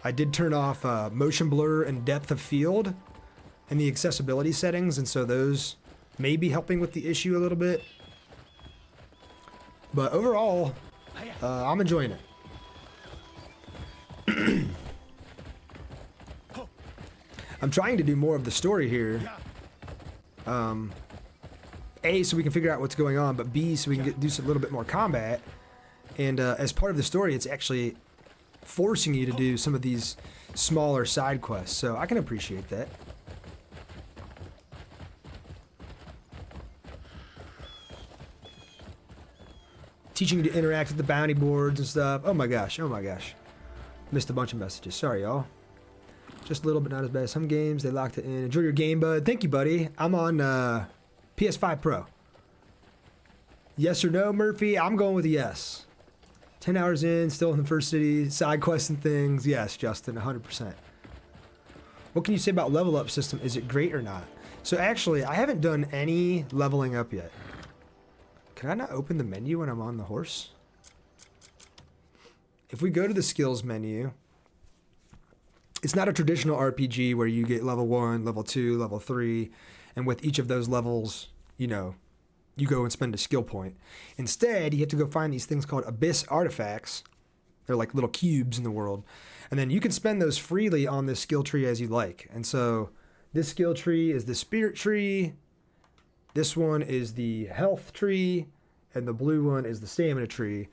I did turn off motion blur and depth of field in the accessibility settings, and so those may be helping with the issue a little bit. But overall, I'm enjoying it. I'm trying to do more of the story here. A, so we can figure out what's going on, but B, so we can do a little bit more combat. And as part of the story, it's actually forcing you to do some of these smaller side quests, so I can appreciate that. Teaching you to interact with the bounty boards and stuff. Oh my gosh, oh my gosh. Missed a bunch of messages. Sorry, y'all. Just a little bit not as bad as some games. They locked it in. Enjoy your game, bud. Thank you, buddy. I'm on PS5 Pro. Yes or no, Murphy? I'm going with a yes. 10 hours in, still in the first city, side quests and things. Yes, Justin, 100%. What can you say about level up system? Is it great or not? So actually, I haven't done any leveling up yet. Can I not open the menu when I'm on the horse? If we go to the skills menu, it's not a traditional RPG where you get level 1, level 2, level 3, and with each of those levels, you know, you go and spend a skill point. Instead, you have to go find these things called abyss artifacts. They're like little cubes in the world. And then you can spend those freely on this skill tree as you like. And so this skill tree is the spirit tree. This one is the health tree. And the blue one is the stamina tree.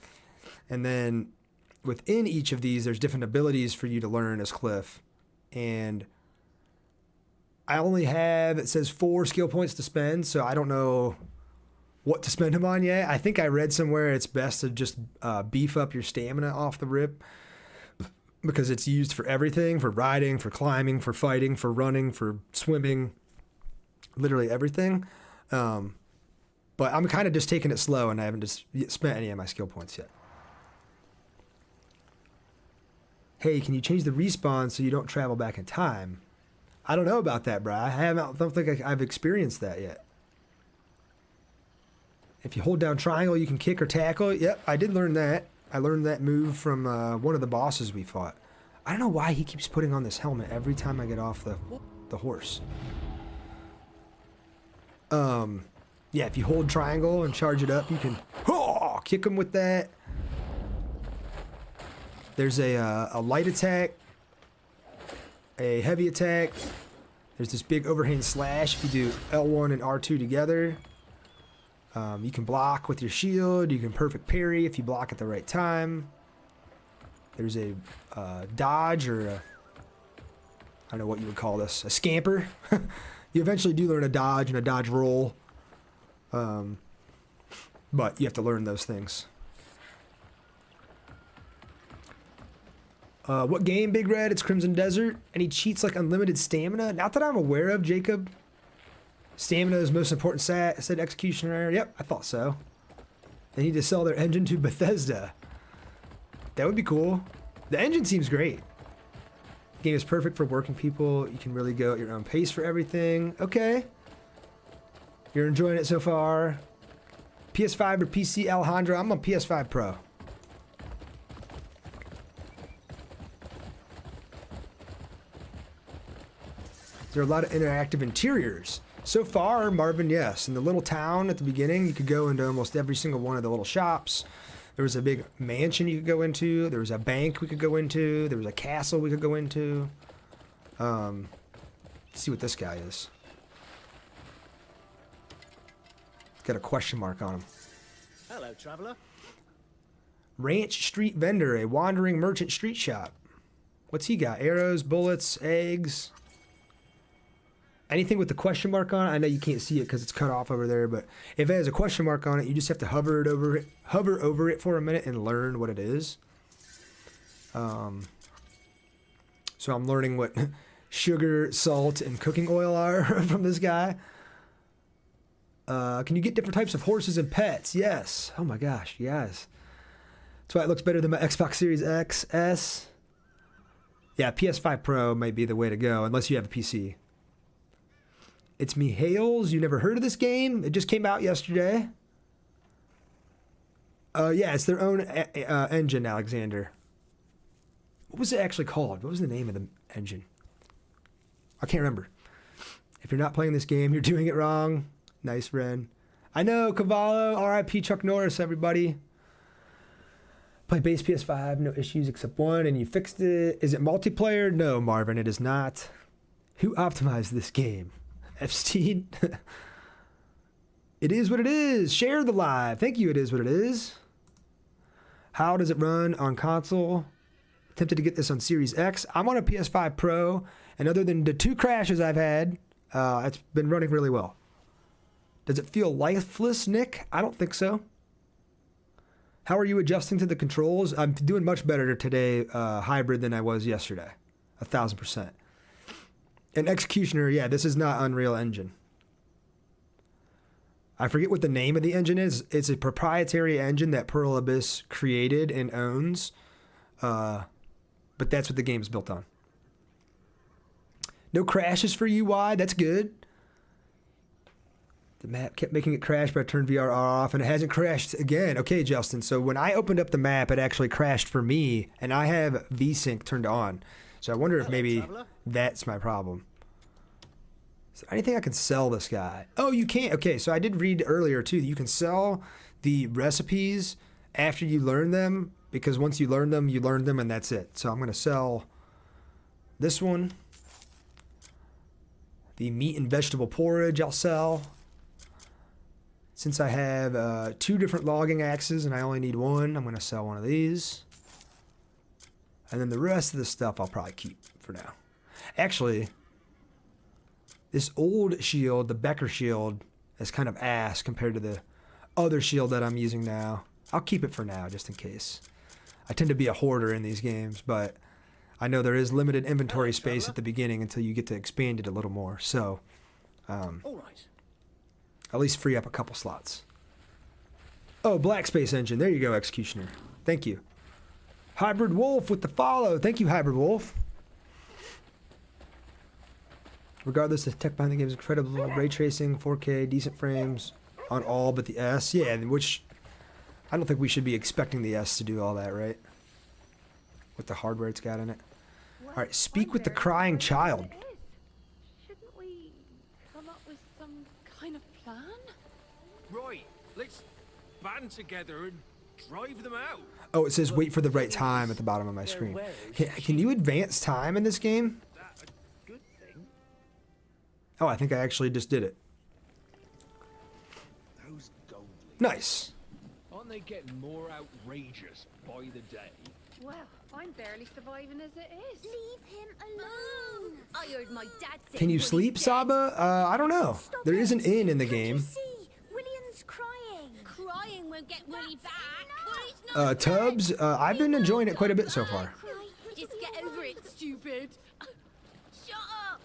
And then within each of these, there's different abilities for you to learn as Kliff. And I only have, it says 4 skill points to spend, so I don't know what to spend them on yet. I think I read somewhere it's best to just beef up your stamina off the rip, because it's used for everything, for riding, for climbing, for fighting, for running, for swimming, literally everything. But I'm kind of just taking it slow, and I haven't just spent any of my skill points yet. Hey, can you change the respawn so you don't travel back in time? I don't know about that, bro. I don't think I've experienced that yet. If you hold down triangle, you can kick or tackle. Yep, I did learn that. I learned that move from one of the bosses we fought. I don't know why he keeps putting on this helmet every time I get off the horse. Yeah, if you hold triangle and charge it up, you can kick him with that. There's a light attack, a heavy attack. There's this big overhand slash if you do L1 and R2 together. You can block with your shield. You can perfect parry if you block at the right time. There's a dodge, or I don't know what you would call this, a scamper. You eventually do learn a dodge and a dodge roll. But you have to learn those things. What game, Big Red? It's Crimson Desert. Any cheats like unlimited stamina? Not that I'm aware of, Jacob. Stamina is most important stat, said Executioner. Yep, I thought so. They need to sell their engine to Bethesda. That would be cool. The engine seems great. The game is perfect for working people. You can really go at your own pace for everything. Okay. You're enjoying it so far. PS5 or PC, Alejandro? I'm on PS5 Pro. There are a lot of interactive interiors. So far, Marvin, yes. In the little town at the beginning, you could go into almost every single one of the little shops. There was a big mansion you could go into. There was a bank we could go into. There was a castle we could go into. Let's see what this guy is. It's got a question mark on him. Hello, traveler. Ranch Street Vendor, a wandering merchant street shop. What's he got? Arrows, bullets, eggs. Anything with the question mark on it, I know you can't see it because it's cut off over there, but if it has a question mark on it, you just have to hover over it for a minute and learn what it is. So I'm learning what sugar, salt, and cooking oil are from this guy. Can you get different types of horses and pets? Yes. Oh my gosh, yes. That's why it looks better than my Xbox Series X, S. Yeah, PS5 Pro might be the way to go, unless you have a PC. It's me, Hales. You never heard of this game? It just came out yesterday. Yeah, it's their own engine, Alexander. What was it actually called? What was the name of the engine? I can't remember. If you're not playing this game, you're doing it wrong. Nice, Ren. I know, Cavallo. R.I.P. Chuck Norris, everybody. Play base PS5, no issues except one, and you fixed it. Is it multiplayer? No, Marvin, it is not. Who optimized this game? Epstein. It is what it is. Share the live. Thank you. It is what it is. How does it run on console? Attempted to get this on Series X. I'm on a PS5 Pro, and other than the 2 crashes I've had, it's been running really well. Does it feel lifeless, Nick? I don't think so. How are you adjusting to the controls? I'm doing much better today, hybrid, than I was yesterday. 1,000%. And Executioner, yeah, this is not Unreal Engine. I forget what the name of the engine is. It's a proprietary engine that Pearl Abyss created and owns. But that's what the game is built on. No crashes for UI. That's good. The map kept making it crash, but I turned VR off, and it hasn't crashed again. Okay, Justin. So when I opened up the map, it actually crashed for me, and I have VSync turned on. So I wonder if maybe that's my problem. Is there anything I can sell this guy? Oh, you can't. Okay, so I did read earlier, too, that you can sell the recipes after you learn them, because once you learn them, and that's it. So I'm going to sell this one. The meat and vegetable porridge I'll sell. Since I have 2 different logging axes and I only need 1, I'm going to sell one of these. And then the rest of the stuff I'll probably keep for now. Actually, this old shield, the Becker shield, is kind of ass compared to the other shield that I'm using now. I'll keep it for now, just in case. I tend to be a hoarder in these games, but I know there is limited inventory space at the beginning until you get to expand it a little more. So, at least free up a couple slots. Oh, Black Space Engine. There you go, Executioner. Thank you. Hybrid Wolf with the follow. Thank you, Hybrid Wolf. Regardless, the tech behind the game is incredible. Ray tracing, 4K, decent frames on all but the S. Yeah, which I don't think we should be expecting the S to do all that, right? With the hardware it's got in it. All right, speak with the crying child. Shouldn't we come up with some kind of plan? Right, let's band together and drive them out. Oh, it says wait for the right time at the bottom of my screen. Can you advance time in this game? Oh, I think I actually just did it. Nice. Aren't they getting more outrageous by the day? Well, I'm barely surviving as it is. Leave him alone. I heard my dad say. Can you sleep, Saba? I don't know. There is an inn in the game. See, William's crying. Crying won't get Willie back. Tubbs, I've been enjoying it quite a bit so far. Just get over it, stupid. Shut up.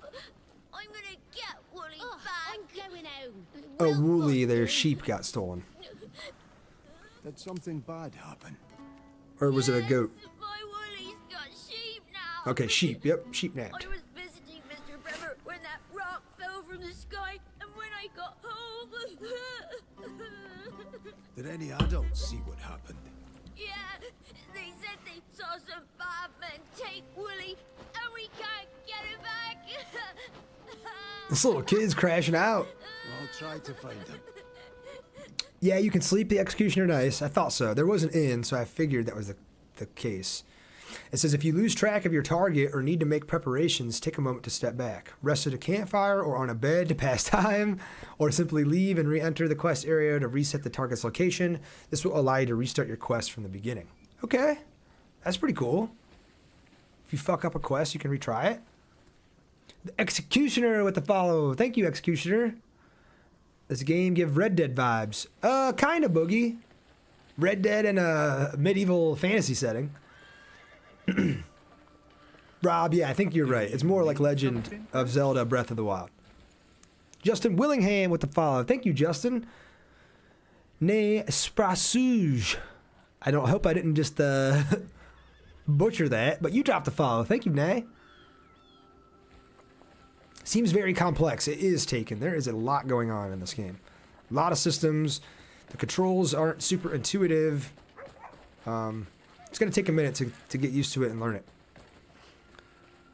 I'm gonna get Willie back. I'm going home. Oh, Wooly, their sheep got stolen. Did something bad happen? Or was it a goat? My Willie's got sheep now. Okay, sheep. Yep, sheep napped. I was visiting Mr. Bremer when that rock fell from the sky, and when I got home... Did any adults see what happened? Yeah, they said they saw some bad men take Willie, and we can't get him back. This little kid's crashing out. I'll try to find them. Yeah, you can sleep the Executioner. Nice. I thought so. There was an inn, so I figured that was the case. It says if you lose track of your target or need to make preparations, take a moment to step back. Rest at a campfire or on a bed to pass time, or simply leave and re-enter the quest area to reset the target's location. This will allow you to restart your quest from the beginning. Okay. That's pretty cool. If you fuck up a quest, you can retry it. The Executioner with the follow. Thank you, Executioner. Does the game give Red Dead vibes? Kind of, Boogie. Red Dead in a medieval fantasy setting. Rob, yeah, I think you're right. It's more like Legend of Zelda Breath of the Wild. Justin Willingham with the follow. Thank you, Justin. Ne Sprasuge. I hope I didn't just butcher that, but you dropped the follow. Thank you, Nay. Seems very complex. It is taken. There is a lot going on in this game. A lot of systems. The controls aren't super intuitive. It's going to take a minute to get used to it and learn it.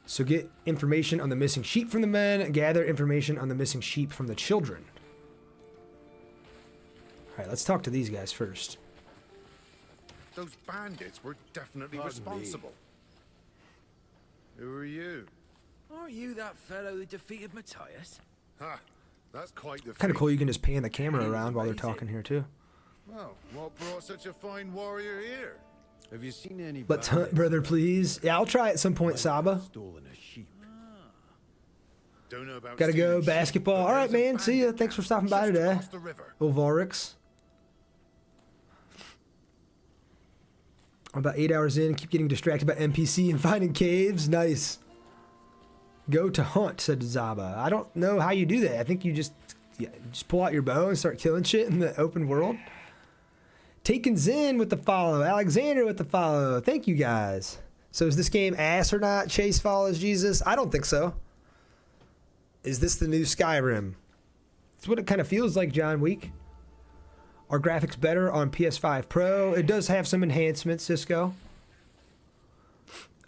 So get information on the missing sheep from the men. Gather information on the missing sheep from the children. All right, let's talk to these guys first. Those bandits were definitely Pardon responsible. Who are you? Are you that fellow who defeated Matthias? Ha! That's quite the Kind of feat. cool you can just pan the camera around while they're talking here too. Well, what brought such a fine warrior here? Have you seen any? Let's hunt, brother, please. Yeah, I'll try at some point, Saba. Stolen a sheep. Don't know about Gotta go, stealing sheep, basketball. but All right, there's a man. See ya. bandit Thanks for camp stopping by just today. across the river. Ovarix. I'm about 8 hours in and keep getting distracted by NPC and finding caves. Nice. Go to hunt, said Zaba. I don't know how you do that. I think you just pull out your bow and start killing shit in the open world. Taken Zen with the follow. Alexander with the follow. Thank you, guys. So is this game ass or not? Chase follows Jesus? I don't think so. Is this the new Skyrim? It's what it kind of feels like, John Week. Are graphics better on PS5 Pro? It does have some enhancements, Cisco.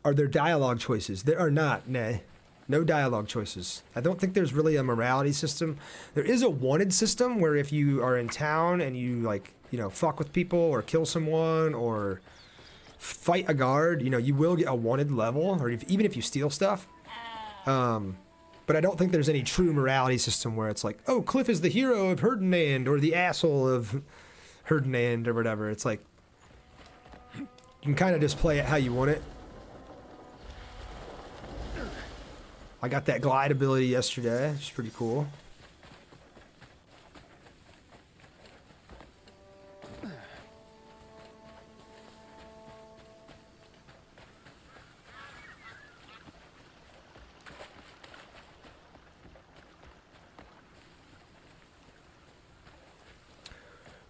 Are there dialogue choices? There are not, nay. No dialogue choices. I don't think there's really a morality system. There is a wanted system where if you are in town and you, like, you know, fuck with people or kill someone or fight a guard, you know, you will get a wanted level, or even if you steal stuff. But I don't think there's any true morality system where it's like, oh, Kliff is the hero of Ferdinand or the asshole of Ferdinand or whatever. It's like, you can kind of just play it how you want it. I got that glide ability yesterday, which is pretty cool.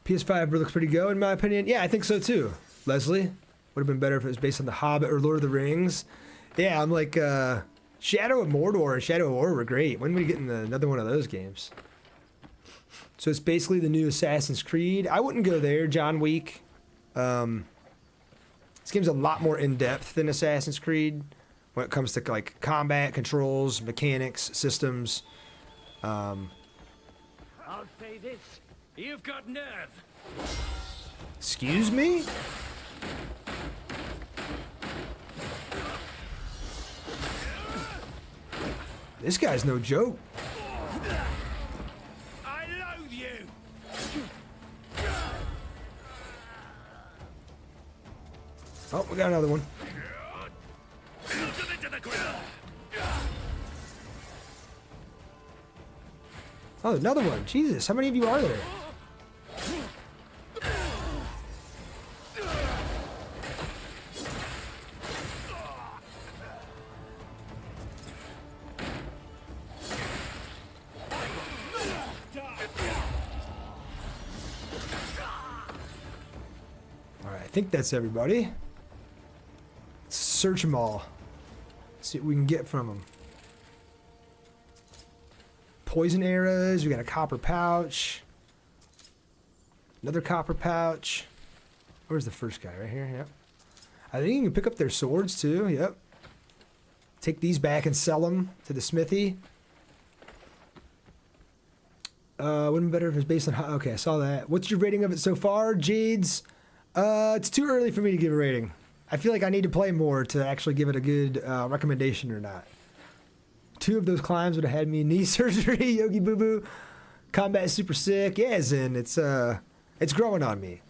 PS5 looks pretty good, in my opinion. Yeah, I think so too. Leslie, would have been better if it was based on The Hobbit or Lord of the Rings. Yeah, I'm like, Shadow of Mordor and Shadow of War were great. When are we getting another one of those games? So it's basically the new Assassin's Creed. I wouldn't go there. John Wick. This game's a lot more in-depth than Assassin's Creed when it comes to like combat, controls, mechanics, systems. I'll say this. You've got nerve. Excuse me? This guy's no joke. I loathe you. Oh, we got another one. Oh, another one. Jesus, how many of you are there? Alright, I think that's everybody. Let's search them all. See what we can get from them. Poison arrows. We got a copper pouch. Another copper pouch. Where's the first guy? Right here. Yep. I think you can pick up their swords too. Yep. Take these back and sell them to the smithy. Wouldn't be better if it was based on how... Okay, I saw that. What's your rating of it so far, Jades? It's too early for me to give a rating. I feel like I need to play more to actually give it a good recommendation or not. 2 of those climbs would have had me knee surgery, Yogi Boo Boo. Combat is super sick. Yeah, Zen, it's growing on me.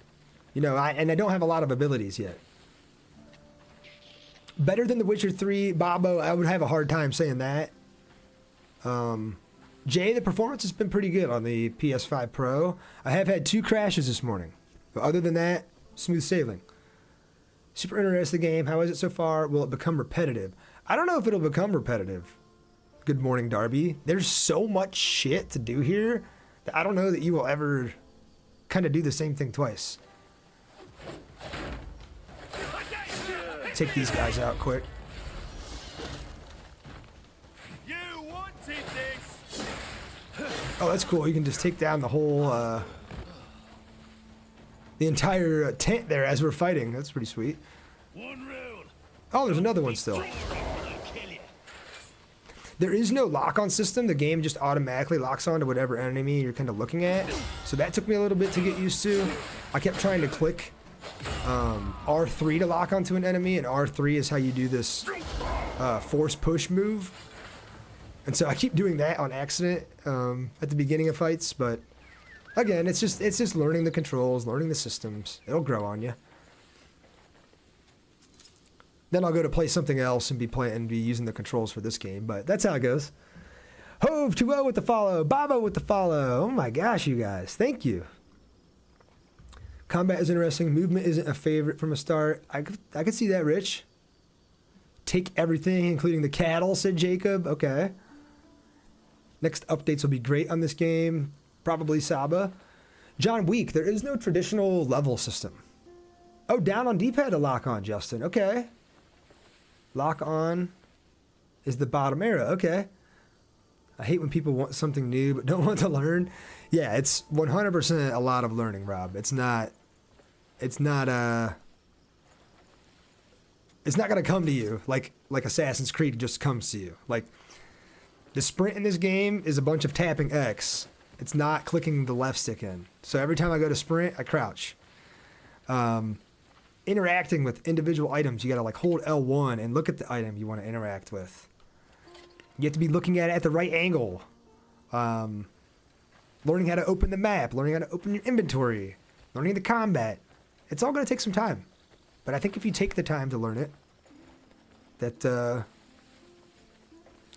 You know, I don't have a lot of abilities yet. Better than The Witcher 3, Bobo, I would have a hard time saying that. Jay, the performance has been pretty good on the PS5 Pro. I have had 2 crashes this morning. But other than that, smooth sailing. Super interesting game. How is it so far? Will it become repetitive? I don't know if it'll become repetitive. Good morning, Darby. There's so much shit to do here that I don't know that you will ever kind of do the same thing twice. Take these guys out quick. You wanted this. Oh, that's cool. You can just take down the whole, the entire tent there as we're fighting. That's pretty sweet. Oh, there's another one still. There is no lock-on system. The game just automatically locks on to whatever enemy you're kind of looking at. So that took me a little bit to get used to. I kept trying to click R3 to lock onto an enemy, and R3 is how you do this force push move. And so I keep doing that on accident at the beginning of fights. But again, it's just learning the controls, learning the systems. It'll grow on you. Then I'll go to play something else and be using the controls for this game, but that's how it goes. Hove 2-0 with the follow. Babo with the follow. Oh my gosh, you guys. Thank you. Combat is interesting. Movement isn't a favorite from a start. I could see that, Rich. Take everything, including the cattle, said Jacob. Okay. Next updates will be great on this game. Probably Saba. John Week, there is no traditional level system. Oh, down on D-pad to lock on, Justin. Okay. Lock on is the bottom arrow. Okay. I hate when people want something new but don't want to learn. Yeah, it's 100% a lot of learning, Rob. It's not going to come to you like Assassin's Creed just comes to you. Like, the sprint in this game is a bunch of tapping X. It's not clicking the left stick in. So every time I go to sprint, I crouch. Interacting with individual items, you gotta like hold L1 and look at the item you want to interact with. You have to be looking at it at the right angle. Learning how to open the map, learning how to open your inventory, learning the combat. It's all gonna take some time. But I think if you take the time to learn it, that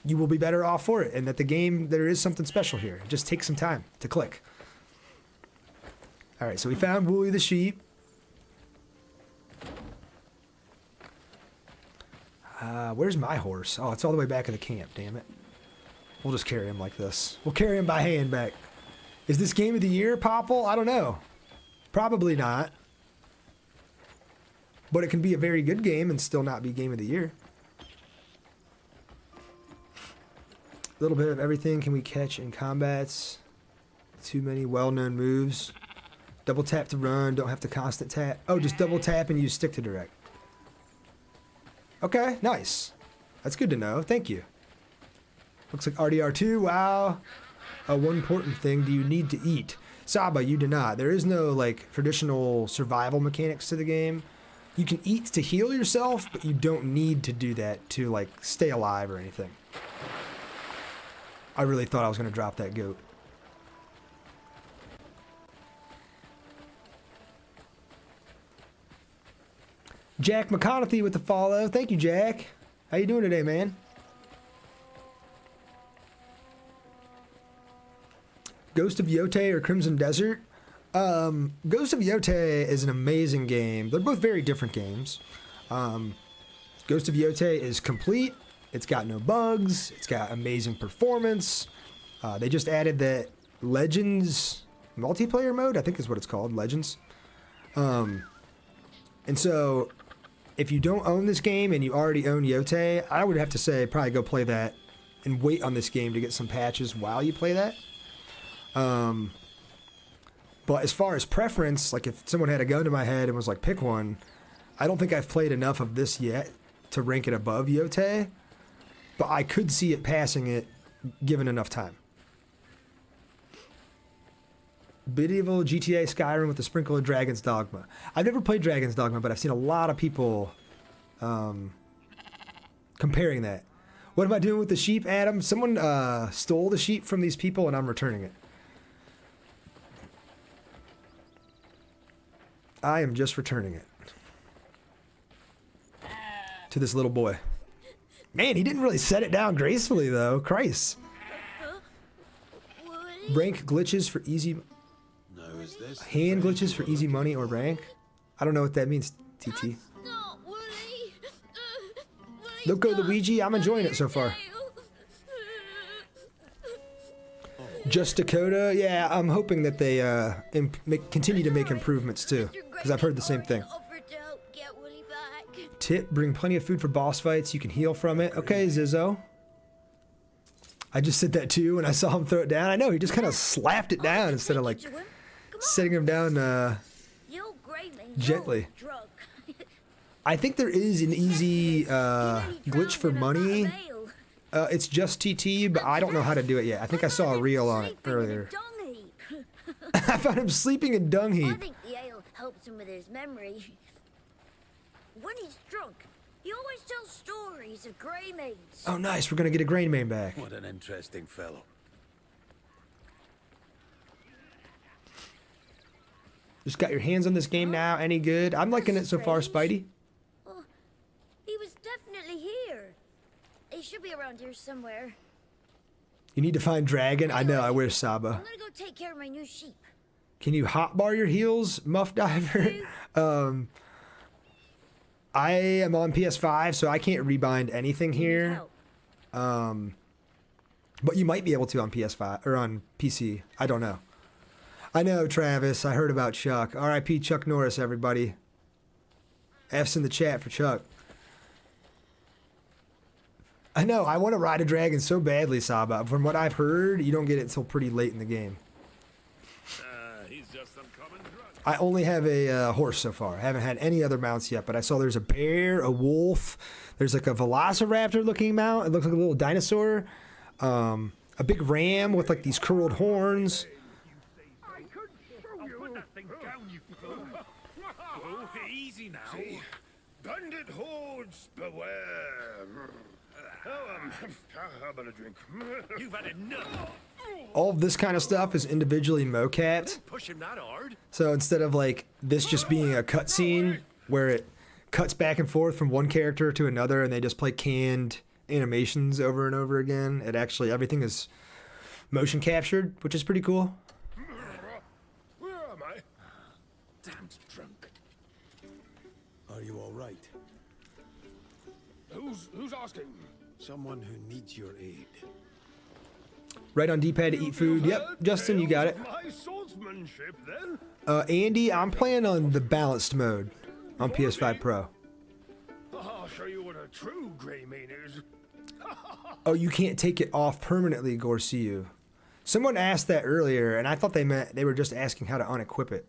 you will be better off for it, and that the game, there is something special here. It just takes some time to click. Alright, so we found Wooly the sheep. Where's my horse? Oh, it's all the way back in the camp, damn it. We'll just carry him like this. We'll carry him by hand back. Is this game of the year, Popple? I don't know. Probably not. But it can be a very good game and still not be game of the year. A little bit of everything can we catch in combats. Too many well-known moves. Double tap to run, don't have to constant tap. Oh, just double tap and use stick to direct. Okay, nice. That's good to know, thank you. Looks like RDR2, wow. One important thing, do you need to eat? Saba, you do not. There is no like traditional survival mechanics to the game. You can eat to heal yourself, but you don't need to do that to like stay alive or anything. I really thought I was gonna drop that goat. Jack McConaughey with the follow. Thank you, Jack. How you doing today, man? Ghost of Yote or Crimson Desert? Ghost of Yote is an amazing game. They're both very different games. Ghost of Yote is complete. It's got no bugs. It's got amazing performance. They just added that Legends multiplayer mode, I think is what it's called, Legends. And so if you don't own this game and you already own Yote, I would have to say probably go play that and wait on this game to get some patches while you play that. But as far as preference, like if someone had a gun to my head and was like, pick one, I don't think I've played enough of this yet to rank it above Yote, but I could see it passing it given enough time. Medieval GTA Skyrim with a sprinkle of Dragon's Dogma. I've never played Dragon's Dogma, but I've seen a lot of people comparing that. What am I doing with the sheep, Adam? Someone stole the sheep from these people and I'm returning it. I am just returning it to this little boy. Man, he didn't really set it down gracefully though. Christ. Rank glitches for easy... Hand glitches for easy money or rank? I don't know what that means, TT. Loco Luigi, I'm enjoying it so far. Just Dakota, yeah, I'm hoping that they continue to make improvements too, because I've heard the same thing. Tip, bring plenty of food for boss fights, you can heal from it. Okay, Zizzo. I just said that too when I saw him throw it down. I know, he just kind of slapped it down instead of like setting him down gently. I think there is an easy glitch for money. It's just TT, but I don't know how to do it yet. I think I saw a reel on it earlier. I found him sleeping in dung heap. I think the ale helps him with his memory. When he's drunk, he always tells stories of Greymanes. Oh, nice. We're going to get a Greymane back. What an interesting fellow. Just got your hands on this game now. Any good? I'm liking it so far, Spidey. Oh, he was definitely here. He should be around here somewhere. You need to find Dragon. I know. I wear Saba. I'm gonna go take care of my new sheep. Can you hotbar your heels, Muff Diver? I am on PS5, so I can't rebind anything here. But you might be able to on PS5 or on PC. I don't know. I know, Travis. I heard about Chuck. R.I.P. Chuck Norris, everybody. F's in the chat for Chuck. I know. I want to ride a dragon so badly, Saba. From what I've heard, you don't get it until pretty late in the game. He's just some common drug. I only have a horse so far. I haven't had any other mounts yet, but I saw there's a bear, a wolf. There's like a velociraptor-looking mount. It looks like a little dinosaur. A big ram with like these curled horns. Easy now. See? Bandit hordes, beware. How about a drink? You've had enough. All of this kind of stuff is individually mocapped. Push him that hard. So instead of like this just being a cutscene where it cuts back and forth from one character to another and they just play canned animations over and over again, it actually, everything is motion captured, which is pretty cool. Where am I? Damned drunk. Are you all right? Who's asking? Someone who needs your aid. Right on D-pad to eat food. Yep, Justin, you got it. My swordsmanship, then? Andy, I'm playing on the balanced mode on PS5 Pro. I'll show you what a true Greymane is. Oh, you can't take it off permanently, Gorsiu. Someone asked that earlier, and I thought they were just asking how to unequip it.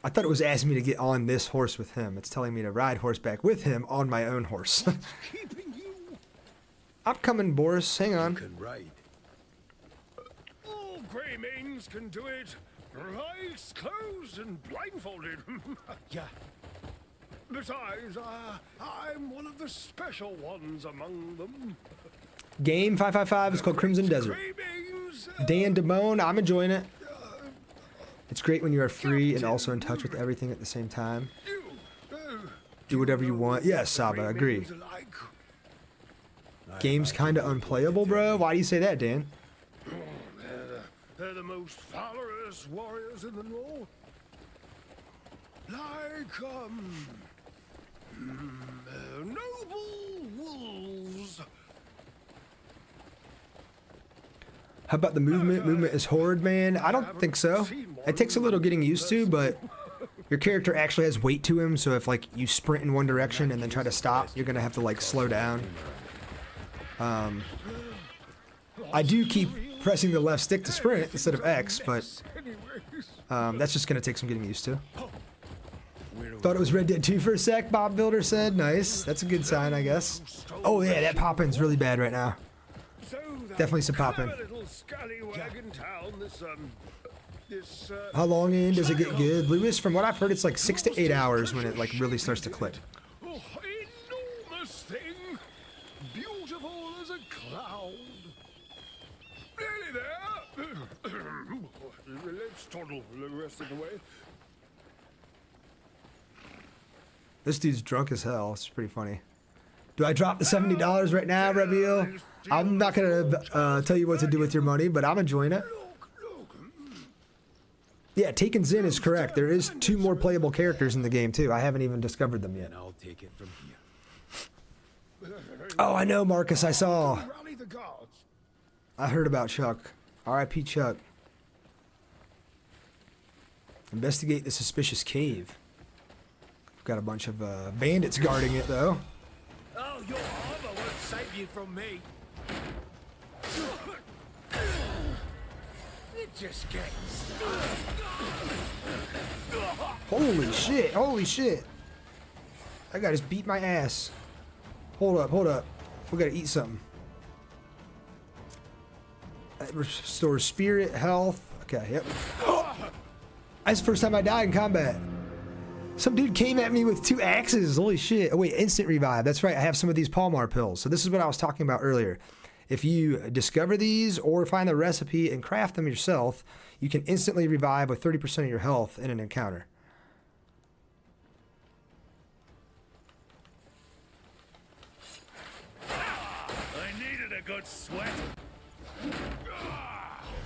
I thought it was asking me to get on this horse with him. It's telling me to ride horseback with him on my own horse. I'm coming, Boris. Hang on. You can ride. All Greymanes can do it. Eyes closed and blindfolded. Yeah. Besides, I'm one of the special ones among them. Game 555 is called Crimson Desert. Dan Damone, I'm enjoying it. It's great when you are free and also in touch with everything at the same time. Do whatever you want. Yes, Saba, agree. Game's kind of unplayable, bro. Why do you say that, Dan? They're the most valorous warriors in the north. Like, noble wolves. How about the movement? Movement is horde, man. I don't think so. It takes a little getting used to, but your character actually has weight to him, so if like you sprint in one direction and then try to stop, you're gonna have to like slow down. I do keep pressing the left stick to sprint instead of X, but that's just gonna take some getting used to. Thought it was Red Dead 2 for a sec, Bob Builder said. Nice. That's a good sign, I guess. Oh yeah, that pop-in's really bad right now. Definitely some pop-in. How long in does it get good? Lewis, from what I've heard, it's like 6 to 8 hours when it like really starts to click. Enormous thing, beautiful as a cloud. Nearly there. Let's toddle the rest of the way. This dude's drunk as hell. It's pretty funny. Do I drop the $70 right now, Reveal? I'm not gonna tell you what to do with your money, but I'm enjoying it. Yeah, Taken Zin is correct. There is 2 more playable characters in the game too. I haven't even discovered them yet. I'll take it from here. Oh, I know, Marcus. I saw. I heard about Chuck. R.I.P. Chuck. Investigate the suspicious cave. We've got a bunch of bandits guarding it, though. Oh, your armor won't save you from me. It just gets. Holy shit! Holy shit! That guy just beat my ass. Hold up, hold up. We gotta eat something. That restores spirit, health. Okay, yep. That's the first time I died in combat. Some dude came at me with 2 axes. Holy shit. Oh wait, instant revive. That's right, I have some of these Palmar pills. So this is what I was talking about earlier. If you discover these or find the recipe and craft them yourself, you can instantly revive with 30% of your health in an encounter. I needed a good sweat.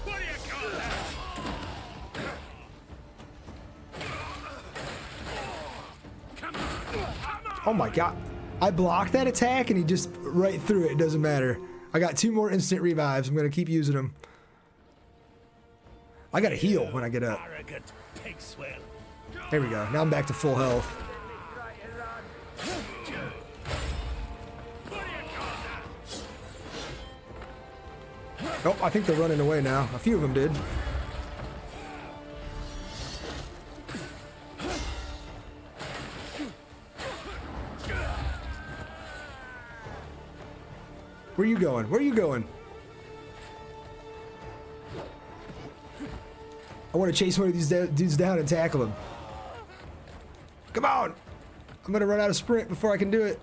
What do you call that? Oh my god. I blocked that attack and he just right through it. It doesn't matter. I got 2 more instant revives. I'm going to keep using them. I got to heal when I get up. There we go. Now I'm back to full health. Oh, I think they're running away now. A few of them did. Where you going? Where you going? I want to chase one of these dudes down and tackle him. Come on! I'm gonna run out of sprint before I can do it.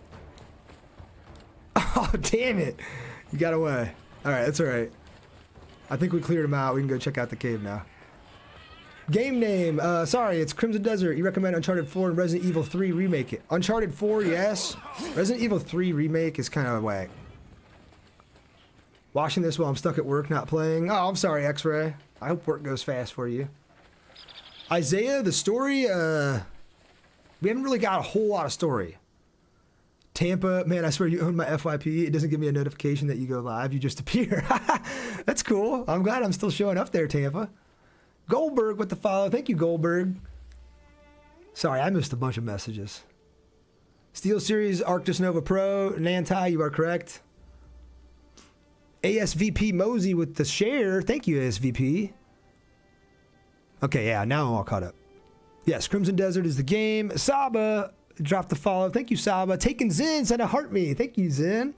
Oh, damn it! You got away. Alright, that's alright. I think we cleared him out. We can go check out the cave now. Game name. Sorry, it's Crimson Desert. You recommend Uncharted 4 and Resident Evil 3 remake it. Uncharted 4, yes. Resident Evil 3 remake is kind of whack. Watching this while I'm stuck at work, not playing. Oh, I'm sorry, X-Ray. I hope work goes fast for you. Isaiah, the story, we haven't really got a whole lot of story. Tampa, man, I swear you own my FYP. It doesn't give me a notification that you go live. You just appear. That's cool. I'm glad I'm still showing up there, Tampa. Goldberg with the follow. Thank you, Goldberg. Sorry, I missed a bunch of messages. Steel Series, Arctis Nova Pro. Nantai, you are correct. ASVP Mosey with the share. Thank you, ASVP. Okay, yeah, now I'm all caught up. Yes, Crimson Desert is the game. Saba dropped the follow. Thank you, Saba. Taking Zen sent a heart me. Thank you, Zen.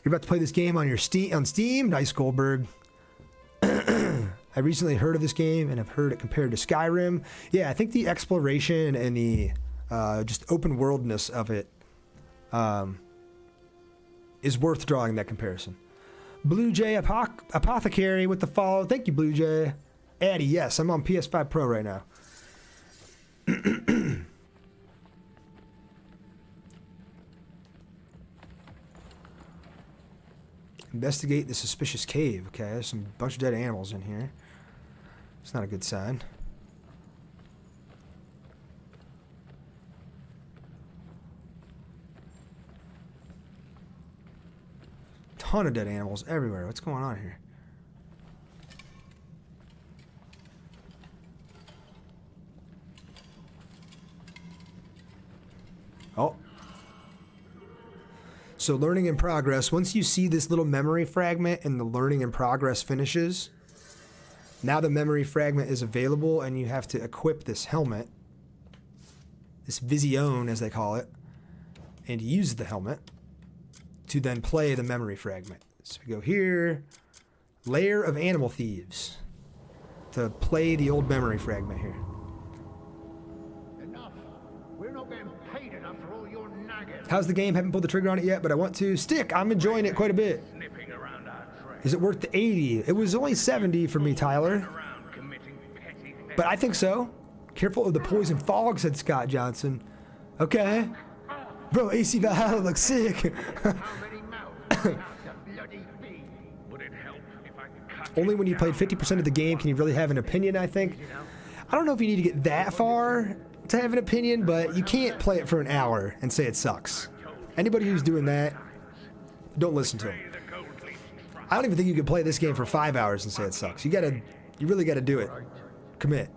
You're about to play this game on your Steam. Nice, Goldberg. I recently heard of this game and have heard it compared to Skyrim. Yeah, I think the exploration and the just open worldness of it is worth drawing that comparison. Blue Jay Apothecary with the follow. Thank you, Blue Jay. Addy, yes, I'm on PS5 Pro right now. Investigate the suspicious cave. Okay, there's some bunch of dead animals in here. It's not a good sign. Ton of dead animals everywhere. What's going on here? Oh. So learning in progress, once you see this little memory fragment and the learning in progress finishes, now the memory fragment is available and you have to equip this helmet, this Vision as they call it, and use the helmet to then play the memory fragment. So we go here, Lair of Animal Thieves, to play the old memory fragment here. Enough. We're not getting paid enough for all your nagging. How's the game? Haven't pulled the trigger on it yet, but I want to. Stick, I'm enjoying it quite a bit. Is it worth the 80? It was only 70 for me, Tyler. But I think so. Careful of the poison fog, said Scott Johnson. Okay. Bro, AC Valhalla looks sick. Only when you played 50% of the game can you really have an opinion, I think. I don't know if you need to get that far to have an opinion, but you can't play it for an hour and say it sucks. Anybody who's doing that, don't listen to him. I don't even think you can play this game for 5 hours and say it sucks. You really gotta do it. Commit.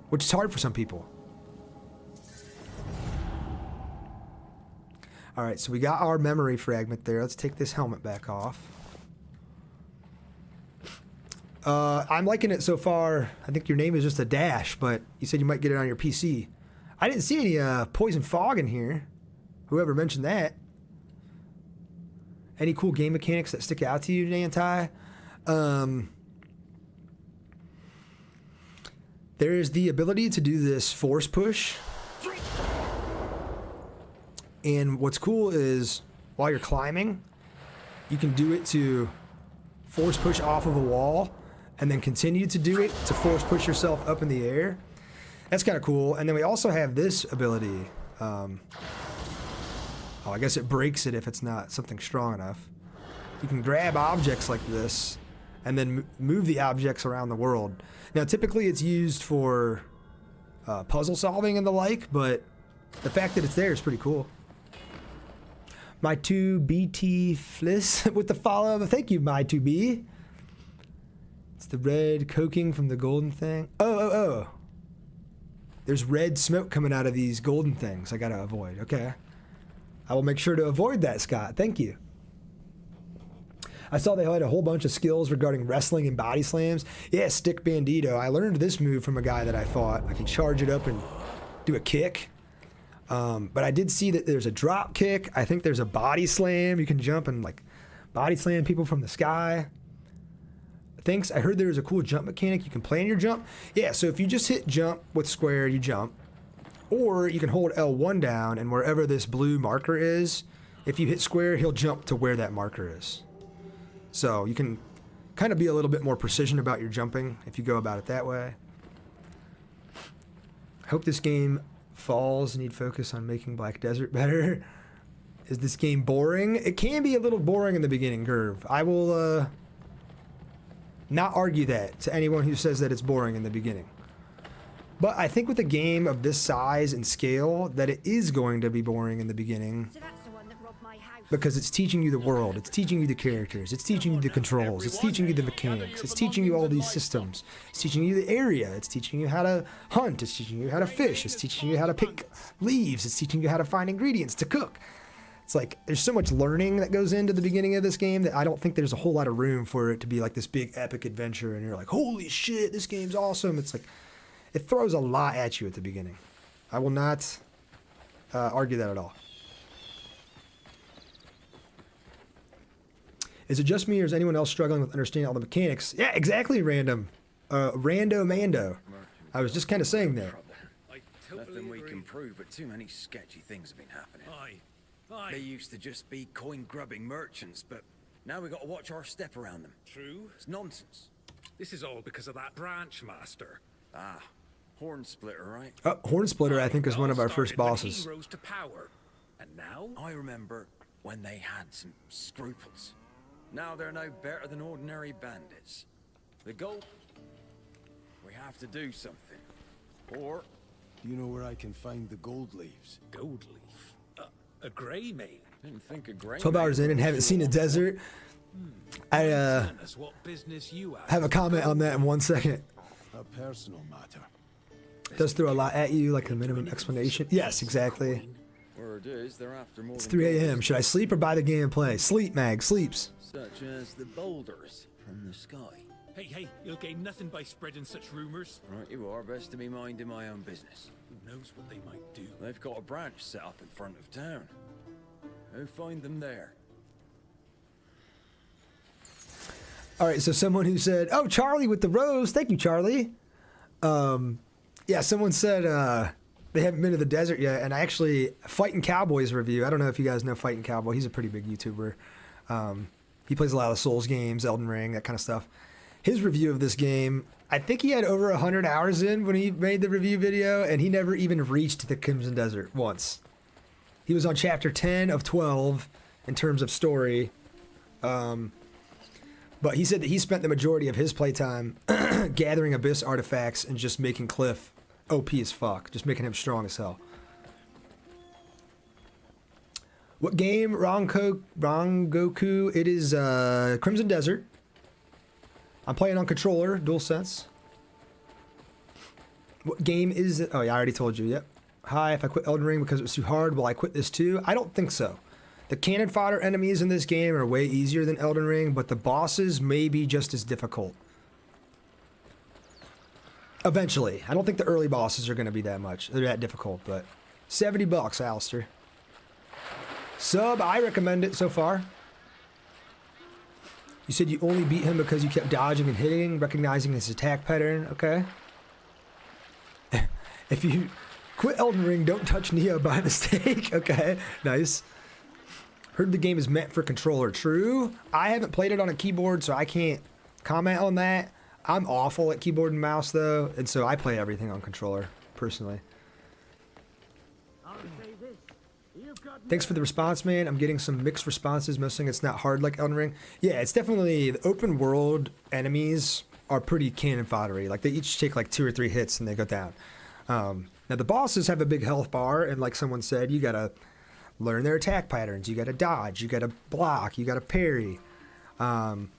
Which is hard for some people. Alright, so we got our memory fragment there. Let's take this helmet back off. I'm liking it so far. I think your name is just a dash, but you said you might get it on your PC. I didn't see any poison fog in here. Whoever mentioned that. Any cool game mechanics that stick out to you, Nantai? There's the ability to do this force push. And what's cool is while you're climbing, you can do it to force push off of a wall and then continue to do it to force push yourself up in the air. That's kind of cool. And then we also have this ability. Oh, I guess it breaks it if it's not something strong enough. You can grab objects like this and then move the objects around the world. Now, typically it's used for puzzle solving and the like, but the fact that it's there is pretty cool. My 2BT Fliss with the follow. Thank you, my 2B. It's the red coking from the golden thing. Oh. There's red smoke coming out of these golden things I gotta avoid. Okay. I will make sure to avoid that, Scott. Thank you. I saw they had a whole bunch of skills regarding wrestling and body slams. Yeah, Stick Bandito. I learned this move from a guy that I fought. I can charge it up and do a kick. But I did see that there's a drop kick. I think there's a body slam. You can jump and like body slam people from the sky. Thanks. I heard there was a cool jump mechanic. You can plan your jump. Yeah, so if you just hit jump with square, you jump. Or you can hold L1 down, and wherever this blue marker is, if you hit square, he'll jump to where that marker is. So you can kind of be a little bit more precision about your jumping if you go about it that way. I hope this game falls. Need focus on making Black Desert better. Is this game boring? It can be a little boring in the beginning, Gerv. I will not argue that to anyone who says that it's boring in the beginning. But I think with a game of this size and scale that it is going to be boring in the beginning. So that's the one that robbed my house. Because it's teaching you the world, it's teaching you the characters, it's teaching you the controls, it's teaching you the mechanics, it's teaching you all these systems, it's teaching you the area, it's teaching you how to hunt, it's teaching you how to fish, it's teaching you how to pick leaves, it's teaching you how to find ingredients to cook. It's like, there's so much learning that goes into the beginning of this game that I don't think there's a whole lot of room for it to be like this big epic adventure and you're like, holy shit, this game's awesome. It's like, it throws a lot at you at the beginning. I will not argue that at all. Is it just me or is anyone else struggling with understanding all the mechanics? Yeah, exactly, Rando Mando. I was just kind of saying that. Nothing we can prove, but too many sketchy things have been happening. They used to just be coin-grubbing merchants, but now we got to watch our step around them. True. It's nonsense. This is all because of that branch master. Ah, Horn Splitter, right? Oh, Horn Splitter, I think, is one of our first bosses. He rose to power, and now I remember when they had some scruples. Now they're no better than ordinary bandits. The goal? We have to do something. Or... Do you know where I can find the gold leaves? Gold leaf? A Greymane? Didn't think a Greymane. 12 hours in and haven't seen a desert. I have a comment on that in 1 second. A personal matter. It does throw a lot at you, like a minimum explanation. Yes, exactly. Word is they're after more. It's 3 a.m. Should I sleep or buy the game and play? Sleep, Mag, sleeps. Such as the boulders from the sky. Hey, you'll gain nothing by spreading such rumors. Right, you are. Best to be minding my own business. Who knows what they might do? They've got a branch set up in front of town. Who find them there? All right, so someone who said, "Oh, Charlie with the rose." Thank you, Charlie. Yeah, someone said they haven't been to the desert yet, and I actually Fighting Cowboys review. I don't know if you guys know Fighting Cowboy. He's a pretty big YouTuber. He plays a lot of Souls games, Elden Ring, that kind of stuff. His review of this game, I think he had over 100 hours in when he made the review video, and he never even reached the Crimson Desert once. He was on chapter 10 of 12 in terms of story. But he said that he spent the majority of his playtime gathering Abyss artifacts and just making Kliff OP as fuck, just making him strong as hell. What game? Rangoku. It is Crimson Desert. I'm playing on controller, DualSense. What game is it? Oh, yeah, I already told you. Yep. Hi, if I quit Elden Ring because it was too hard, will I quit this too? I don't think so. The cannon fodder enemies in this game are way easier than Elden Ring, but the bosses may be just as difficult. Eventually. I don't think the early bosses are going to be that much. They're that difficult, but $70, Alistair. Sub, I recommend it so far. You said you only beat him because you kept dodging and hitting, recognizing his attack pattern. Okay. If you quit Elden Ring, don't touch Neo by mistake. Okay, nice. Heard the game is meant for controller. True. I haven't played it on a keyboard, so I can't comment on that. I'm awful at keyboard and mouse, though, and so I play everything on controller, personally. Thanks for the response, man. I'm getting some mixed responses. Most saying it's not hard like Elden Ring. Yeah, it's definitely, the open world enemies are pretty cannon foddery. Like, they each take like 2 or 3 hits and they go down. Now, the bosses have a big health bar, and like someone said, you gotta learn their attack patterns. You gotta dodge, you gotta block, you gotta parry. And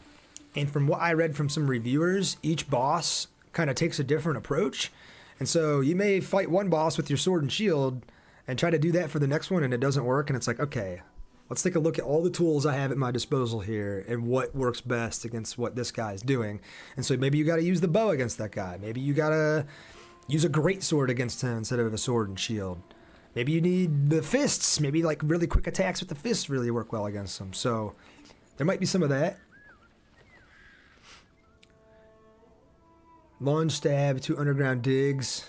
from what I read from some reviewers, each boss kind of takes a different approach. And so you may fight one boss with your sword and shield and try to do that for the next one, and it doesn't work, and it's like, okay, let's take a look at all the tools I have at my disposal here and what works best against what this guy's doing. And so maybe you got to use the bow against that guy. Maybe you got to use a great sword against him instead of a sword and shield. Maybe you need the fists. Maybe like really quick attacks with the fists really work well against him. So there might be some of that. Lunge stab, 2 underground digs.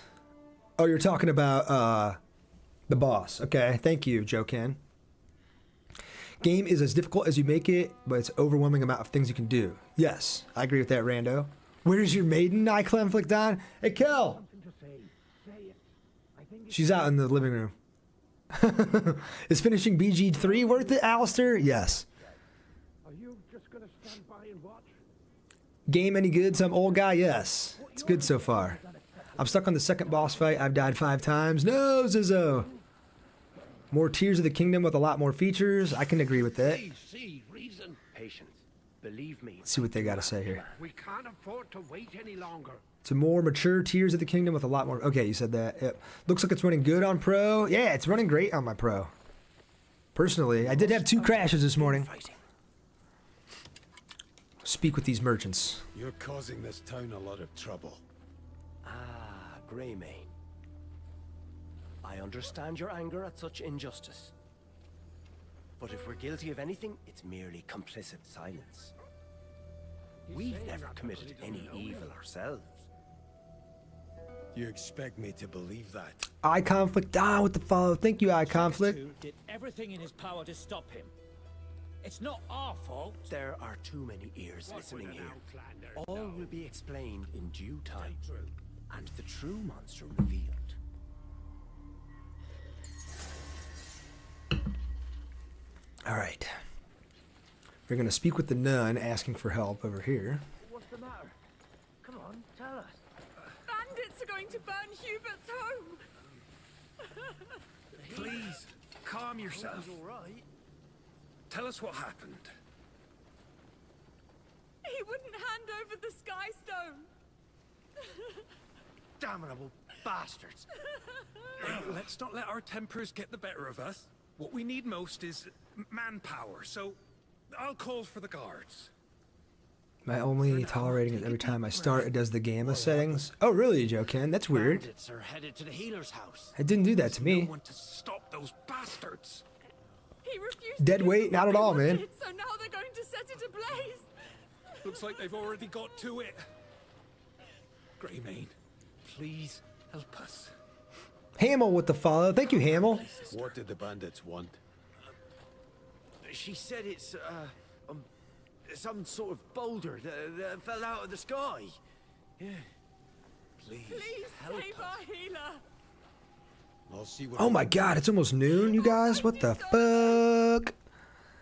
Oh, you're talking about the boss. Okay, thank you, Joe Ken. Game is as difficult as you make it, but it's an overwhelming amount of things you can do. Yes, I agree with that, Rando. Where's your maiden? I flicked on. Hey, Kel. She's out in the living room. Is finishing BG3 worth it, Alistair? Yes. Are you just gonna stand by and watch? Game any good? Some old guy? Yes. It's good so far. I'm stuck on the second boss fight. I've died 5 times. No, Zizzo. More Tears of the Kingdom with a lot more features. I can agree with that. Patience. Believe me. Let's see what they got to say here. We can't afford to wait any longer. It's a more mature Tears of the Kingdom with a lot more... Okay, you said that. Yep. Looks like it's running good on Pro. Yeah, it's running great on my Pro. Personally, I did have 2 crashes this morning. Speak with these merchants. You're causing this town a lot of trouble. Ah, Greymane. I understand your anger at such injustice. But if we're guilty of anything, it's merely complicit silence. We've never committed any evil ourselves. You expect me to believe that? Eye conflict. Ah, with the follow. Thank you, Eye conflict. Did everything in his power to stop him. It's not our fault. There are too many ears listening here. All will be explained in due time, and the true monster revealed. All right. We're going to speak with the nun asking for help over here. What's the matter? Come on, tell us. Bandits are going to burn Hubert's home. Please, calm yourself. All right. Tell us what happened. He wouldn't hand over the Sky Stone. Damnable bastards. Let's not let our tempers get the better of us. What we need most is manpower, so I'll call for the guards. My only tolerating it every time I start, it does the gamma settings. Oh, really, Joe Ken? That's weird. Bandits are headed to the healer's house. It didn't do that to me. No one to stop those bastards. He refused. Dead weight? Not at all, man. So now they're going to set it ablaze. Looks like they've already got to it. Greymane, please help us. Hamill with the follow. Thank you, Hamill. What did the bandits want? She said it's some sort of boulder that fell out of the sky. Yeah. Please help save our healer. I'll see what Oh my god, it's almost noon, you guys. What the fuck?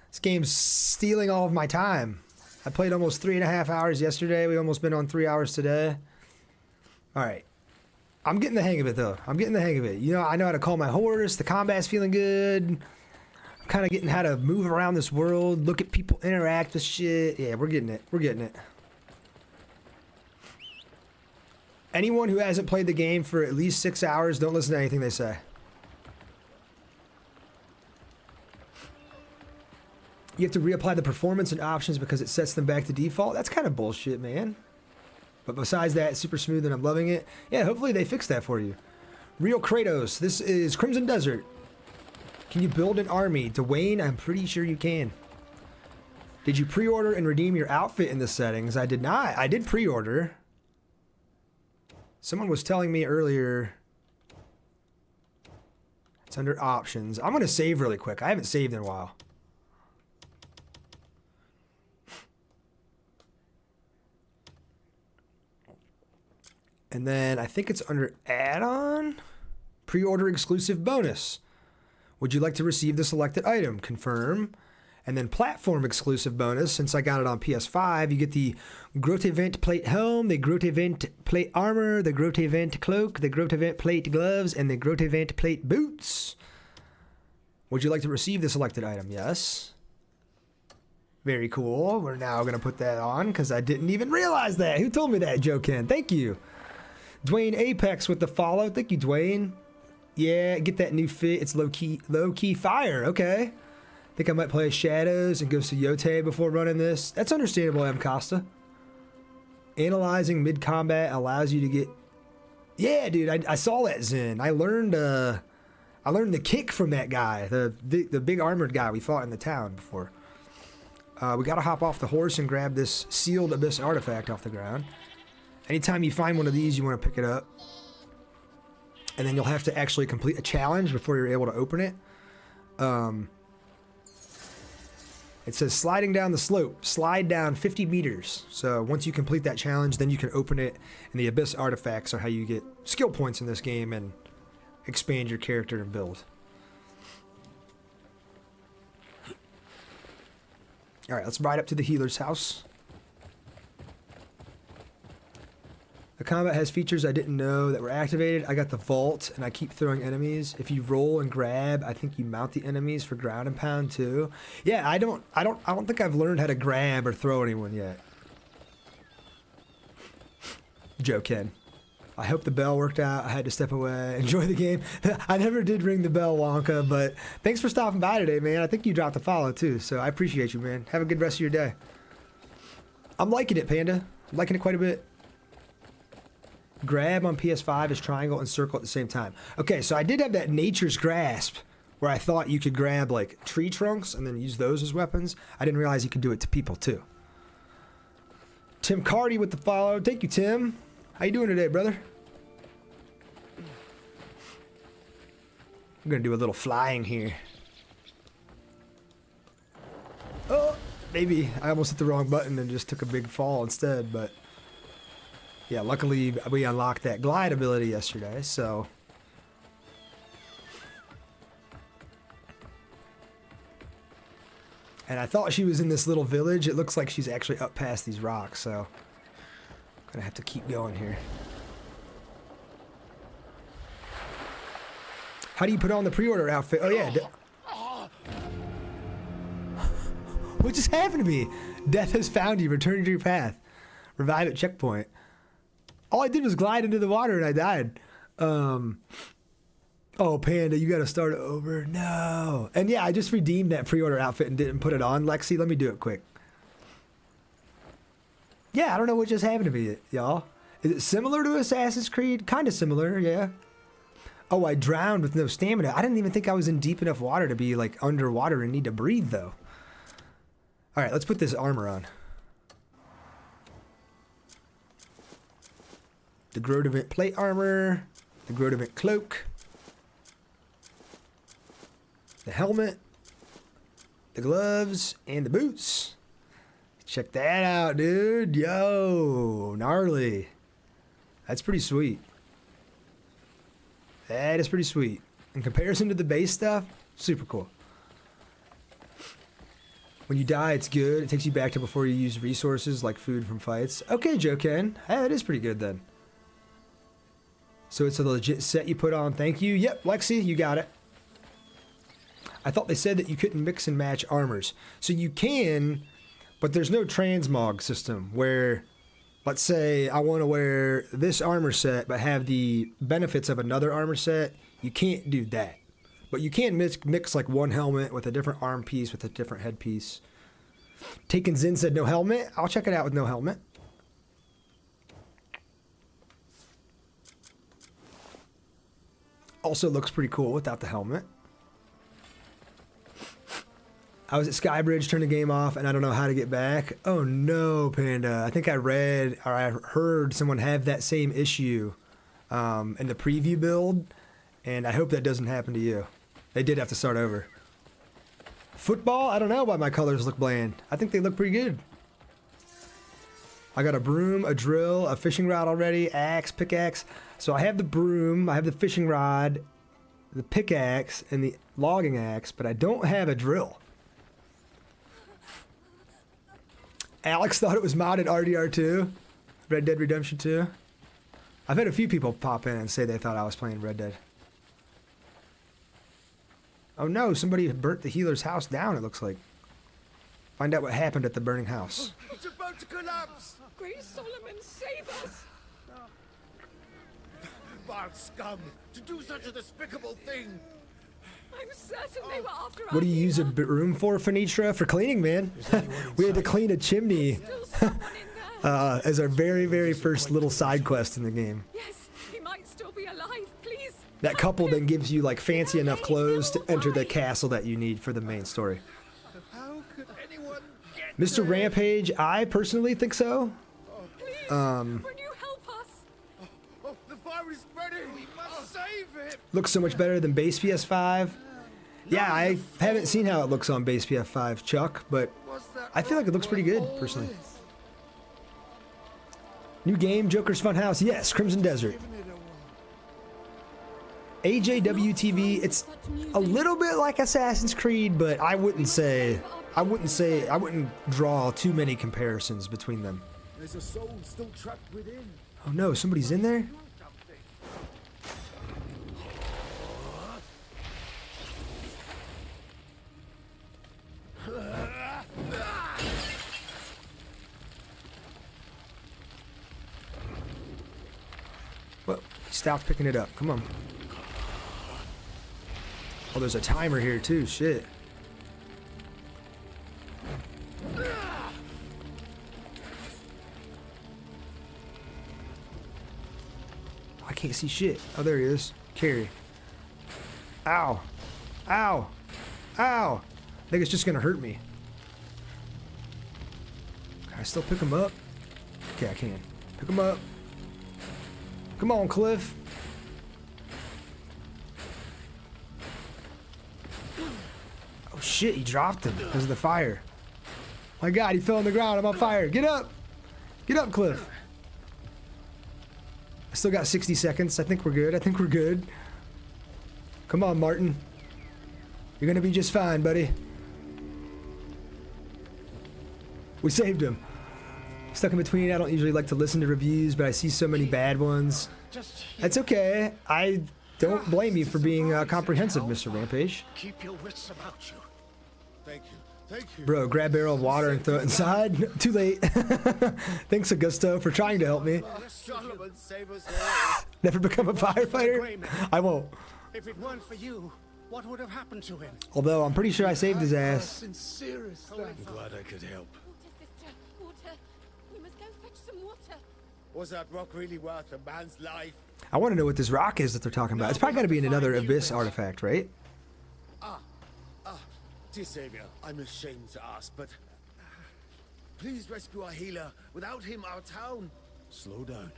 This game's stealing all of my time. I played almost 3.5 hours yesterday. We almost been on 3 hours today. All right. I'm getting the hang of it, though. I'm getting the hang of it. You know, I know how to call my horse. The combat's feeling good. I'm kind of getting how to move around this world, look at people, interact with shit. Yeah, we're getting it. We're getting it. Anyone who hasn't played the game for at least 6 hours, don't listen to anything they say. You have to reapply the performance and options because it sets them back to default. That's kind of bullshit, man. But besides that, it's super smooth and I'm loving it. Yeah, hopefully they fix that for you. Real Kratos. This is Crimson Desert. Can you build an army? Dwayne, I'm pretty sure you can. Did you pre-order and redeem your outfit in the settings? I did not. I did pre-order. Someone was telling me earlier. It's under options. I'm going to save really quick. I haven't saved in a while. And then I think it's under add-on. Pre-order exclusive bonus. Would you like to receive the selected item? Confirm. And then platform exclusive bonus. Since I got it on PS5, you get the Grotevent plate helm, the Grotevent plate armor, the Grotevent cloak, the Grotevent plate gloves, and the Grotevent plate boots. Would you like to receive the selected item? Yes. Very cool. We're now going to put that on because I didn't even realize that. Who told me that, Joe Ken? Thank you. Dwayne Apex with the follow. Thank you, Dwayne. Yeah, get that new fit. It's low-key fire. Okay. Think I might play Shadows and go Yote before running this. That's understandable, M. Costa. Analyzing mid-combat allows you to get... Yeah, dude, I saw that Zen. I learned the kick from that guy, the big armored guy we fought in the town before. We got to hop off the horse and grab this sealed abyss artifact off the ground. Anytime you find one of these, you want to pick it up. And then you'll have to actually complete a challenge before you're able to open it. It says sliding down the slope. Slide down 50 meters. So once you complete that challenge, then you can open it. And the abyss artifacts are how you get skill points in this game and expand your character and build. All right, let's ride up to the healer's house. The combat has features I didn't know that were activated. I got the vault, and I keep throwing enemies. If you roll and grab, I think you mount the enemies for ground and pound too. Yeah, I don't think I've learned how to grab or throw anyone yet. Joe Ken. I hope the bell worked out. I had to step away. Enjoy the game. I never did ring the bell, Wonka, but thanks for stopping by today, man. I think you dropped a follow too, so I appreciate you, man. Have a good rest of your day. I'm liking it, Panda. I'm liking it quite a bit. Grab on PS5 is triangle and circle at the same time. Okay, so I did have that Nature's Grasp where I thought you could grab like tree trunks and then use those as weapons. I didn't realize you could do it to people too. Tim Cardy with the follow. Thank you, Tim. How you doing today, brother? I'm gonna do a little flying here. Oh, maybe I almost hit the wrong button and just took a big fall instead, but yeah, luckily we unlocked that glide ability yesterday, so. And I thought she was in this little village. It looks like she's actually up past these rocks, so gonna have to keep going here. How do you put on the pre-order outfit? Oh yeah. What just happened to me? Death has found you. Return to your path. Revive at checkpoint. All I did was glide into the water and I died. Oh, Panda, you got to start it over. No. And yeah, I just redeemed that pre-order outfit and didn't put it on. Lexi, let me do it quick. Yeah, I don't know what just happened to me, y'all. Is it similar to Assassin's Creed? Kind of similar, yeah. Oh, I drowned with no stamina. I didn't even think I was in deep enough water to be like underwater and need to breathe though. All right, let's put this armor on. The Grodevent plate armor, the Grodevent cloak, the helmet, the gloves, and the boots. Check that out, dude. Yo, gnarly. That's pretty sweet. That is pretty sweet. In comparison to the base stuff, super cool. When you die, it's good. It takes you back to before you use resources like food from fights. Okay, Joe Ken. Hey, it is pretty good then. So it's a legit set you put on. Thank you. Yep, Lexi, you got it. I thought they said that you couldn't mix and match armors. So you can, but there's no transmog system where, let's say I want to wear this armor set but have the benefits of another armor set. You can't do that. But you can mix like one helmet with a different arm piece with a different head piece. Taken Zin said no helmet. I'll check it out with no helmet. Also looks pretty cool without the helmet. I was at Skybridge, turned the game off, and I don't know how to get back. Oh no, Panda. I think I read or I heard someone have that same issue in the preview build, and I hope that doesn't happen to you. They did have to start over. Football? I don't know why my colors look bland. I think they look pretty good. I got a broom, a drill, a fishing rod already, axe, pickaxe. So I have the broom, I have the fishing rod, the pickaxe, and the logging axe, but I don't have a drill. Alex thought it was modded RDR2, Red Dead Redemption 2. I've had a few people pop in and say they thought I was playing Red Dead. Oh no, somebody burnt the healer's house down, it looks like. Find out what happened at the burning house. It's about to collapse! Great Solomon, save us! Vile scum! To do such a despicable thing! I'm certain they were after us. What do you use a room for, Finitra? For cleaning, man. We had to clean a chimney as our very, very first little side quest in the game. Yes, he might still be alive, please. That couple then gives you like fancy enough clothes to enter the castle that you need for the main story. How could anyone get Mr. Rampage, I personally think so. Please, will you help us? Oh, the fire is spreading! We must save it! Looks so much better than base PS5. Yeah, I haven't seen how it looks on base PS5, Chuck, but I feel like it looks pretty good, personally. New game, Joker's Funhouse. Yes, Crimson Desert. AJWTV, it's a little bit like Assassin's Creed, but I wouldn't draw too many comparisons between them. There's a soul still trapped within. Oh no, somebody's in there? Well, stop picking it up. Come on. Oh, there's a timer here too. Shit. I can't see shit. Oh, there he is. Carry. Ow. Ow. Ow. I think it's just gonna hurt me. Can I still pick him up? Okay, I can. Pick him up. Come on, Kliff. Oh shit, he dropped him because of the fire. My god, he fell on the ground. I'm on fire. Get up. Get up, Kliff. I still got 60 seconds. I think we're good. I think we're good. Come on, Martin. You're gonna be just fine, buddy. We saved him. Stuck in between. I don't usually like to listen to reviews, but I see so many bad ones. That's okay. I don't blame you for being comprehensive, Mr. Rampage. Keep your wits about you. Thank you. Thank you. Bro, grab a barrel of water and throw it inside. Too late. Thanks, Augusto, for trying to help me. Never become a firefighter? I won't. If it weren't for you, what would have happened to him? Although, I'm pretty sure I saved his ass. I'm glad I could help. Water, sister, water. We must go fetch some water. Was that rock really worth a man's life? I want to know what this rock is that they're talking about. It's probably got to be in another Abyss artifact, right? Dear Savior, I'm ashamed to ask, but please rescue our healer. Without him, our town. Slow down.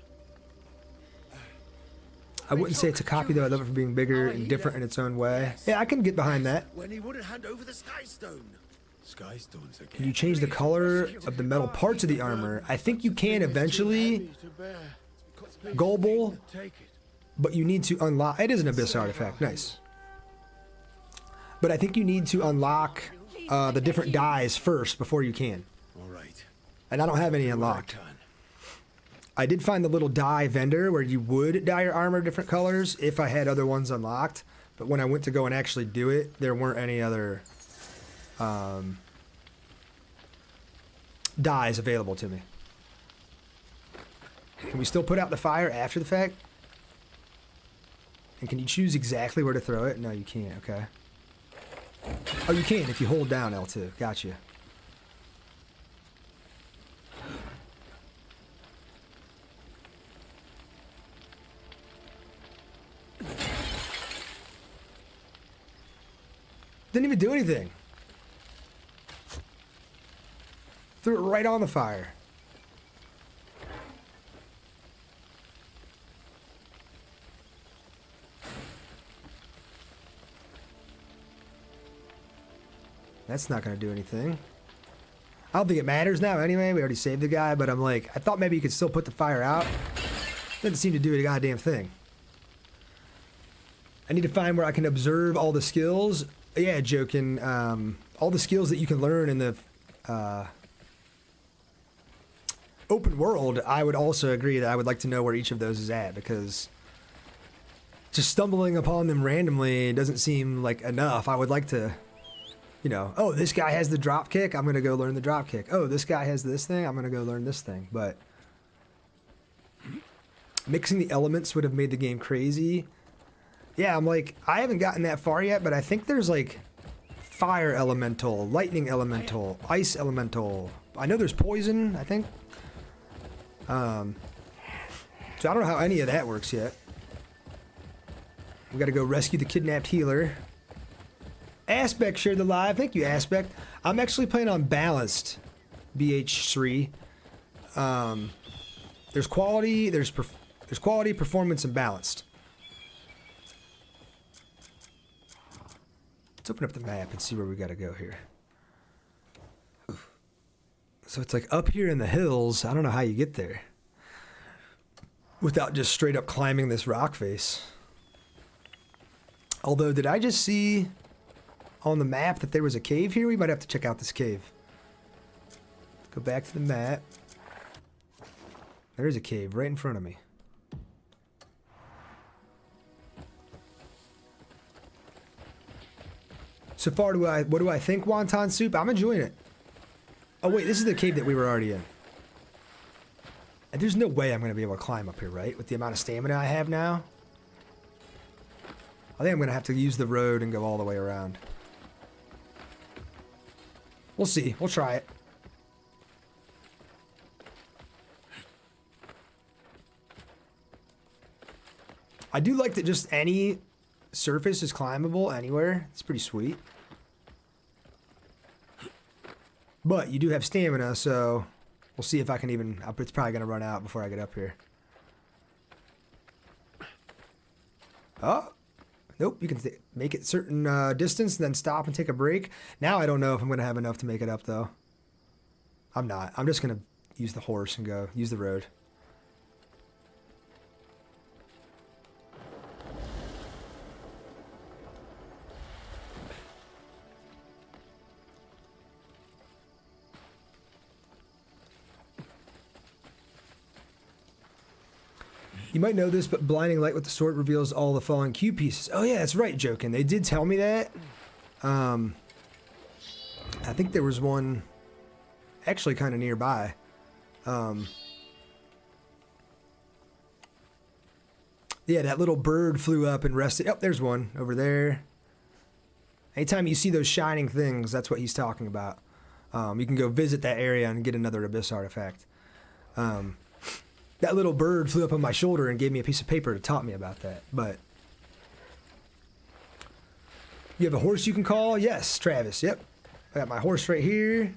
I wouldn't say it's a copy, though. I love it for being bigger and different in its own way. Yeah, I can get behind that. When he wouldn't hand over the Skystone. Skystones again. Can you change the color of the metal parts of the armor? I think you can eventually. Gullible. But you need to unlock. It is an Abyss artifact. Nice. But I think you need to unlock the different dyes first before you can. All right. And I don't have any unlocked. I did find the little dye vendor where you would dye your armor different colors if I had other ones unlocked. But when I went to go and actually do it, there weren't any other dyes available to me. Can we still put out the fire after the fact? And can you choose exactly where to throw it? No, you can't. Okay. Oh, you can if you hold down L2. Gotcha. Didn't even do anything. Threw it right on the fire. That's not going to do anything. I don't think it matters now anyway. We already saved the guy, but I'm like, I thought maybe you could still put the fire out. Doesn't seem to do a goddamn thing. I need to find where I can observe all the skills. Yeah, joking. All the skills that you can learn in the open world, I would also agree that I would like to know where each of those is at, because just stumbling upon them randomly doesn't seem like enough. I would like to... You know, oh, this guy has the drop kick, I'm going to go learn the drop kick. Oh, this guy has this thing, I'm going to go learn this thing. But mixing the elements would have made the game crazy. Yeah, I'm like, I haven't gotten that far yet, but I think there's like fire elemental, lightning elemental, ice elemental. I know there's poison, I think. So I don't know how any of that works yet. We got to go rescue the kidnapped healer. Aspect shared the live. Thank you, Aspect. I'm actually playing on balanced BH3. There's quality, there's quality, performance, and balanced. Let's open up the map and see where we got to go here. So it's like up here in the hills. I don't know how you get there without just straight up climbing this rock face. Although, did I just see on the map that there was a cave here? We might have to check out this cave. Let's go back to the map. There is a cave right in front of me. So far, what do I think, wonton soup? I'm enjoying it. Oh wait, this is the cave that we were already in. And there's no way I'm going to be able to climb up here, right? With the amount of stamina I have now. I think I'm going to have to use the road and go all the way around. We'll see. We'll try it. I do like that just any surface is climbable anywhere. It's pretty sweet. But you do have stamina, so we'll see if I can even... It's probably going to run out before I get up here. Oh. Nope, you can make it certain distance and then stop and take a break. Now I don't know if I'm going to have enough to make it up, though. I'm not. I'm just going to use the horse and go. Use the road. You might know this, but blinding light with the sword reveals all the fallen Q pieces. Oh yeah, that's right, Jokin. They did tell me that. I think there was one actually kind of nearby. Yeah, that little bird flew up and rested. Oh, there's one over there. Anytime you see those shining things, that's what he's talking about. You can go visit that area and get another Abyss artifact. That little bird flew up on my shoulder and gave me a piece of paper to taught me about that. But you have a horse you can call? Yes, Travis. Yep. I got my horse right here.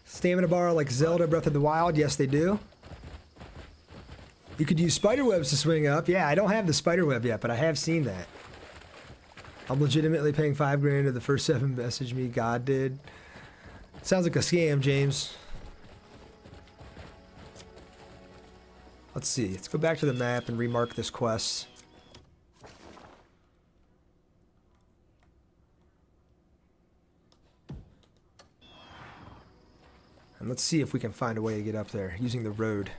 Stamina bar like Zelda Breath of the Wild. Yes, they do. You could use spider webs to swing up. Yeah, I don't have the spider web yet, but I have seen that. I'm legitimately paying $5 grand to the first 7 message me. God did. Sounds like a scam, James. Let's see. Let's go back to the map and remark this quest. And let's see if we can find a way to get up there using the road.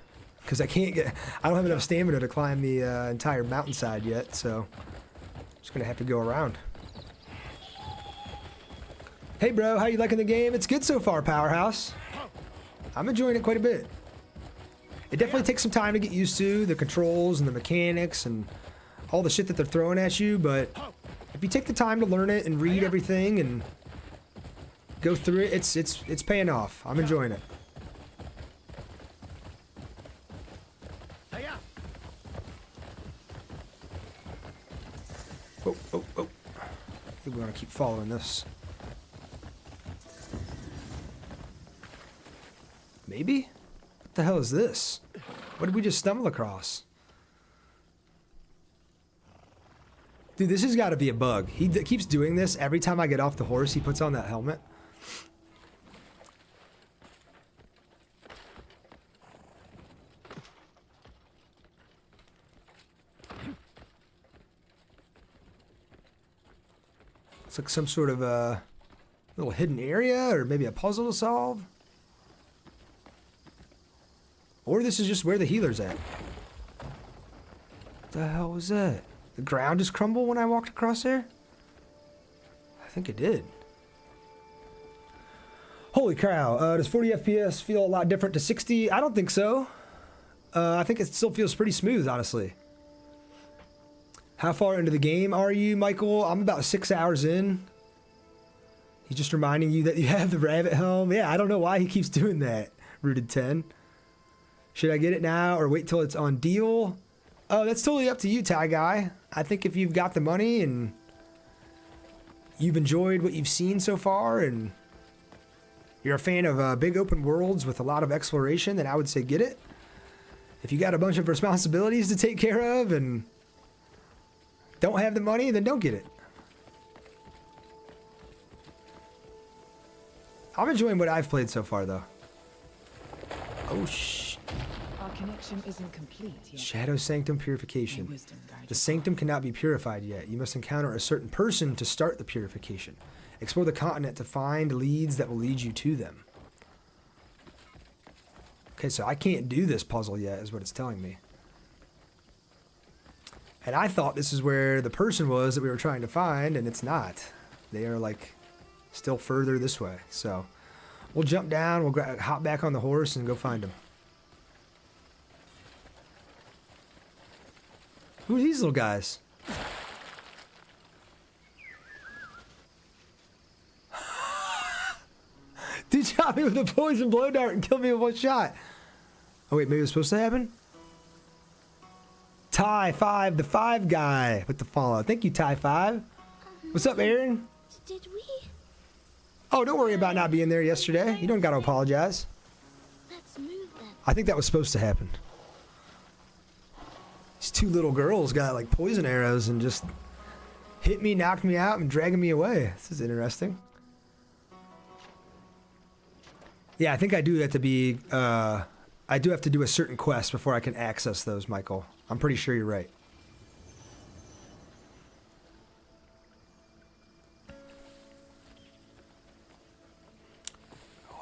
Because I don't have enough stamina to climb the entire mountainside yet, so I'm just going to have to go around. Hey bro, how you liking the game? It's good so far, Powerhouse. I'm enjoying it quite a bit. It definitely takes some time to get used to, the controls and the mechanics and all the shit that they're throwing at you, but if you take the time to learn it and read everything and go through it, it's paying off. I'm enjoying it. Oh, oh, oh. I think we're gonna keep following this. Maybe? What the hell is this? What did we just stumble across? Dude, this has got to be a bug. He keeps doing this every time I get off the horse. He puts on that helmet. It's like some sort of a little hidden area or maybe a puzzle to solve. Or this is just where the healer's at. What the hell was that? The ground just crumbled when I walked across there? I think it did. Holy cow. Does 40 FPS feel a lot different to 60? I don't think so. I think it still feels pretty smooth, honestly. How far into the game are you, Michael? I'm about 6 hours in. He's just reminding you that you have the rabbit helm. Yeah, I don't know why he keeps doing that. Rooted 10. Should I get it now or wait till it's on deal? Oh, that's totally up to you, Ty Guy. I think if you've got the money and you've enjoyed what you've seen so far and you're a fan of big open worlds with a lot of exploration, then I would say get it. If you got a bunch of responsibilities to take care of and don't have the money, then don't get it. I'm enjoying what I've played so far, though. Oh, Our connection isn't complete yet. Shadow Sanctum Purification. The Sanctum cannot be purified yet. You must encounter a certain person to start the purification. Explore the continent to find leads that will lead you to them. Okay, so I can't do this puzzle yet, is what it's telling me. And I thought this is where the person was that we were trying to find, and it's not. They are, like, still further this way. So we'll jump down, we'll hop back on the horse and go find them. Who are these little guys? Dude shot me with a poison blow dart and killed me with one shot. Oh wait, maybe it was supposed to happen? Ty5, the 5 guy with the follow. Thank you, Ty5. What's up, Aaron? Did we? Oh, don't worry about not being there yesterday. You don't gotta apologize. Let's move then. I think that was supposed to happen. These 2 little girls got like poison arrows and just hit me, knocked me out, and dragging me away. This is interesting. Yeah, I think I do have to be, I do have to do a certain quest before I can access those, Michael. I'm pretty sure you're right.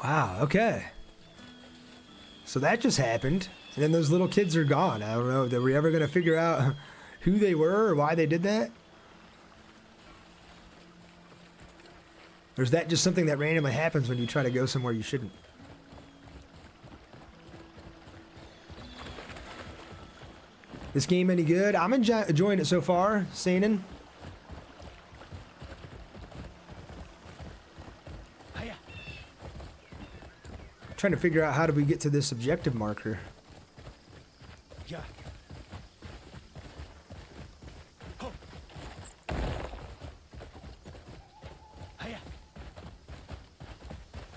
Wow, okay. So that just happened. And then those little kids are gone. I don't know, are we ever going to figure out who they were or why they did that? Or is that just something that randomly happens when you try to go somewhere you shouldn't? This game any good? I'm enjoying it so far, Sanin. Trying to figure out how do we get to this objective marker. Yeah.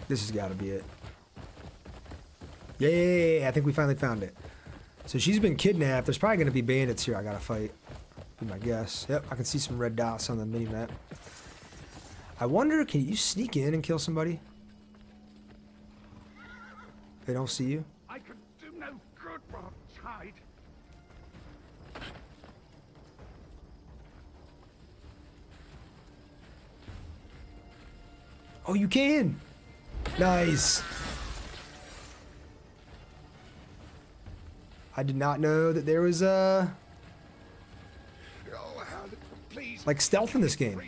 This has got to be it. Yay, I think we finally found it. So she's been kidnapped. There's probably going to be bandits here I got to fight. Be my guess. Yep, I can see some red dots on the mini-map. I wonder, can you sneak in and kill somebody? They don't see you? I could do no good while tied. Oh, you can! Nice! I did not know that there was like stealth in this game.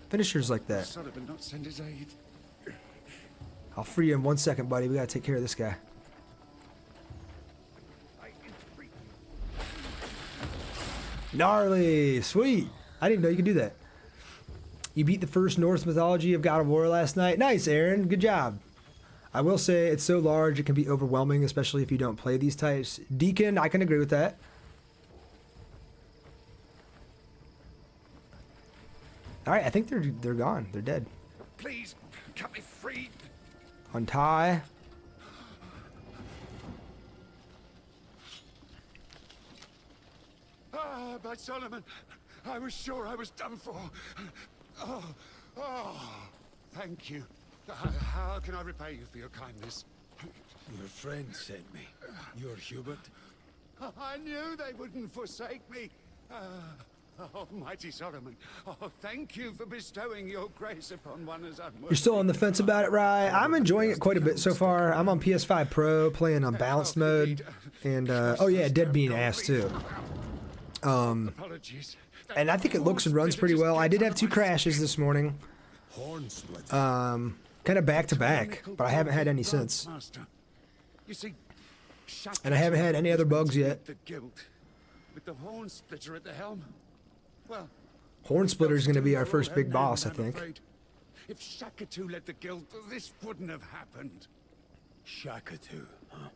Finishers like that. Sullivan not send his aid. I'll free you in 1 second, buddy. We gotta take care of this guy. Gnarly! Sweet! I didn't know you could do that. You beat the first Norse mythology of God of War last night. Nice, Aaron. Good job. I will say it's so large it can be overwhelming, especially if you don't play these types. Deacon, I can agree with that. All right, I think they're gone. They're dead. Please, cut me free. Untie. Ah, by Solomon, I was sure I was done for. Oh, thank you. How can I repay you for your kindness? Your friend sent me. You're Hubert? I knew they wouldn't forsake me. Almighty Solomon, thank you for bestowing your grace upon one as unworthy. You're still on the fence about it, Rye. I'm enjoying it quite a bit so far. I'm on PS5 Pro, playing on balanced mode, and oh yeah, dead being ass too. And I think it looks and runs pretty well. I did have 2 crashes this morning, kind of back to back, but I haven't had any since. And I haven't had any other bugs yet. With the horn splitter at the helm. Well, Horn Splitter is going to be our first big boss, I think. If Shakatu led the guild, this wouldn't have happened. Shakatu, huh?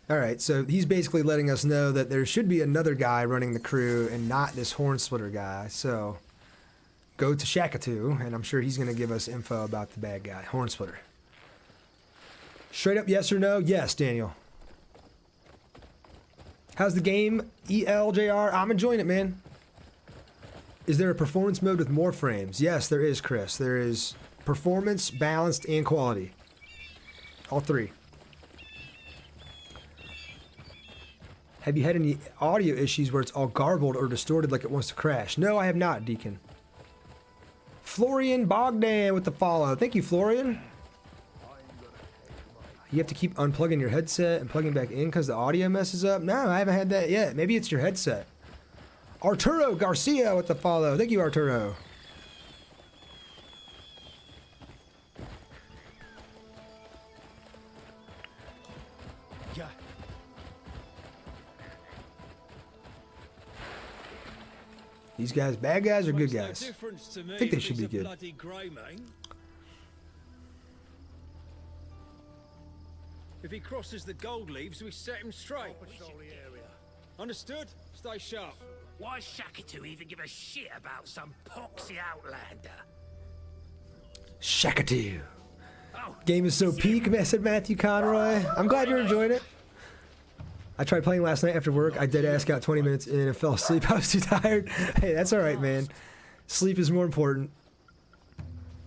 All right, so he's basically letting us know that there should be another guy running the crew and not this Horn Splitter guy. So go to Shakatu, and I'm sure he's going to give us info about the bad guy, Horn Splitter. Straight up yes or no? Yes, Daniel. How's the game, ELJR? I'm enjoying it, man. Is there a performance mode with more frames? Yes, there is, Chris. There is performance, balanced, and quality. All 3. Have you had any audio issues where it's all garbled or distorted like it wants to crash? No, I have not, Deacon. Florian Bogdan with the follow. Thank you, Florian. You have to keep unplugging your headset and plugging back in because the audio messes up. No, I haven't had that yet. Maybe it's your headset. Arturo Garcia with the follow. Thank you, Arturo. Yeah. These guys, bad guys or good guys? No difference to me I think they if should he's be a good. bloody Greymane. If he crosses the gold leaves, we set him straight. Understood? Stay sharp. Why Shakatu even give a shit about some poxy outlander? Shakatu. Game is so peak, said Matthew Conroy. I'm glad you're enjoying it. I tried playing last night after work. I dead ass got 20 minutes in and fell asleep. I was too tired. Hey, that's all right, man. Sleep is more important.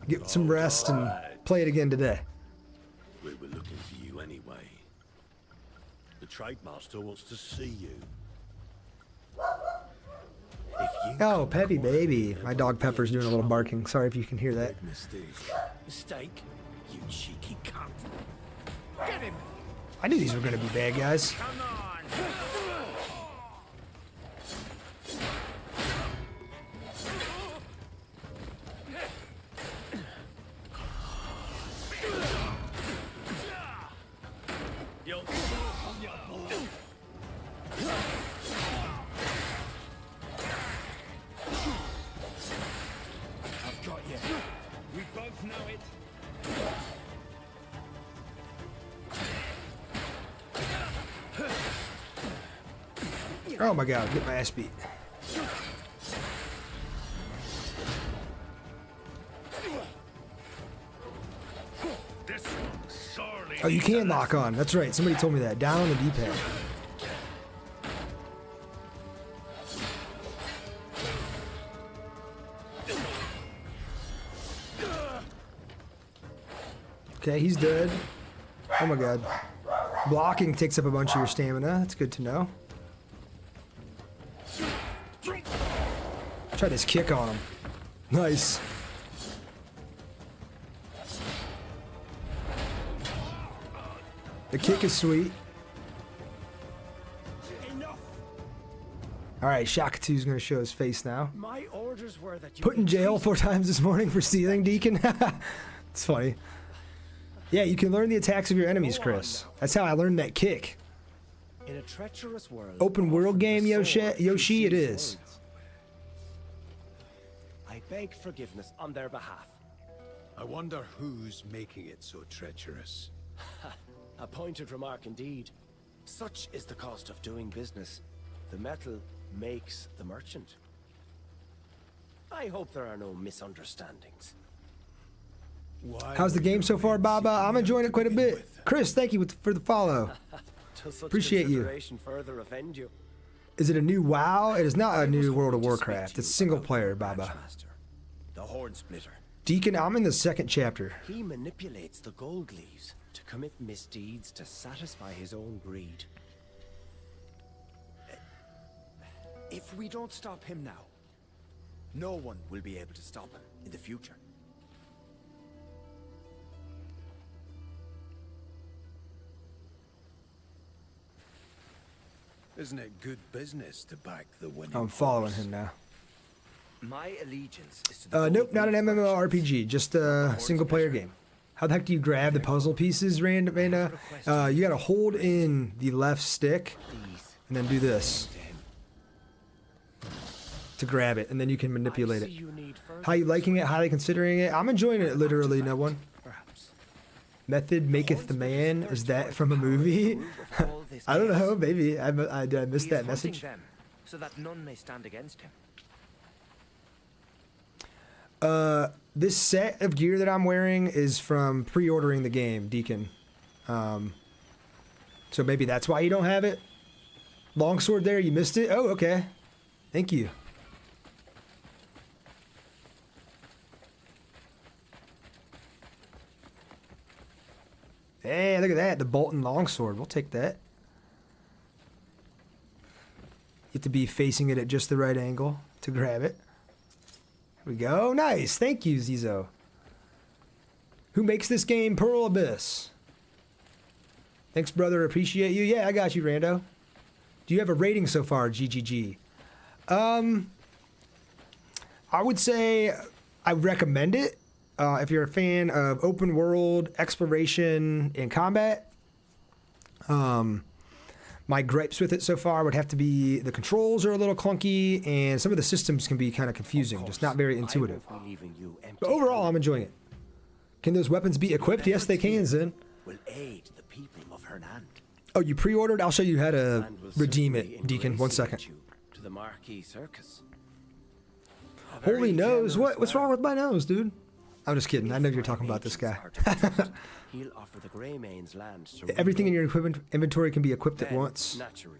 Get some rest and play it again today. We were looking for you anyway. The trade master wants to see you. Oh, Peppy baby. My dog Pepper's doing a little barking. Sorry if you can hear that. Mistake? You cheeky cunt. Get him! I knew these were going to be bad guys. Come on! I've got you. We both know it. Oh my god, get my ass beat. Oh, you can lock on. That's right. Somebody told me that. Down on the D-pad. Okay, he's dead. Oh my god. Blocking takes up a bunch of your stamina. That's good to know. Try this kick on him. Nice. The kick is sweet. Alright, Shakatu's gonna show his face now. My orders were that you Put in jail 4 times this morning for stealing, Deacon. It's funny. Yeah, you can learn the attacks of your enemies, Chris. That's how I learned that kick. In a treacherous world. Open world game, Yoshi, it is. I beg forgiveness on their behalf. I wonder who's making it so treacherous. A pointed remark indeed. Such is the cost of doing business. The metal makes the merchant. I hope there are no misunderstandings. How's the game so far, Baba? I'm enjoying it quite a bit. Chris, thank you for the follow. Appreciate you. Further offend you. Is it a new WoW? It is not a new World of Warcraft. It's single player, Baba. The Horn Splitter. Deacon, I'm in the 2nd chapter. He manipulates the gold leaves to commit misdeeds to satisfy his own greed. If we don't stop him now, no one will be able to stop him in the future. Isn't it good business to back the winning? I'm following him now. My allegiance is to the Nope, not an MMORPG, just a single player game. How the heck do you grab the puzzle pieces, Randa? You gotta hold in the left stick and then do this to grab it, and then you can manipulate it. How you liking it? Highly considering it? I'm enjoying it, literally, no one. Method maketh the man. Is that from a movie? I don't know, maybe. Did I miss that message? Them, so that none may stand against him. This set of gear that I'm wearing is from pre-ordering the game, Deacon. So maybe that's why you don't have it. Longsword there, you missed it? Oh, okay. Thank you. Hey, look at that. The Bolton Longsword. We'll take that. You have to be facing it at just the right angle to grab it. Here we go. Nice. Thank you, Zizo. Who makes this game? Pearl Abyss. Thanks, brother. Appreciate you. Yeah, I got you, Rando. Do you have a rating so far, GGG? I would say I would recommend it if you're a fan of open world exploration and combat. My gripes with it so far would have to be the controls are a little clunky and some of the systems can be kind of confusing, just not very intuitive. But overall, I'm enjoying it. Can those weapons be equipped? Yes, they can, Zen. Will aid the people of Hernand. Oh, you pre-ordered? I'll show you how to redeem it, Deacon. 1 second. To the Marquis Circus. Holy nose! What's wrong with my nose, dude? I'm just kidding. I know you're talking about this guy. He'll offer the Greymanes land to Everything in your equipment inventory can be equipped at once. Naturally.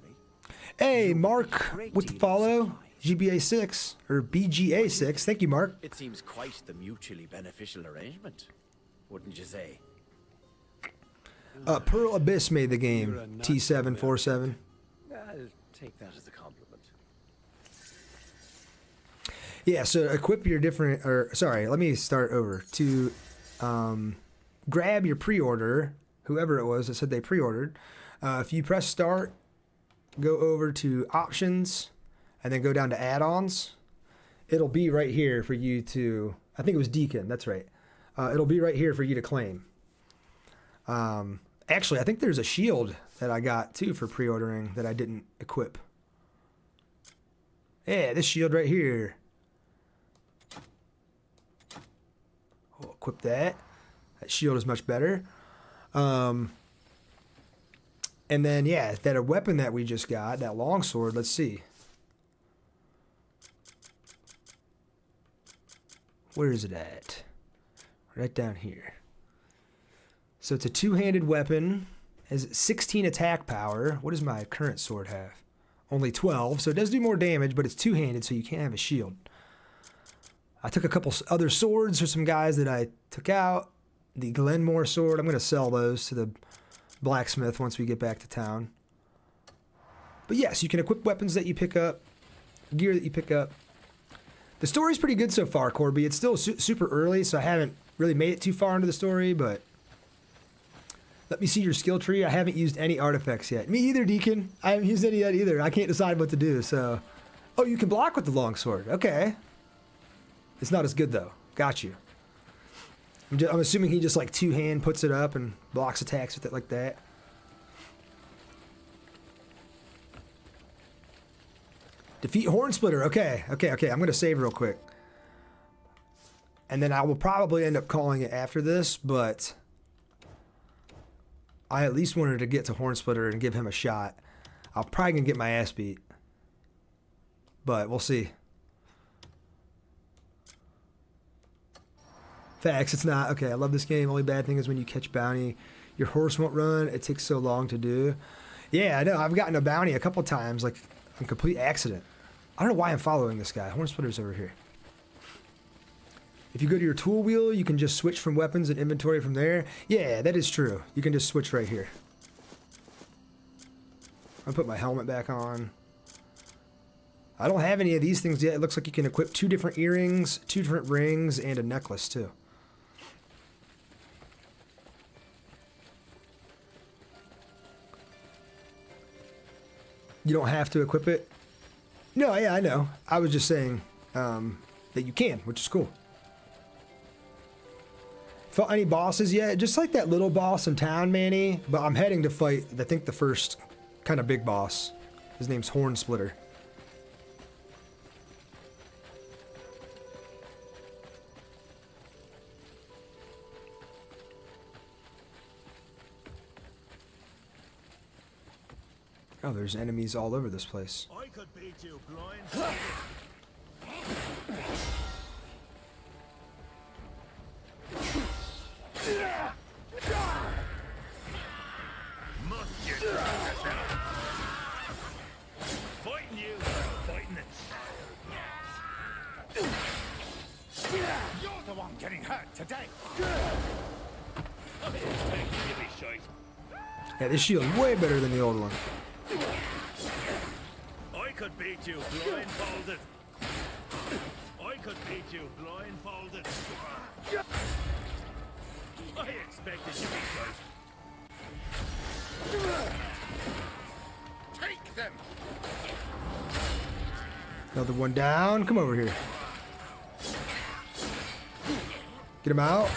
Hey, Mark, with the follow. GBA6 or BGA6. Thank you, Mark. It seems quite the mutually beneficial arrangement, wouldn't you say? Pearl Abyss made the game. T747. I'll take that as a compliment. Yeah, so equip your different, or sorry, let me start over. To grab your pre-order, whoever it was that said they pre-ordered, if you press start, go over to options, and then go down to add-ons, it'll be right here for you to, I think it was Deacon, that's right. It'll be right here for you to claim. Actually, I think there's a shield that I got too for pre-ordering that I didn't equip. Yeah, this shield right here. We'll equip that. That shield is much better. And then, yeah, that weapon that we just got, that longsword, let's see. Where is it at? Right down here. So it's a two-handed weapon. Has 16 attack power. What does my current sword have? Only 12, so it does do more damage, but it's two-handed, so you can't have a shield. I took a couple other swords for some guys that I took out. The Glenmore sword, I'm going to sell those to the blacksmith once we get back to town. But yes, you can equip weapons that you pick up, gear that you pick up. The story's pretty good so far, Corby. It's still super early, so I haven't really made it too far into the story, but let me see your skill tree. I haven't used any artifacts yet. Me either, Deacon. I haven't used any yet either. I can't decide what to do, so. Oh, you can block with the longsword. Okay. It's not as good, though. Got you. I'm assuming he just, like, two-hand puts it up and blocks attacks with it like that. Defeat Hornsplitter. Okay. I'm going to save real quick. And then I will probably end up calling it after this, but I at least wanted to get to Hornsplitter and give him a shot. I'm probably going to get my ass beat. But we'll see. Facts, it's not. Okay, I love this game. Only bad thing is when you catch bounty, your horse won't run. It takes so long to do. Yeah, I know. I've gotten a bounty a couple times, like, on complete accident. I don't know why I'm following this guy. Hornsplitter's over here. If you go to your tool wheel, you can just switch from weapons and inventory from there. Yeah, that is true. You can just switch right here. I'll put my helmet back on. I don't have any of these things yet. It looks like you can equip 2 different earrings, 2 different rings, and a necklace too. You don't have to equip it? No, yeah, I know. I was just saying that you can, which is cool. Fought any bosses yet? Just like that little boss in town, Manny. But I'm heading to fight, I think, the first kind of big boss. His name's Hornsplitter. Oh, there's enemies all over this place. I could beat you blind. Fighting you, fighting it. You're the one getting hurt today. I expect you to be shite. Yeah, this shield's way better than the old one. I could beat you blindfolded. I could beat you blindfolded. I expected you to be shite. Take them. Another one down. Come over here. Get him out.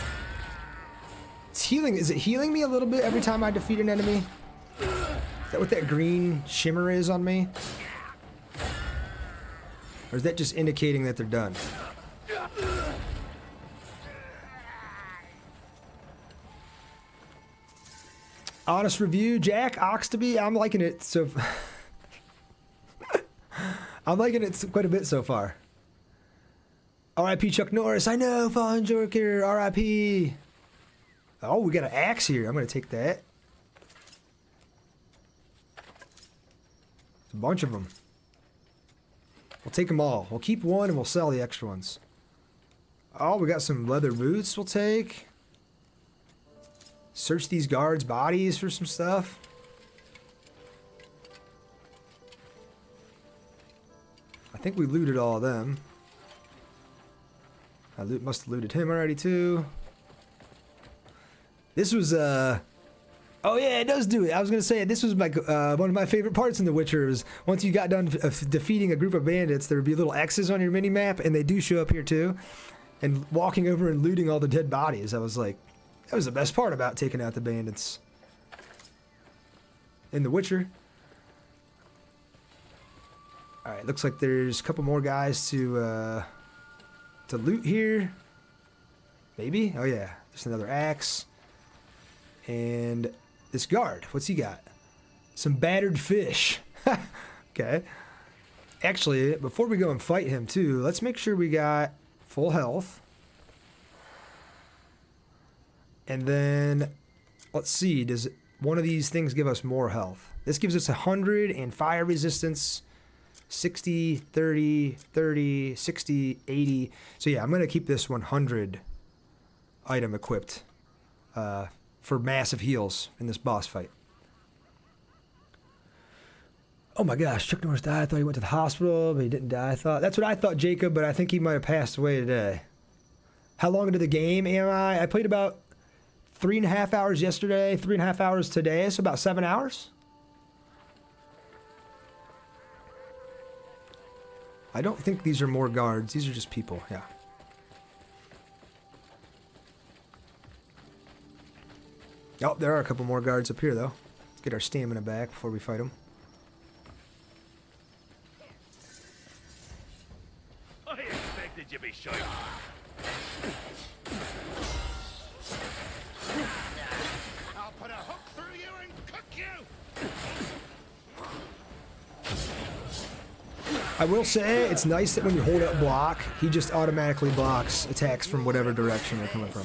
It's healing. Is it healing me a little bit every time I defeat an enemy? Is that what that green shimmer is on me? Or is that just indicating that they're done? Honest review, Jack Oxtoby, I'm liking it so I'm liking it quite a bit so far. R.I.P. Chuck Norris. I know, Fallen Joker. R.I.P. Oh, we got an axe here. I'm gonna take that. There's a bunch of them. We'll take them all. We'll keep one and we'll sell the extra ones. Oh, we got some leather boots we'll take. Search these guards' bodies for some stuff. I think we looted all of them. I must have looted him already too. This was oh yeah, it does do it. I was gonna say this was my one of my favorite parts in The Witcher is once you got done defeating a group of bandits, there would be little X's on your mini map, and they do show up here too. And walking over and looting all the dead bodies, I was like, that was the best part about taking out the bandits in The Witcher. All right, looks like there's a couple more guys to loot here. Maybe. Oh yeah, just another axe. And this guard, what's he got? Some battered fish. Okay. Actually, before we go and fight him too, let's make sure we got full health. And then, let's see, does one of these things give us more health? This gives us 100 and fire resistance, 60, 30, 30, 60, 80. So yeah, I'm going to keep this 100 item equipped for massive heals in this boss fight. Oh my gosh, Chuck Norris died. I thought he went to the hospital, but he didn't die. That's what I thought, Jacob, but I think he might have passed away today. How long into the game am I? I played about 3.5 hours yesterday, 3.5 hours today, so about 7 hours. I don't think these are more guards. These are just people, yeah. Oh, there are a couple more guards up here, though. Let's get our stamina back before we fight them. I expected you'd be shy. I'll put a hook through you and cook you. I will say, it's nice that when you hold up block, he just automatically blocks attacks from whatever direction they're coming from.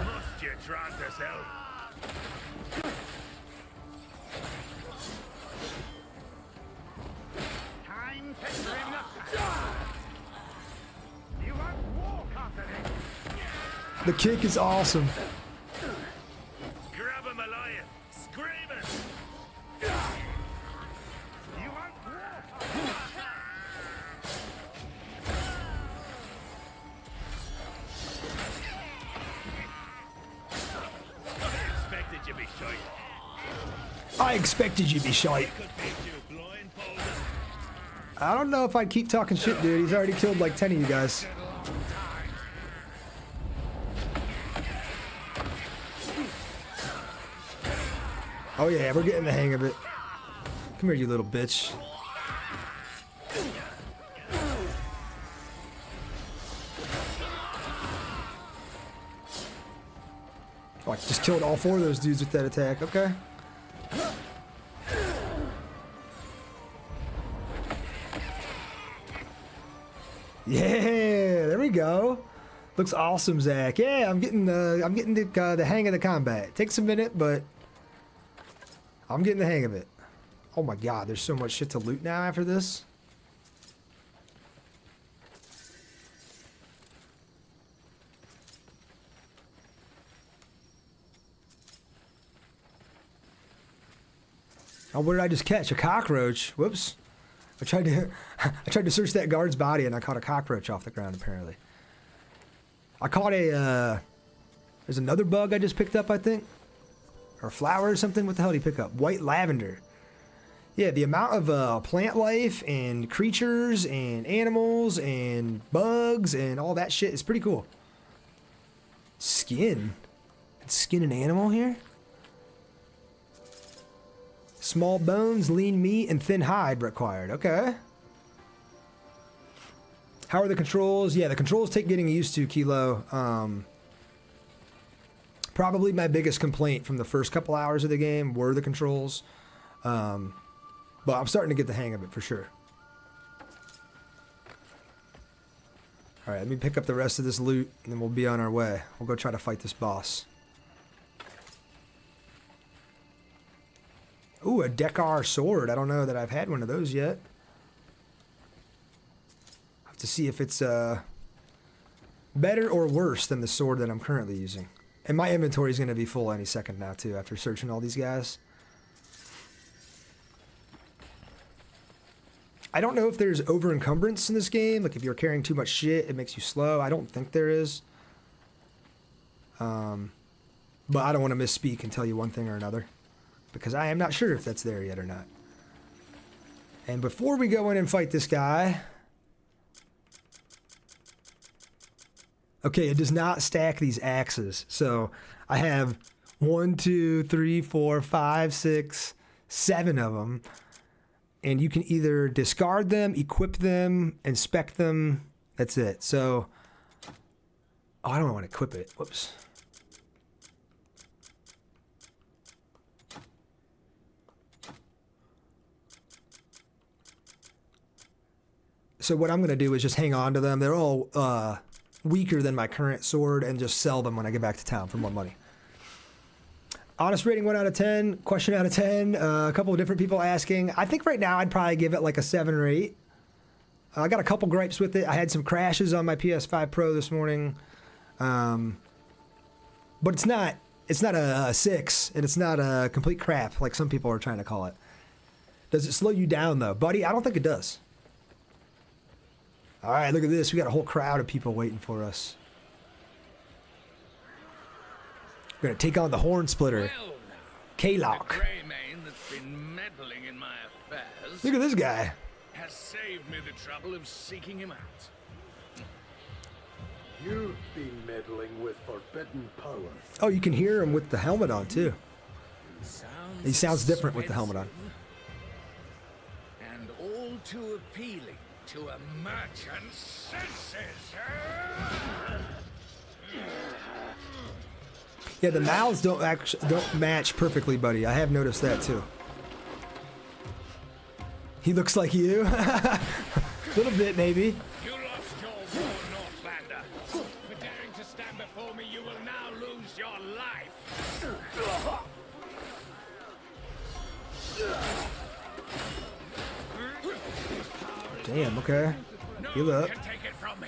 Must you try this out? Time to bring up. You won't walk after this. The kick is awesome. Grab him, Elias. Screaming. You won't walk after I expected you to be shy. I don't know if I'd keep talking shit, dude. He's already killed like 10 of you guys. Oh yeah, we're getting the hang of it. Come here, you little bitch. Oh, I just killed all 4 of those dudes with that attack. Okay. Yeah, there we go. Looks awesome, Zach. Yeah, I'm getting the hang of the combat. It takes a minute, but I'm getting the hang of it. Oh my god, there's so much shit to loot now after this. Oh, what did I just catch? A cockroach. Whoops. I tried to search that guard's body and I caught a cockroach off the ground apparently. I caught a There's another bug I just picked up, I think. Or flower or something. What the hell did he pick up? White lavender. Yeah, the amount of plant life and creatures and animals and bugs and all that shit is pretty cool. Skin. Skin an animal here? Small bones, lean meat, and thin hide required. Okay. How are the controls? Yeah, the controls take getting used to, Kilo. Probably my biggest complaint from the first couple hours of the game were the controls. But I'm starting to get the hang of it for sure. Alright, let me pick up the rest of this loot and then we'll be on our way. We'll go try to fight this boss. Ooh, a Dekar sword. I don't know that I've had one of those yet. I have to see if it's better or worse than the sword that I'm currently using. And my inventory is going to be full any second now too after searching all these guys. I don't know if there's over encumbrance in this game. Like if you're carrying too much shit, it makes you slow. I don't think there is. But I don't want to misspeak and tell you one thing or another, because I am not sure if that's there yet or not. And before we go in and fight this guy... Okay, it does not stack these axes. So I have 1, 2, 3, 4, 5, 6, 7 of them. And you can either discard them, equip them, inspect them. That's it. So, oh, I don't want to equip it. Whoops. So what I'm going to do is just hang on to them. They're all weaker than my current sword and just sell them when I get back to town for more money. Honest rating 1 out of 10, question out of 10, a couple of different people asking. I think right now I'd probably give it like a 7 or 8. I got a couple gripes with it. I had some crashes on my PS5 Pro this morning. But it's not a 6, and it's not a complete crap like some people are trying to call it. Does it slow you down though? Buddy, I don't think it does. All right, look at this. We got a whole crowd of people waiting for us. We're gonna take on the Horn Splitter, K-Lock. Greymane that's been meddling in my affairs. Look at this guy. Has saved me the trouble of seeking him out. You've been meddling with forbidden power. Oh, you can hear him with the helmet on too. He sounds different with the helmet on. And all too appealing to a merchant's senses. Yeah, the mouths don't match perfectly, buddy. I have noticed that too. He looks like you. A little bit, maybe. You lost your war, Northlander. For daring to stand before me, you will now lose your life. Damn, okay. Heal up. Can take it from me.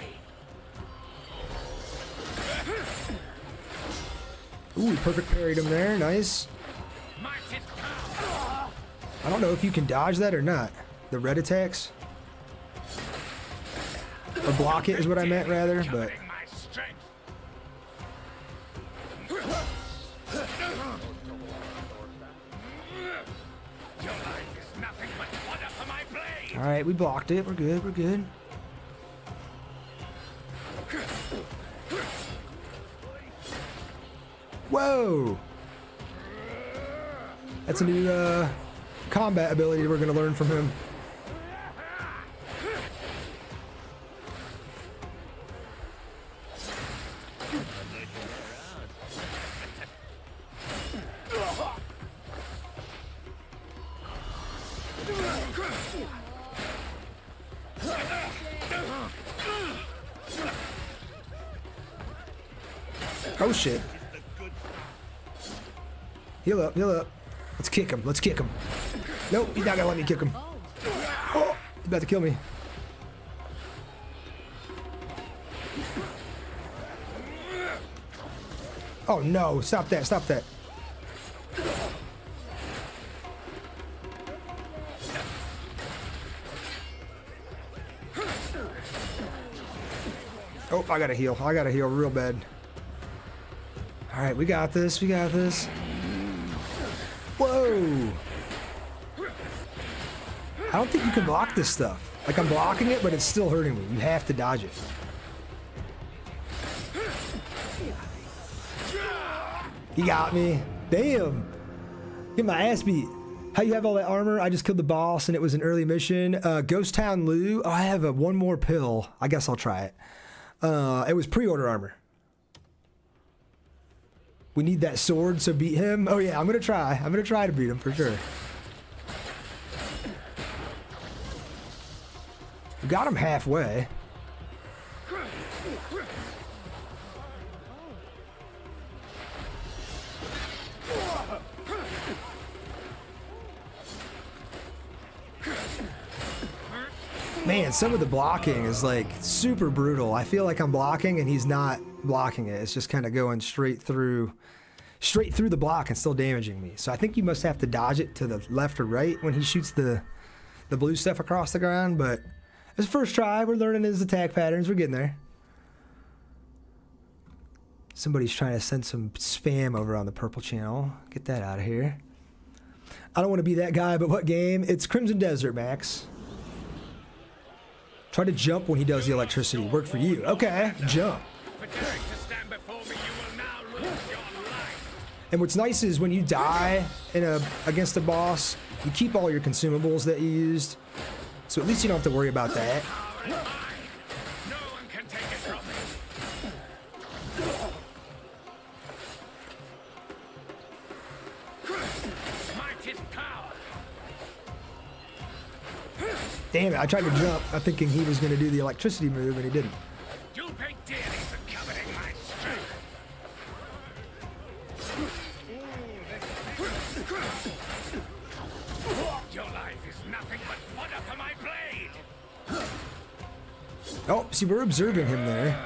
Ooh, he perfect parried him there. Nice. I don't know if you can dodge that or not. The red attacks. Or block it is what I meant, rather, but... Alright, we blocked it. We're good, we're good. Whoa! That's a new combat ability we're going to learn from him. Oh shit. Heal up, heal up. Let's kick him, let's kick him. Nope, he's not gonna let me kick him. Oh, he's about to kill me. Oh no, stop that, stop that. Oh, I gotta heal real bad. All right, we got this. We got this. Whoa. I don't think you can block this stuff. Like, I'm blocking it, but it's still hurting me. You have to dodge it. He got me. Damn. Get my ass beat. How you have all that armor? I just killed the boss and it was an early mission. Ghost Town Lou. Oh, I have one more pill. I guess I'll try it. It was pre-order armor. We need that sword, so beat him. Oh yeah, I'm gonna try. I'm gonna try to beat him for sure. We got him halfway. Man, some of the blocking is like super brutal. I feel like I'm blocking and he's not blocking it. It's just kind of going straight through the block and still damaging me. So I think you must have to dodge it to the left or right when he shoots the blue stuff across the ground. But it's the first try. We're learning his attack patterns. We're getting there. Somebody's trying to send some spam over on the purple channel. Get that out of here. I don't want to be that guy, but what game? It's Crimson Desert, Max. Try to jump when he does the electricity. Work for you. Okay, jump. And what's nice is when you die against a boss, you keep all your consumables that you used. So at least you don't have to worry about that. Damn it, I tried to jump, thinking he was going to do the electricity move, and he didn't. You'll pay dearly for coveting my strength. Your life is nothing but fodder for my blade. Oh, see, we're observing him there.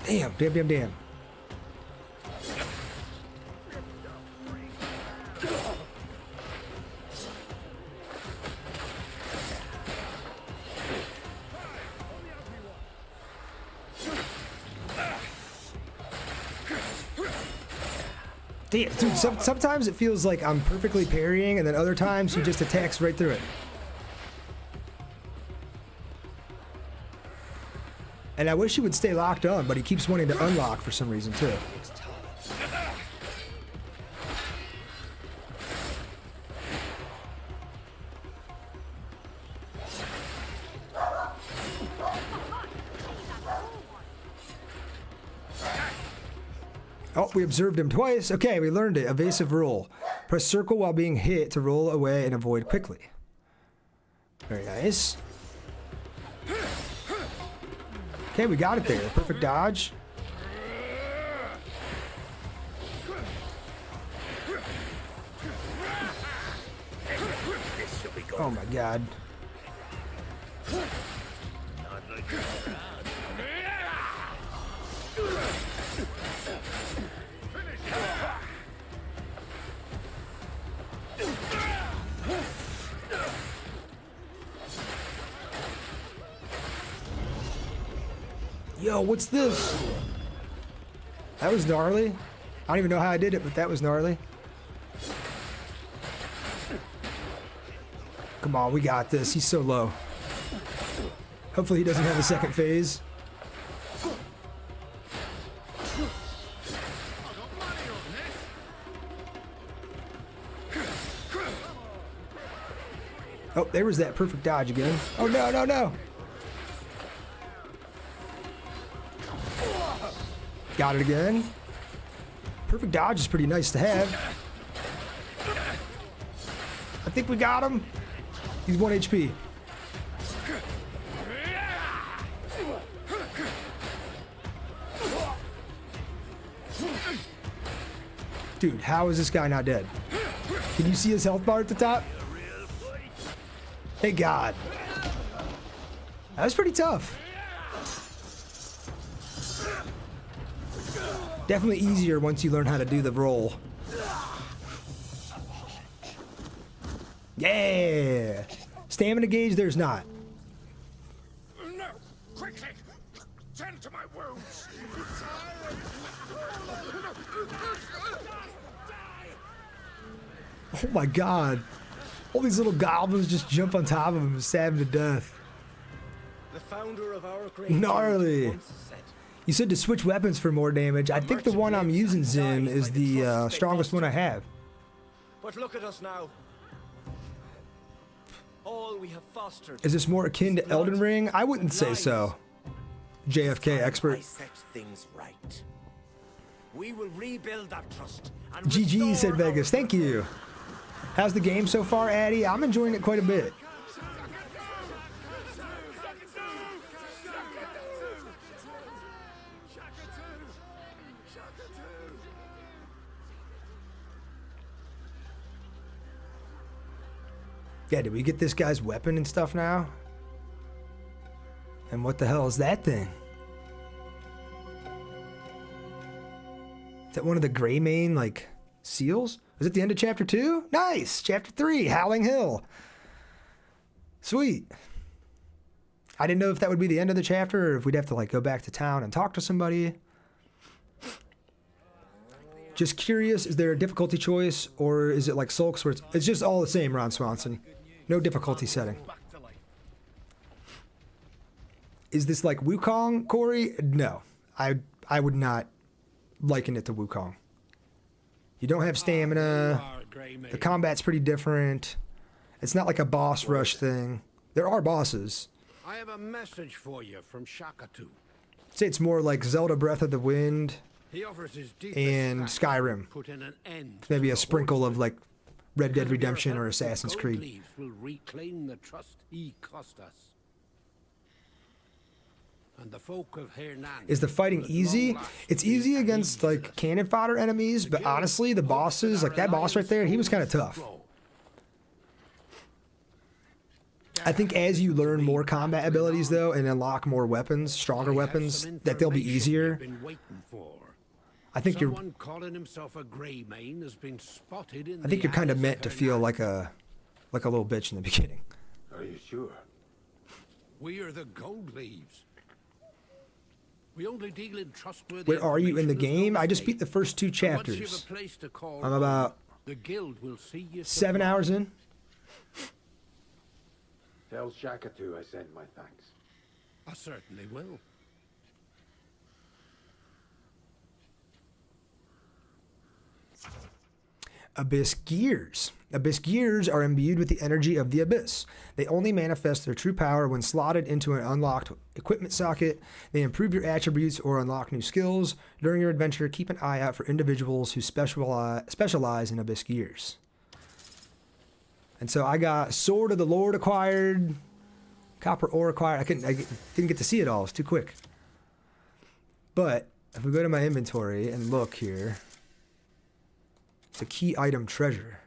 Damn. Damn, dude, sometimes it feels like I'm perfectly parrying, and then other times he just attacks right through it. And I wish he would stay locked on, but he keeps wanting to unlock for some reason, too. Oh, we observed him twice. Okay, we learned it. Evasive roll. Press circle while being hit to roll away and avoid quickly. Very nice. Okay, we got it there. Perfect dodge. Oh my god. Yo, what's this? That was gnarly. I don't even know how I did it, but that was gnarly. Come on, we got this. He's so low. Hopefully he doesn't have a second phase. Oh, there was that perfect dodge again. Oh, no. Got it again. Perfect dodge is pretty nice to have. I think we got him. He's 1 HP. Dude, how is this guy not dead? Can you see his health bar at the top? Thank God. That was pretty tough. Definitely easier once you learn how to do the roll. Yeah. Stamina gauge, there's not. No! Quickly! Tend to my wounds! Oh my god. All these little goblins just jump on top of him and stab him to death. The founder of our great Gnarly. once said, You said to switch weapons for more damage. I think the one I'm using, Zin, is the strongest one I have. but look at us now. All we have fostered. Is this more akin to Elden Ring? I wouldn't say so. JFK expert. I set things right. We will rebuild that trust. And GG, said Vegas. Thank you. How's the game so far, Addy? I'm enjoying it quite a bit. Yeah, did we get this guy's weapon and stuff now? And what the hell is that thing? Is that one of the Greymane, like, seals? Was it the end of chapter 2? Nice! Chapter 3, Howling Hill. Sweet. I didn't know if that would be the end of the chapter or if we'd have to, like, go back to town and talk to somebody. Just curious, is there a difficulty choice or is it like Sulks where it's just all the same, Ron Swanson? No difficulty setting. Is this like Wukong, Corey? No. I would not liken it to Wukong. You don't have stamina. The combat's pretty different. It's not like a boss rush thing. There are bosses. I have a message for you from Shakatu. I'd say it's more like Zelda Breath of the Wind He offers his deepest and sacrifice, Skyrim. put in an end to Maybe the a sprinkle of like Red Dead Because of your Redemption help, or the Assassin's gold Creed. leaves will reclaim the trust he cost us. And the folk of Hernan Is the fighting will at easy? long last It's be easy at against ease like cannon fodder enemies, but honestly, the bosses, like that boss right there, he was kind of tough. I think as you learn more combat abilities though and unlock more weapons, stronger weapons, that they'll be easier. been waiting for. I think you're Someone calling himself a Greymane has been spotted in I think the you're kind of alleys meant to feel like a little bitch in the beginning. Are you sure? We are the gold leaves. We only deal in trustworthy. Where are you in the information of game? no I just state. beat the first 2 And once you have chapters. a place to call I'm home, about the guild will see you 7 hours in. Tell Shakatu I send my thanks. I certainly will. Abyss Gears. Abyss Gears are imbued with the energy of the Abyss. They only manifest their true power when slotted into an unlocked equipment socket. They improve your attributes or unlock new skills. During your adventure, keep an eye out for individuals who specialize in Abyss Gears. And so I got Sword of the Lord acquired, Copper Ore acquired. I didn't get to see it all. It's too quick. But if we go to my inventory and look here, it's a key item treasure.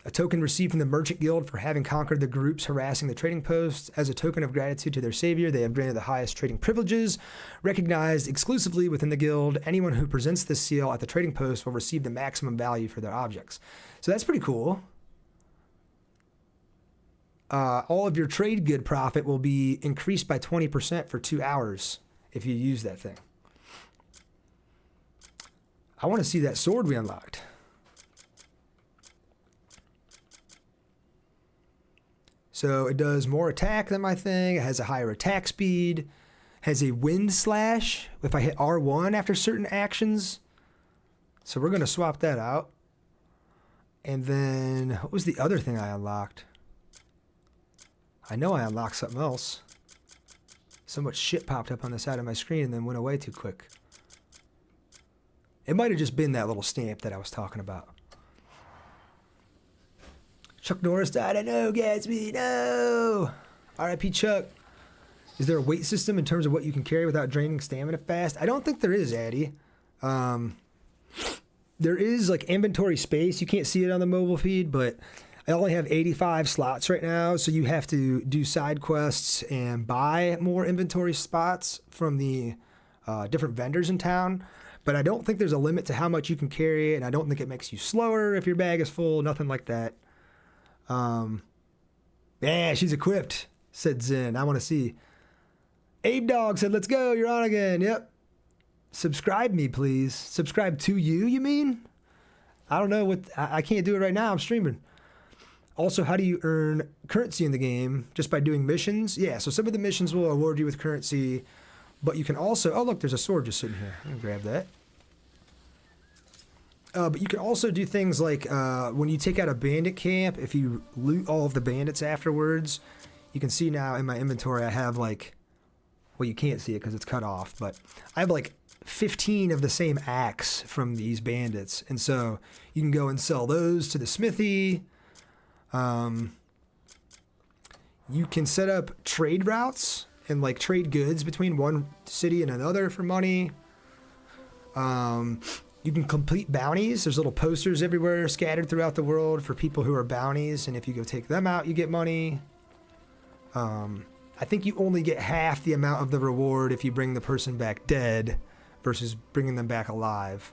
A token received from the Merchant Guild for having conquered the groups harassing the trading posts. As a token of gratitude to their savior, they have granted the highest trading privileges. Recognized exclusively within the guild, anyone who presents this seal at the trading post will receive the maximum value for their objects. So that's pretty cool. All of your trade good profit will be increased by 20% for 2 hours if you use that thing. I want to see that sword we unlocked. So it does more attack than my thing. It has a higher attack speed. Has a wind slash if I hit R1 after certain actions. So we're going to swap that out. And then what was the other thing I unlocked? I know I unlocked something else. So much shit popped up on the side of my screen and then went away too quick. It might have just been that little stamp that I was talking about. Chuck Norris died. I know, Gatsby. No. R.I.P. Chuck. Is there a weight system in terms of what you can carry without draining stamina fast? I don't think there is, Addy. There is like inventory space. You can't see it on the mobile feed, but I only have 85 slots right now. So you have to do side quests and buy more inventory spots from the different vendors in town. but I don't think there's a limit to how much you can carry, and I don't think it makes you slower if your bag is full, nothing like that. Yeah, she's equipped, said Zen. I want to see. Abe Dog said, let's go, you're on again. Yep. Subscribe me, please. Subscribe to you mean? I don't know what, I can't do it right now, I'm streaming. Also, how do you earn currency in the game? Just by doing missions? Yeah, so some of the missions will award you with currency, but you can also, oh look, there's a sword just sitting here. I'm gonna grab that. But you can also do things like when you take out a bandit camp, if you loot all of the bandits afterwards, you can see now in my inventory I have like, well, you can't see it because it's cut off, but I have like 15 of the same axe from these bandits. And so you can go and sell those to the smithy. You can set up trade routes and like trade goods between one city and another for money. You can complete bounties. There's little posters everywhere scattered throughout the world for people who are bounties. And if you go take them out, you get money. I think you only get half the amount of the reward if you bring the person back dead versus bringing them back alive.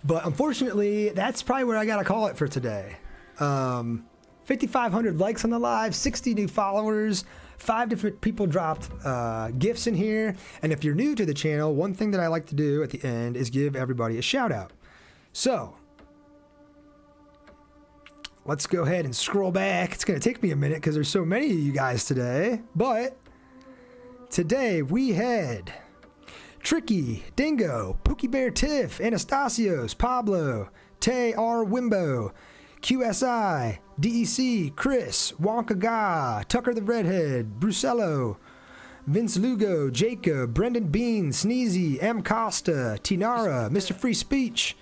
But unfortunately, that's probably where I got to call it for today. 5,500 likes on the live, 60 new followers, 5 different people dropped gifts in here. And if you're new to the channel, one thing that I like to do at the end is give everybody a shout out. So let's go ahead and scroll back. It's going to take me a minute because there's so many of you guys today. But today we had Tricky, Dingo, Pookie Bear Tiff, Anastasios, Pablo, Tay R. Wimbo, QSI, DEC, Chris, Wonka Ga, Tucker the Redhead, Brucello, Vince Lugo, Jacob, Brendan Bean, Sneezy, M. Costa, Tinara, Mr. Free Speech.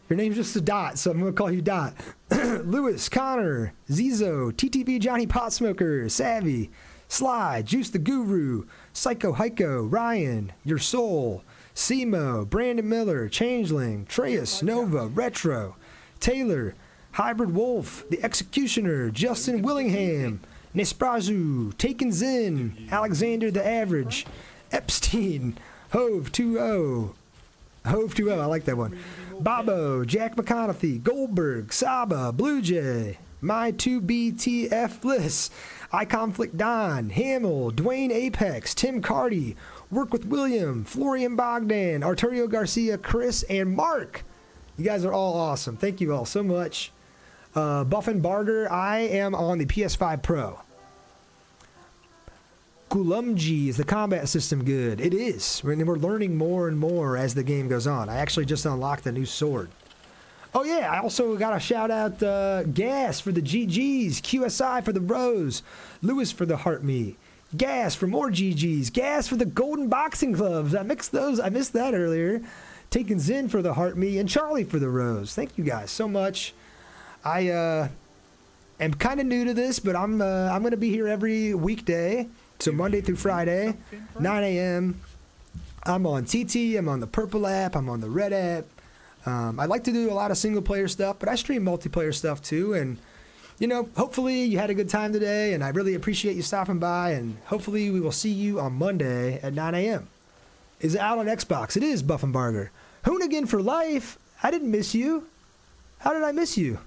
Your name's just a Dot, so I'm going to call you Dot. Lewis, Connor, Zizo, TTV Johnny Potsmoker, Savvy, Sly, Juice the Guru, Psycho Heiko, Ryan, Your Soul, Simo, Brandon Miller, Changeling, Treus, Nova, Retro, Taylor, Hybrid Wolf, The Executioner, Justin Willingham, Nesprazu, Taken Zin, Alexander the Average, Epstein, Hove 2-0, Hove 2-0, I like that one. Bobo, Jack McConaughey, Goldberg, Saba, Blue Jay, My 2BTF Bliss, iConflict Don, Hamill, Dwayne Apex, Tim Cardy, Work with William, Florian Bogdan, Arturo Garcia, Chris, and Mark. You guys are all awesome. Thank you all so much. Buff and Barter, I am on the PS5 Pro. Kulumji, is the combat system good? It is. We're learning more and more as the game goes on. I actually just unlocked a new sword. Oh yeah, I also got to shout out Gas for the GGs, QSI for the Rose, Lewis for the Heart Me, Gas for more GGs, Gas for the Golden Boxing Gloves. I mixed those. I missed that earlier. Taking Zen for the Heart Me and Charlie for the Rose. Thank you guys so much. I am kind of new to this, but I'm going to be here every weekday. So Monday through Friday, 9 a.m. I'm on TT, I'm on the Purple app, I'm on the Red app. I like to do a lot of single player stuff, but I stream multiplayer stuff too. And, you know, hopefully you had a good time today, and I really appreciate you stopping by. And hopefully we will see you on Monday at 9 a.m. Is it out on Xbox? It is, Buff and Barger. Hoonigan for life. I didn't miss you. How did I miss you?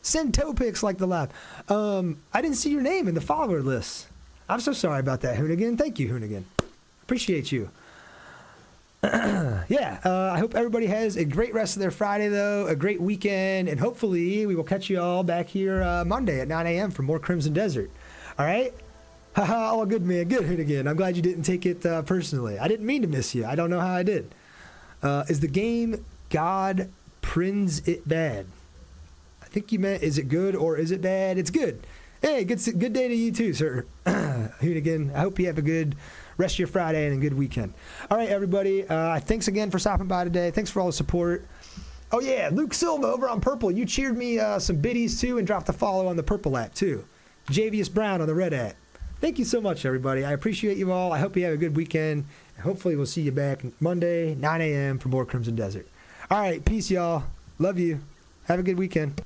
Send toe pics like the live. I didn't see your name in the follower list. I'm so sorry about that, Hoonigan. Thank you, Hoonigan. Appreciate you. Yeah, I hope everybody has a great rest of their Friday, though, a great weekend, and hopefully we will catch you all back here Monday at 9 a.m. for more Crimson Desert. All right? Haha, all good, man. Good, Hoonigan. I'm glad you didn't take it personally. I didn't mean to miss you. I don't know how I did. Is the game God Prins It Bad? I think you meant, is it good or is it bad? It's good. Hey, good day to you too, sir. Hoonigan, I hope you have a good rest of your Friday and a good weekend. All right, everybody. Thanks again for stopping by today. Thanks for all the support. Oh, yeah, Luke Silva over on Purple. You cheered me some biddies, too, and dropped a follow on the Purple app, too. Javius Brown on the Red app. Thank you so much, everybody. I appreciate you all. I hope you have a good weekend. And hopefully we'll see you back Monday, 9 a.m. for more Crimson Desert. All right, peace, y'all. Love you. Have a good weekend.